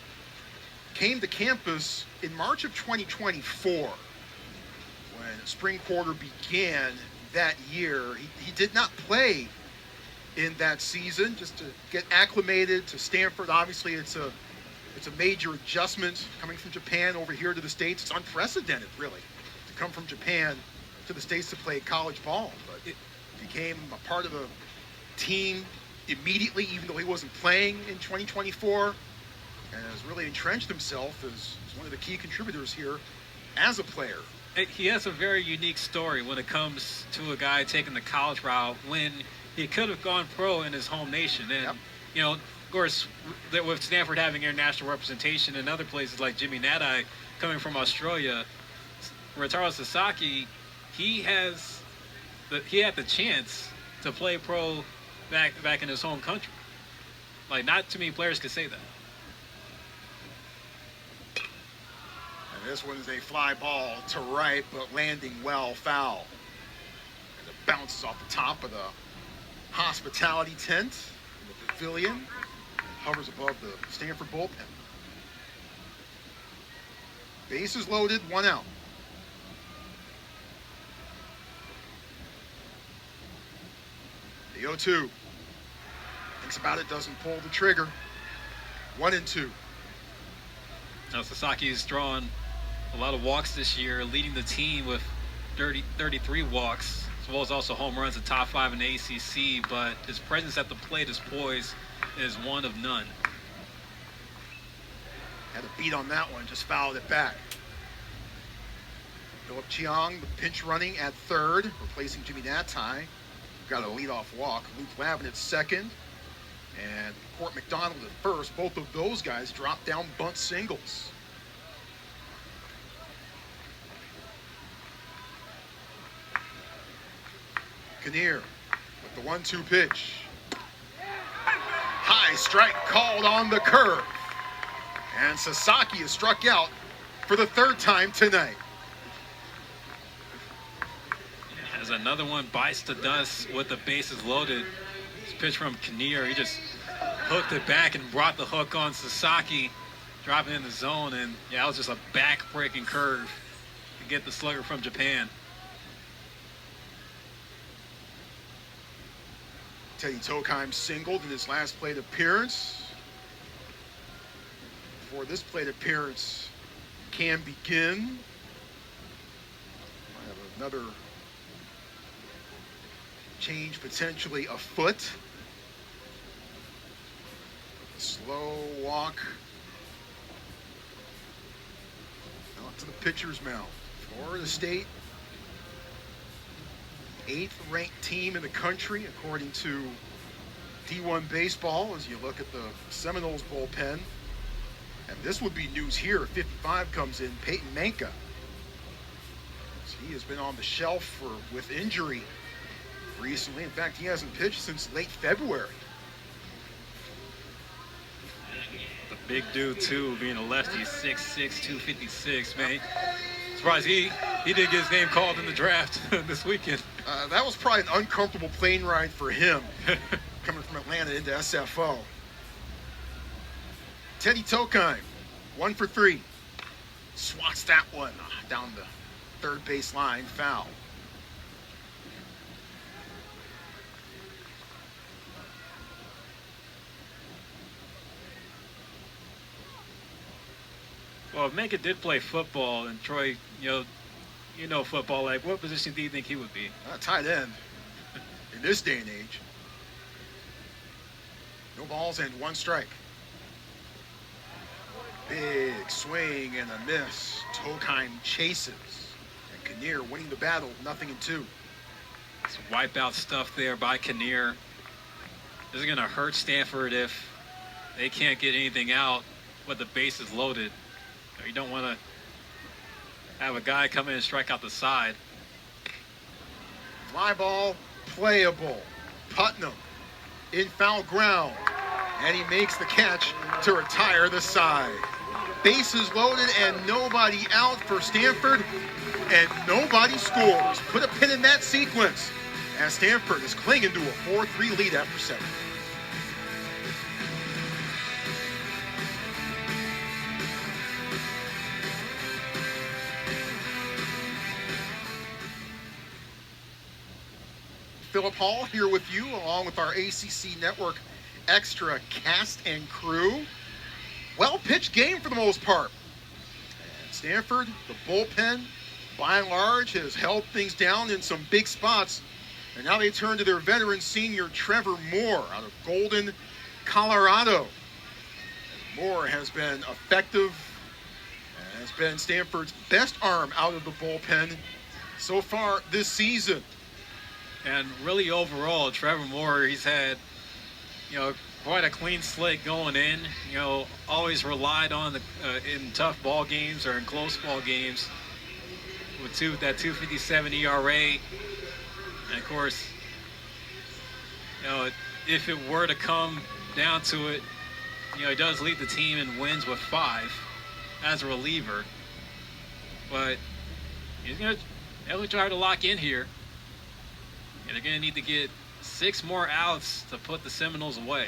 came to campus in March of 2024 when spring quarter began that year. He did not play in that season, just to get acclimated to Stanford. Obviously, it's a major adjustment coming from Japan over here to the States. It's unprecedented, really, to come from Japan to the States to play college ball. But it became a part of the team immediately, even though he wasn't playing in 2024, and has really entrenched himself as one of the key contributors here as a player. He has a very unique story when it comes to a guy taking the college route when he could have gone pro in his home nation. And, of course, with Stanford having international representation and other places like Jimmy Nadai coming from Australia, Rentaro Sasaki, he had the chance to play pro back in his home country. Like, not too many players could say that. And this one is a fly ball to right, but landing well, foul. And it bounces off the top of the hospitality tent in the pavilion, hovers above the Stanford bullpen. Bases loaded, 1 out. The 0-2. Thinks about it, doesn't pull the trigger. 1-2. Now, Sasaki's drawn a lot of walks this year, leading the team with 33 walks, as well as also home runs, at top 5 in the ACC, but his presence at the plate, his poise, is one of none. Had a beat on that one, just fouled it back. Philip Chiang, the pinch running at third, replacing Jimmy Natai. Got a leadoff walk. Luke Lavin at second, and Court McDonald at first. Both of those guys dropped down bunt singles. Kinnear with the 1-2 pitch. High strike called on the curve. And Sasaki is struck out for the 3rd time tonight. As another one bites the dust with the bases loaded. This pitch from Kinnear, he just hooked it back and brought the hook on Sasaki, dropping in the zone, and yeah, it was just a back-breaking curve to get the slugger from Japan. Teddy Tokheim singled in his last plate appearance. Before this plate appearance can begin, might have another change potentially afoot. Slow walk out to the pitcher's mound. Florida State, 8th ranked team in the country according to D1 Baseball as you look at the Seminoles bullpen. And this would be news here. 55 comes in, Peyton Manka. He has been on the shelf with injury recently. In fact, he hasn't pitched since late February. The big dude, too, being a lefty, 6'6", 256, man. Surprised he didn't get his name called in the draft this weekend. That was probably an uncomfortable plane ride for him, coming from Atlanta into SFO. Teddy Tokheim, 1 for 3. Swats that one down the third base line, foul. Well, if Manka did play football, and Troy, you know football, like what position do you think he would be? Tight end in this day and age. No balls and 1 strike. Big swing and a miss. Tokheim chases. And Kinnear winning the battle, 0-2. Some wipeout stuff there by Kinnear. This is going to hurt Stanford if they can't get anything out with the bases loaded. You don't want to have a guy come in and strike out the side. Fly ball, playable. Putnam in foul ground. And he makes the catch to retire the side. Bases loaded and nobody out for Stanford. And nobody scores. Put a pin in that sequence as Stanford is clinging to a 4-3 lead after 7. Philip Hall here with you, along with our ACC Network Extra cast and crew. Well-pitched game for the most part. And Stanford, the bullpen, by and large, has held things down in some big spots. And now they turn to their veteran senior, Trevor Moore, out of Golden, Colorado. Moore has been effective and has been Stanford's best arm out of the bullpen so far this season. And really overall, Trevor Moore, he's had, quite a clean slate going in. Always relied on in tough ball games or in close ball games with that 2.57 ERA. And of course, if it were to come down to it, he does lead the team in wins with 5 as a reliever. But he's going to try to lock in here. And they're going to need to get 6 more outs to put the Seminoles away.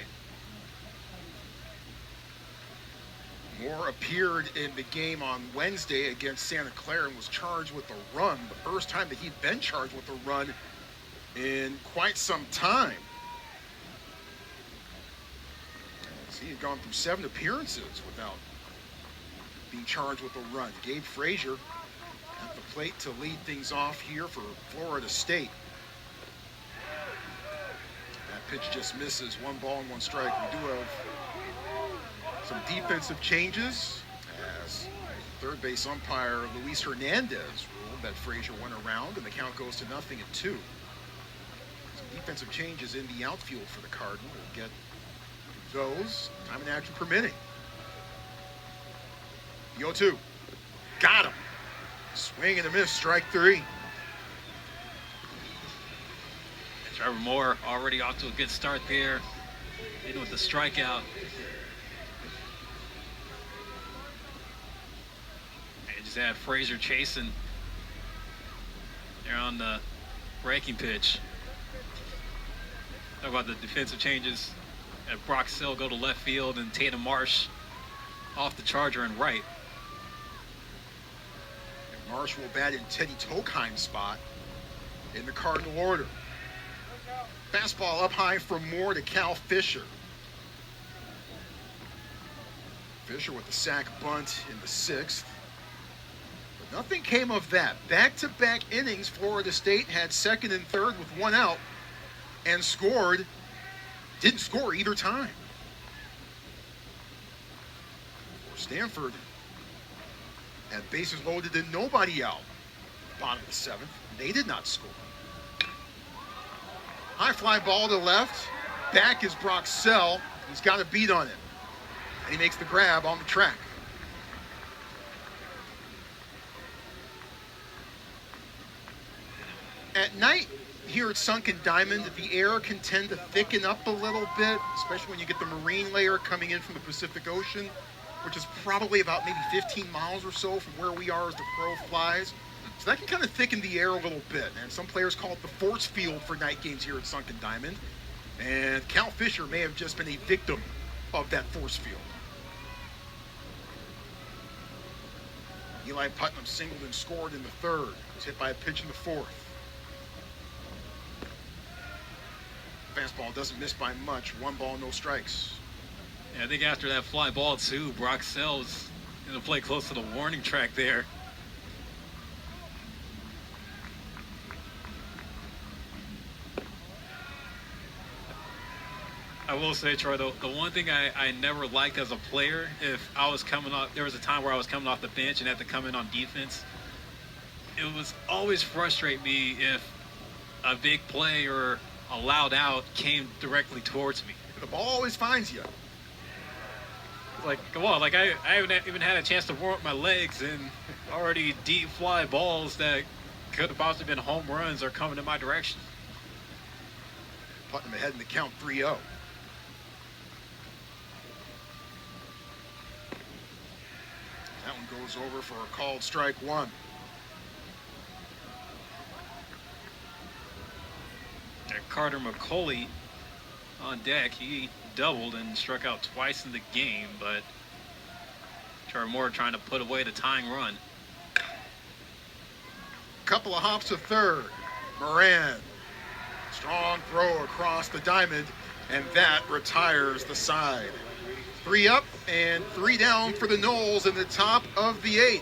Moore appeared in the game on Wednesday against Santa Clara and was charged with a run. The first time that he'd been charged with a run in quite some time. So he had gone through 7 appearances without being charged with a run. Gabe Frazier at the plate to lead things off here for Florida State. Pitch just misses. 1 ball and 1 strike. We do have some defensive changes as third base umpire Luis Hernandez ruled that Frazier went around and the count goes to 0-2. Some defensive changes in the outfield for the Cardinal. We'll get those time and action permitting. The 0-2. Got him. Swing and a miss. Strike 3. Trevor Moore already off to a good start there, in with the strikeout. And just had Frazier chasing there on the breaking pitch. Talk about the defensive changes. At Brock Sill go to left field and Tatum Marsh off the Charger and right. And Marsh will bat in Teddy Tokheim's spot in the Cardinal order. Fastball up high from Moore to Cal Fisher. Fisher with the sac bunt in the 6th. But nothing came of that. Back-to-back innings, Florida State had 2nd and 3rd with 1 out and scored. Didn't score either time. For Stanford, had bases loaded and nobody out. Bottom of the 7th, they did not score. High fly ball to left. Back is Brock Sell. He's got a beat on it. And he makes the grab on the track. At night here at Sunken Diamond, the air can tend to thicken up a little bit, especially when you get the marine layer coming in from the Pacific Ocean, which is probably about maybe 15 miles or so from where we are as the crow flies. So that can kind of thicken the air a little bit. And some players call it the force field for night games here at Sunken Diamond. And Cal Fisher may have just been a victim of that force field. Eli Putnam singled and scored in the 3rd. Was hit by a pitch in the 4th. Fastball doesn't miss by much. 1 ball, no strikes. Yeah, I think after that fly ball too, Brock Sells going to play close to the warning track there. I will say, Troy, the one thing I never liked as a player, if I was coming off, there was a time where I was coming off the bench and had to come in on defense. It was always frustrate me if a big play or a loud out came directly towards me. The ball always finds you. Like, come on, like I haven't even had a chance to warm up my legs, and already deep fly balls that could have possibly been home runs are coming in my direction. Putnam ahead in the count 3-0. That one goes over for a called strike 1. And Carter McCauley on deck. He doubled and struck out twice in the game, but Trevor Moore trying to put away the tying run. Couple of hops to 3rd. Moran. Strong throw across the diamond, and that retires the side. 3 up and 3 down for the Noles in the top of the 8th.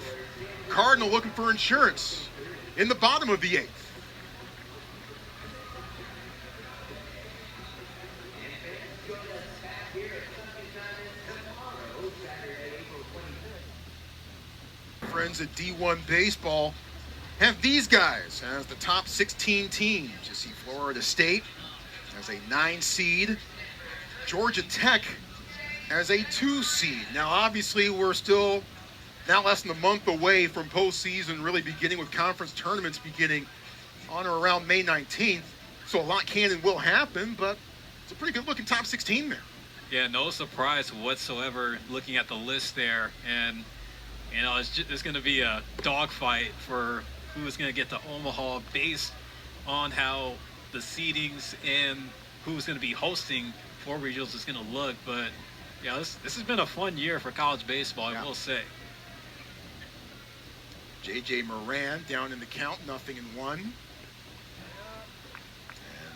Cardinal looking for insurance in the bottom of the 8th. Friends at D1 Baseball have these guys as the top 16 teams. You see Florida State as a 9 seed, Georgia Tech as a 2 seed. Now, obviously, we're still now less than a month away from postseason really beginning, with conference tournaments beginning on or around May 19th. So a lot can and will happen, but it's a pretty good looking top 16 there. Yeah, no surprise whatsoever looking at the list there. And, you know, it's going to be a dogfight for who's going to get to Omaha based on how the seedings and who's going to be hosting 4 regionals is going to look. But, yeah, this has been a fun year for college baseball, I will say. J.J. Moran down in the count, 0-1. And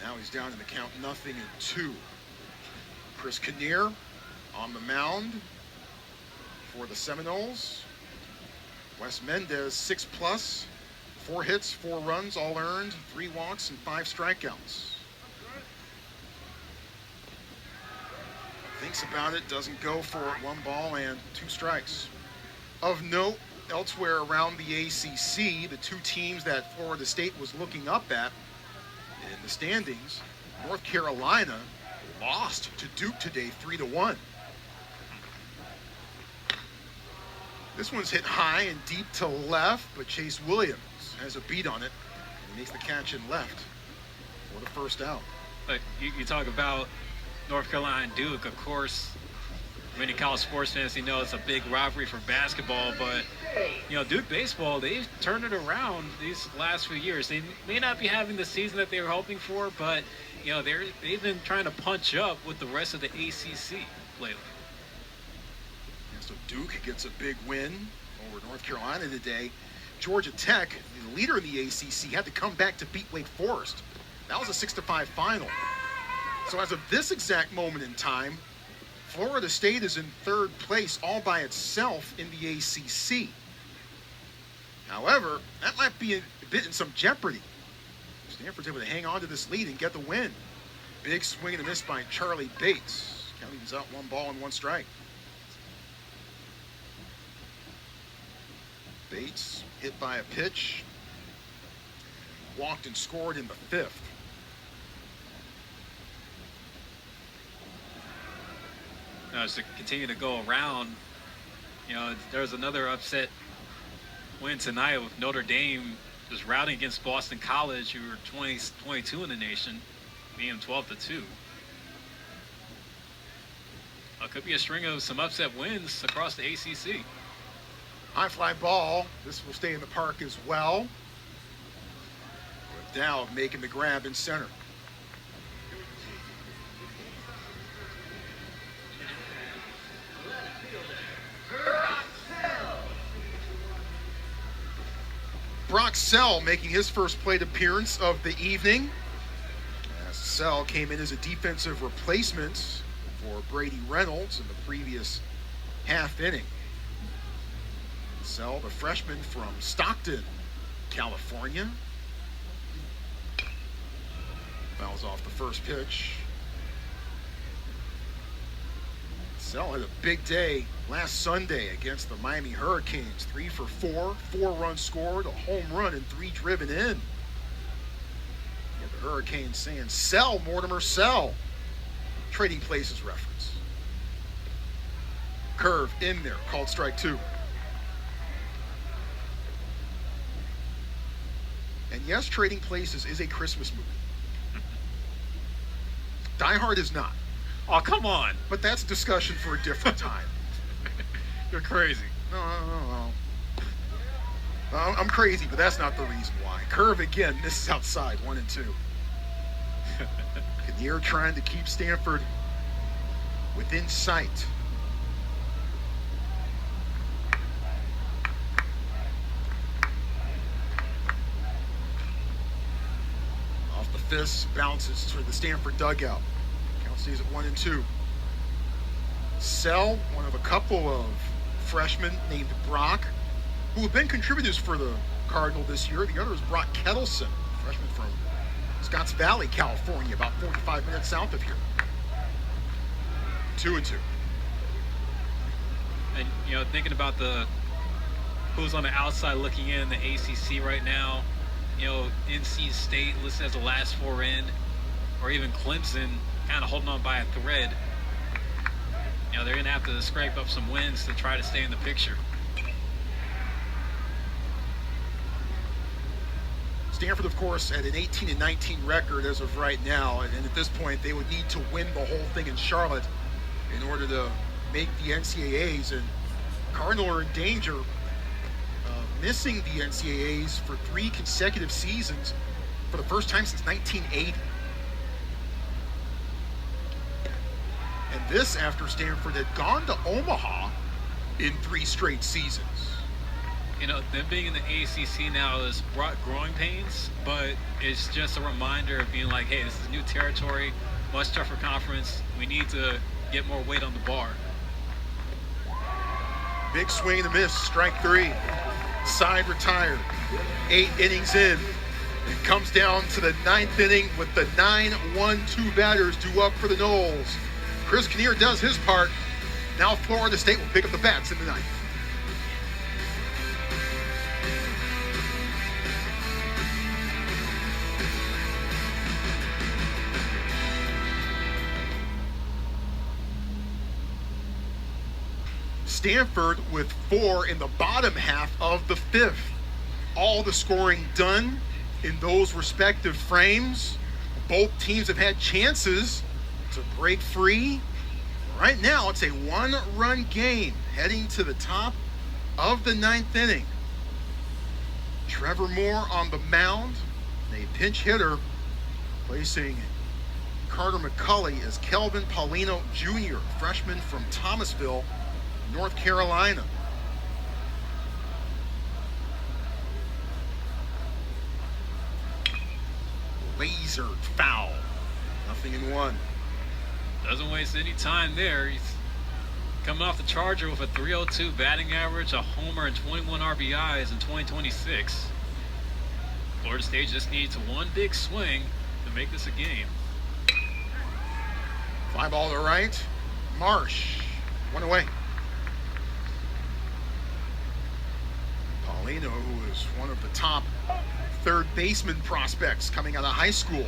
now he's down in the count, 0-2. Chris Kinnear on the mound for the Seminoles. Wes Mendez, 6+, 4 hits, 4 runs, all earned, 3 walks, and 5 strikeouts. Thinks about it, doesn't go for it, 1 ball and 2 strikes. Of note, elsewhere around the ACC, the 2 teams that Florida State was looking up at in the standings, North Carolina lost to Duke today, 3-1. This one's hit high and deep to left, but Chase Williams has a beat on it, and he makes the catch in left for the first out. But you talk about North Carolina and Duke, of course. Many college sports fans, you know, it's a big rivalry for basketball, but, you know, Duke baseball, they've turned it around these last few years. They may not be having the season that they were hoping for, but, you know, they've been trying to punch up with the rest of the ACC lately. And so Duke gets a big win over North Carolina today. Georgia Tech, the leader in the ACC, had to come back to beat Wake Forest. That was a 6-5 final. So as of this exact moment in time, Florida State is in third place all by itself in the ACC. However, that might be a bit in some jeopardy. Stanford's able to hang on to this lead and get the win. Big swing and a miss by Charlie Bates. County was out 1 ball and 1 strike. Bates hit by a pitch. Walked and scored in the 5th. Now, just to continue to go around, there was another upset win tonight with Notre Dame just routing against Boston College, who were 22 in the nation, being 12-2. Could be a string of some upset wins across the ACC. High fly ball. This will stay in the park as well. With Dow making the grab in center. Brock Sell making his first plate appearance of the evening. As Sell came in as a defensive replacement for Brady Reynolds in the previous half inning. Sell, the freshman from Stockton, California. Fouls off the first pitch. Sell had a big day last Sunday against the Miami Hurricanes. 3 for 4, 4 runs scored, a home run, and 3 driven in. And the Hurricanes saying, "Sell, Mortimer, sell." Trading Places reference. Curve in there, called strike 2. And yes, Trading Places is a Christmas movie. Die Hard is not. Oh, come on. But that's a discussion for a different time. You're crazy. No. I'm crazy, but that's not the reason why. Curve again, misses outside, 1 and 2. Kinnear trying to keep Stanford within sight. Off the fist, bounces to the Stanford dugout. Count stays at 1 and 2. Sell, one of a couple of freshmen named Brock, who have been contributors for the Cardinal this year. The other is Brock Kettleson, freshman from Scotts Valley, California, about 45 minutes south of here. 2 and 2. And, thinking about who's on the outside looking in the ACC right now, NC State listed as the last 4 in, or even Clemson kind of holding on by a thread. They're going to have to scrape up some wins to try to stay in the picture. Stanford, of course, had an 18-19 record as of right now, and at this point, they would need to win the whole thing in Charlotte in order to make the NCAAs. And Cardinal are in danger of missing the NCAAs for 3 consecutive seasons for the first time since 1980. And this after Stanford had gone to Omaha in 3 straight seasons. Them being in the ACC now has brought growing pains, but it's just a reminder of being like, hey, this is new territory, much tougher conference. We need to get more weight on the bar. Big swing and a miss, strike 3. Side retired. 8 innings in. It comes down to the 9th inning with the 9-1-2 batters due up for the Noles. Chris Kinnear does his part. Now Florida State will pick up the bats in the 9th. Stanford with 4 in the bottom half of the 5th. All the scoring done in those respective frames. Both teams have had chances to break free. Right now, it's a 1-run game heading to the top of the 9th inning. Trevor Moore on the mound, a pinch hitter, placing Carter McCulley as Kelvin Paulino Jr., freshman from Thomasville, North Carolina. Lasered foul. 0-1. Doesn't waste any time there. He's coming off the Charger with a 302 batting average, a homer, and 21 RBIs in 2026. Florida State just needs one big swing to make this a game. Fly ball to right. Marsh. One away. Paulino, who is one of the top third baseman prospects coming out of high school,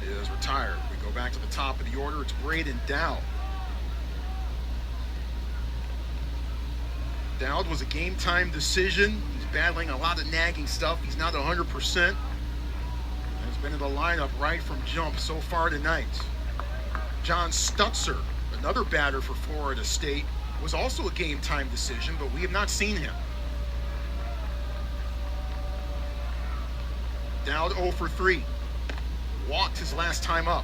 is retired. We go back to the top of the order. It's Braden Dowd. Dowd was a game-time decision. He's battling a lot of nagging stuff. He's not 100%. Has been in the lineup right from jump so far tonight. John Stutzer, another batter for Florida State, was also a game-time decision, but we have not seen him. Dowd 0 for 3. Walked his last time up.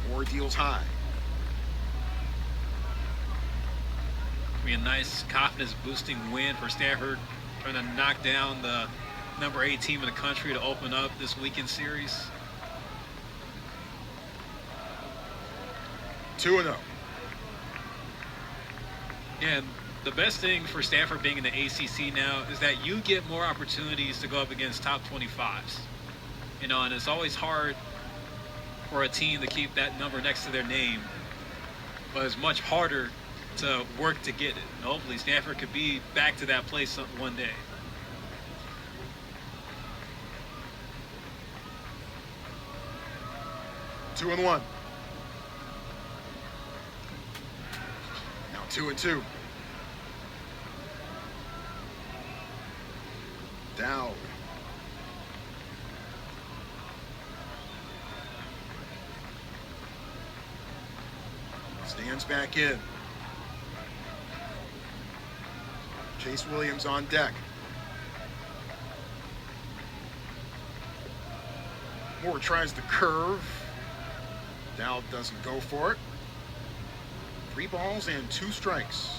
Moore deals high. Be a nice confidence-boosting win for Stanford, trying to knock down the number 8 team in the country to open up this weekend series. 2-0. And the best thing for Stanford being in the ACC now is that you get more opportunities to go up against top 25s. You know, and it's always hard for a team to keep that number next to their name, but it's much harder to work to get it. And hopefully Stanford could be back to that place one day. Two and one. Now 2-2. Dowd. Stands back in. Chase Williams on deck. Moore tries the curve. Dowd doesn't go for it. 3 balls and 2 strikes.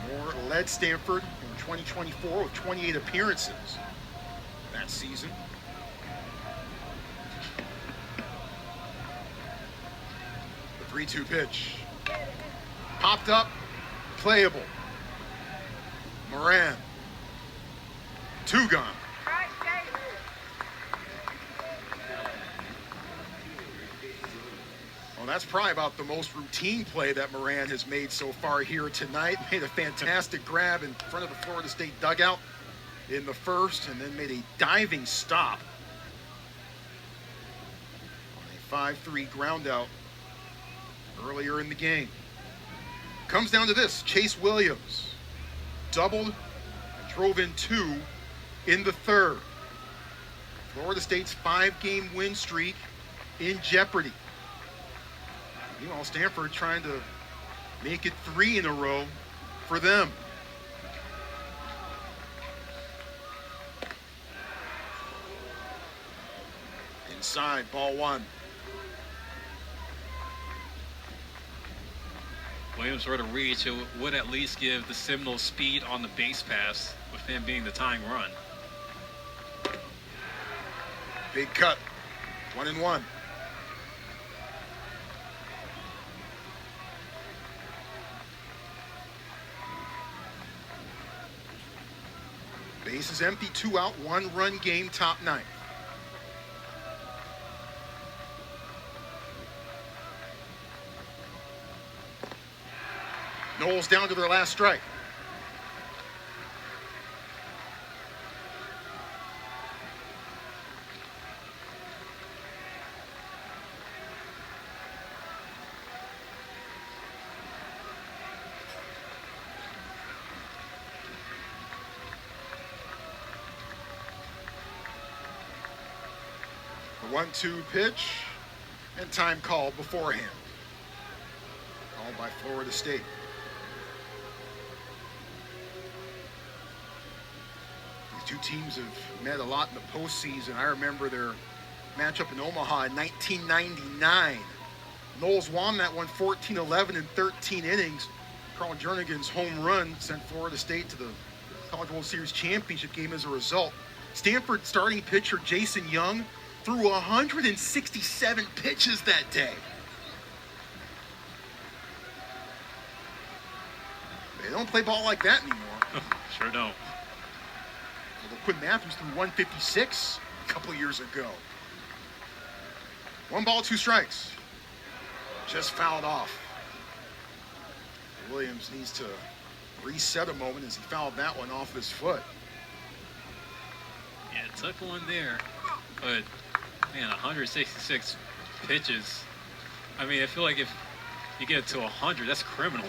Moore led Stanford in 2024 with 28 appearances that season. The 3-2 pitch. Popped up, playable. Moran. 2 gone. Well, that's probably about the most routine play that Moran has made so far here tonight. Made a fantastic grab in front of the Florida State dugout in the first, and then made a diving stop on a 5-3 ground out earlier in the game. Comes down to this. Chase Williams doubled and drove in 2 in the third. Florida State's 5-game win streak in jeopardy. Meanwhile, Stanford trying to make it 3 in a row for them. Inside, ball 1. Williams sort of reach, it would at least give the Seminole speed on the base pass, with him being the tying run. Big cut. 1-1. Base is empty, 2 out, 1-run game, top 9. Knowles down to their last strike. The 1-2 pitch and time called beforehand. Called by Florida State. Two teams have met a lot in the postseason. I remember their matchup in Omaha in 1999. Knowles won that one 14-11 in 13 innings. Carl Jernigan's home run sent Florida State to the College World Series championship game as a result. Stanford starting pitcher Jason Young threw 167 pitches that day. They don't play ball like that anymore. Sure don't. Although Quinn Matthews threw 156 a couple of years ago. 1 ball, 2 strikes. Just fouled off. Williams needs to reset a moment as he fouled that one off his foot. Yeah, took one there. But, man, 166 pitches. I mean, I feel like if you get to 100, that's criminal.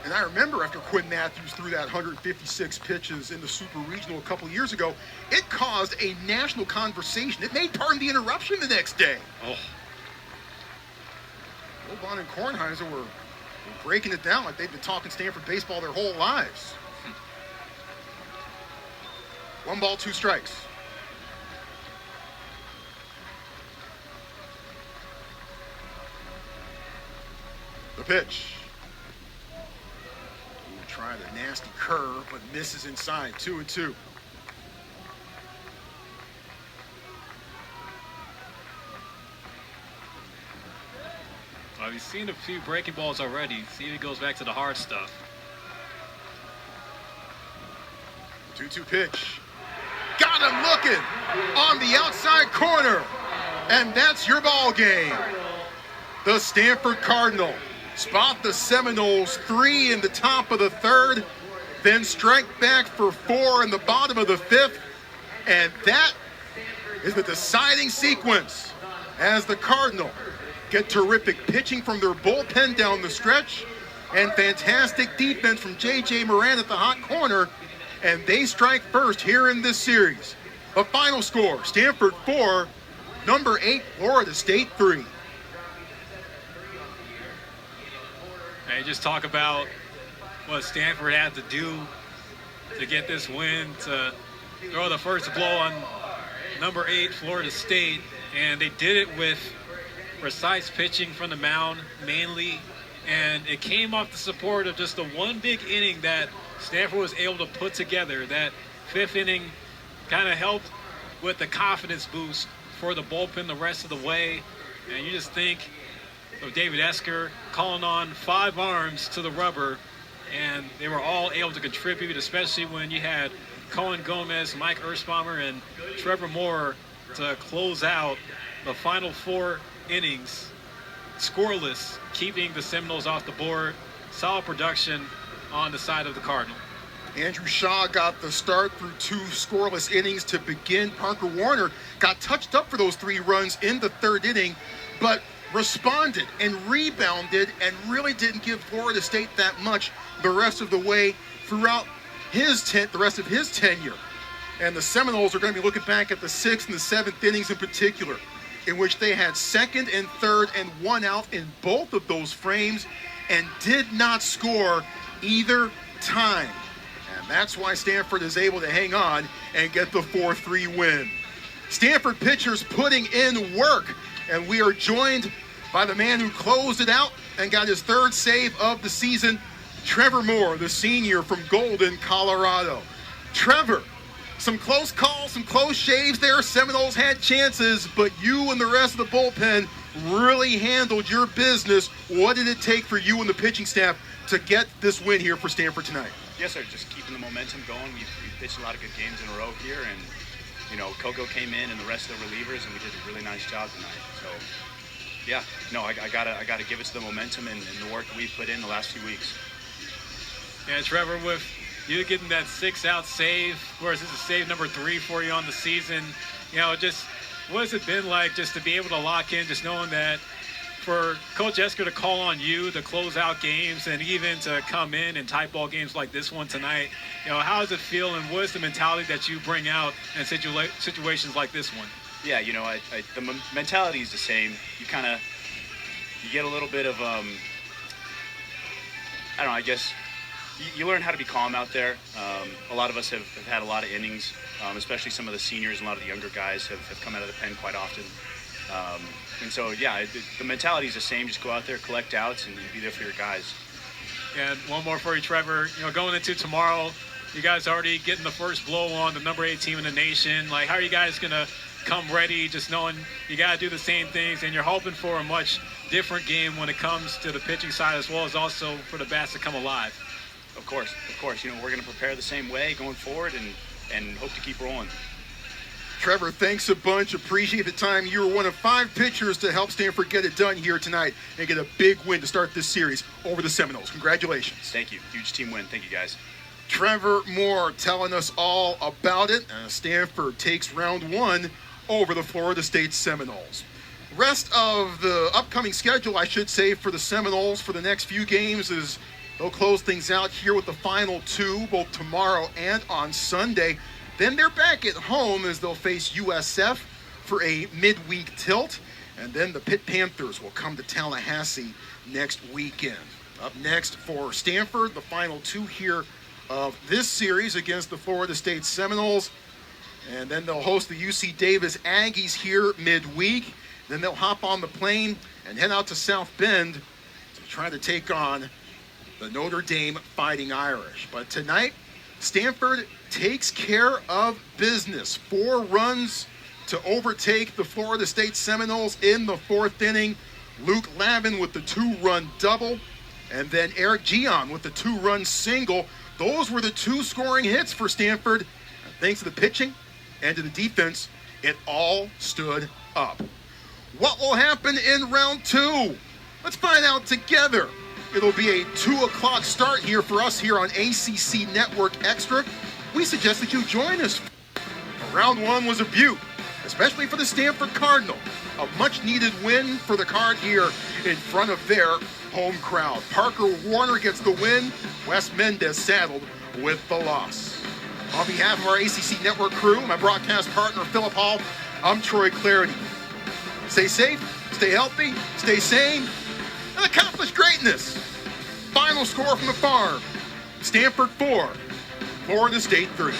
And I remember after Quinn Matthews threw that 156 pitches in the Super Regional a couple of years ago, it caused a national conversation. It made Pardon the Interruption the next day. Oh. Wilbon and Kornheiser were breaking it down like they've been talking Stanford baseball their whole lives. 1 ball, 2 strikes. The pitch. Try the nasty curve, but misses inside. 2-2. Well, we've seen a few breaking balls already. See if he goes back to the hard stuff. 2-2 pitch. Got him looking on the outside corner. And that's your ball game. The Stanford Cardinal spot the Seminoles 3 in the top of the 3rd, then strike back for 4 in the bottom of the 5th. And that is the deciding sequence as the Cardinal get terrific pitching from their bullpen down the stretch and fantastic defense from J.J. Moran at the hot corner, and they strike first here in this series. The final score, Stanford 4, number 8, Florida State 3. Hey, just talk about what Stanford had to do to get this win, to throw the first blow on number 8, Florida State, and they did it with precise pitching from the mound mainly, and it came off the support of just the one big inning that Stanford was able to put together. That 5th inning kind of helped with the confidence boost for the bullpen the rest of the way, and you just think of David Esker calling on 5 arms to the rubber, and they were all able to contribute, especially when you had Cohen Gomez, Mike Erspamer, and Trevor Moore to close out the final 4 innings scoreless, keeping the Seminoles off the board. Solid production on the side of the Cardinal. Andrew Shaw got the start through 2 scoreless innings to begin. Parker Warner got touched up for those 3 runs in the 3rd inning, but responded and rebounded and really didn't give Florida State that much the rest of the way throughout the rest of his tenure. And the Seminoles are going to be looking back at the 6th and the 7th innings in particular, in which they had 2nd and 3rd and 1 out in both of those frames and did not score either time. And that's why Stanford is able to hang on and get the 4-3 win. Stanford pitchers putting in work, and we are joined by the man who closed it out and got his 3rd save of the season, Trevor Moore, the senior from Golden, Colorado. Trevor, some close calls, some close shaves there. Seminoles had chances, but you and the rest of the bullpen really handled your business. What did it take for you and the pitching staff to get this win here for Stanford tonight? Yes, sir. Just keeping the momentum going. We've pitched a lot of good games in a row here, and you know, Coco came in and the rest of the relievers, and we did a really nice job tonight. So, yeah, no, I gotta give it to the momentum and the work we've put in the last few weeks. Yeah, Trevor, with you getting that 6-out save, of course, this is save number 3 for you on the season. You know, just what has it been like just to be able to lock in, just knowing that for Coach Esker to call on you to close out games and even to come in and tie ball games like this one tonight, you know, how does it feel and what is the mentality that you bring out in situations like this one? Yeah, you know, the mentality is the same. You get a little bit of, I don't know, I guess you learn how to be calm out there. A lot of us have had a lot of innings, especially some of the seniors and a lot of the younger guys have come out of the pen quite often. And so, yeah, the mentality is the same. Just go out there, collect outs, and be there for your guys. And one more for you, Trevor. You know, going into tomorrow, You guys already getting the first blow on the number 8 team in the nation. Like, how are you guys going to come ready, just knowing you got to do the same things, and you're hoping for a much different game when it comes to the pitching side as well as also for the bats to come alive? Of course. You know, we're going to prepare the same way going forward and hope to keep rolling. Trevor, thanks a bunch. Appreciate the time. You were one of 5 pitchers to help Stanford get it done here tonight and get a big win to start this series over the Seminoles. Congratulations. Thank you. Huge team win. Thank you, guys. Trevor Moore telling us all about it. Stanford takes round 1 over the Florida State Seminoles. Rest of the upcoming schedule, I should say, for the Seminoles for the next few games is they'll close things out here with the final 2, both tomorrow and on Sunday. Then they're back at home as they'll face USF for a midweek tilt. And then the Pitt Panthers will come to Tallahassee next weekend. Up next for Stanford, the final 2 here of this series against the Florida State Seminoles. And then they'll host the UC Davis Aggies here midweek. Then they'll hop on the plane and head out to South Bend to try to take on the Notre Dame Fighting Irish. But tonight, Stanford takes care of business. 4 runs to overtake the Florida State Seminoles in the 4th inning. Luke Lavin with the 2-run double, and then Eric Gion with the 2-run single. Those were the 2 scoring hits for Stanford. And thanks to the pitching and to the defense, it all stood up. What will happen in round 2? Let's find out together. It'll be a 2 o'clock start here for us here on ACC Network Extra. We suggest that you join us. Round 1 was a beaut, especially for the Stanford Cardinal. A much-needed win for the Card here in front of their home crowd. Parker Warner gets the win. Wes Mendez saddled with the loss. On behalf of our ACC Network crew, my broadcast partner, Philip Hall, I'm Troy Clarity. Stay safe, stay healthy, stay sane, and accomplish greatness. Final score from the farm, Stanford 4, Florida State 3.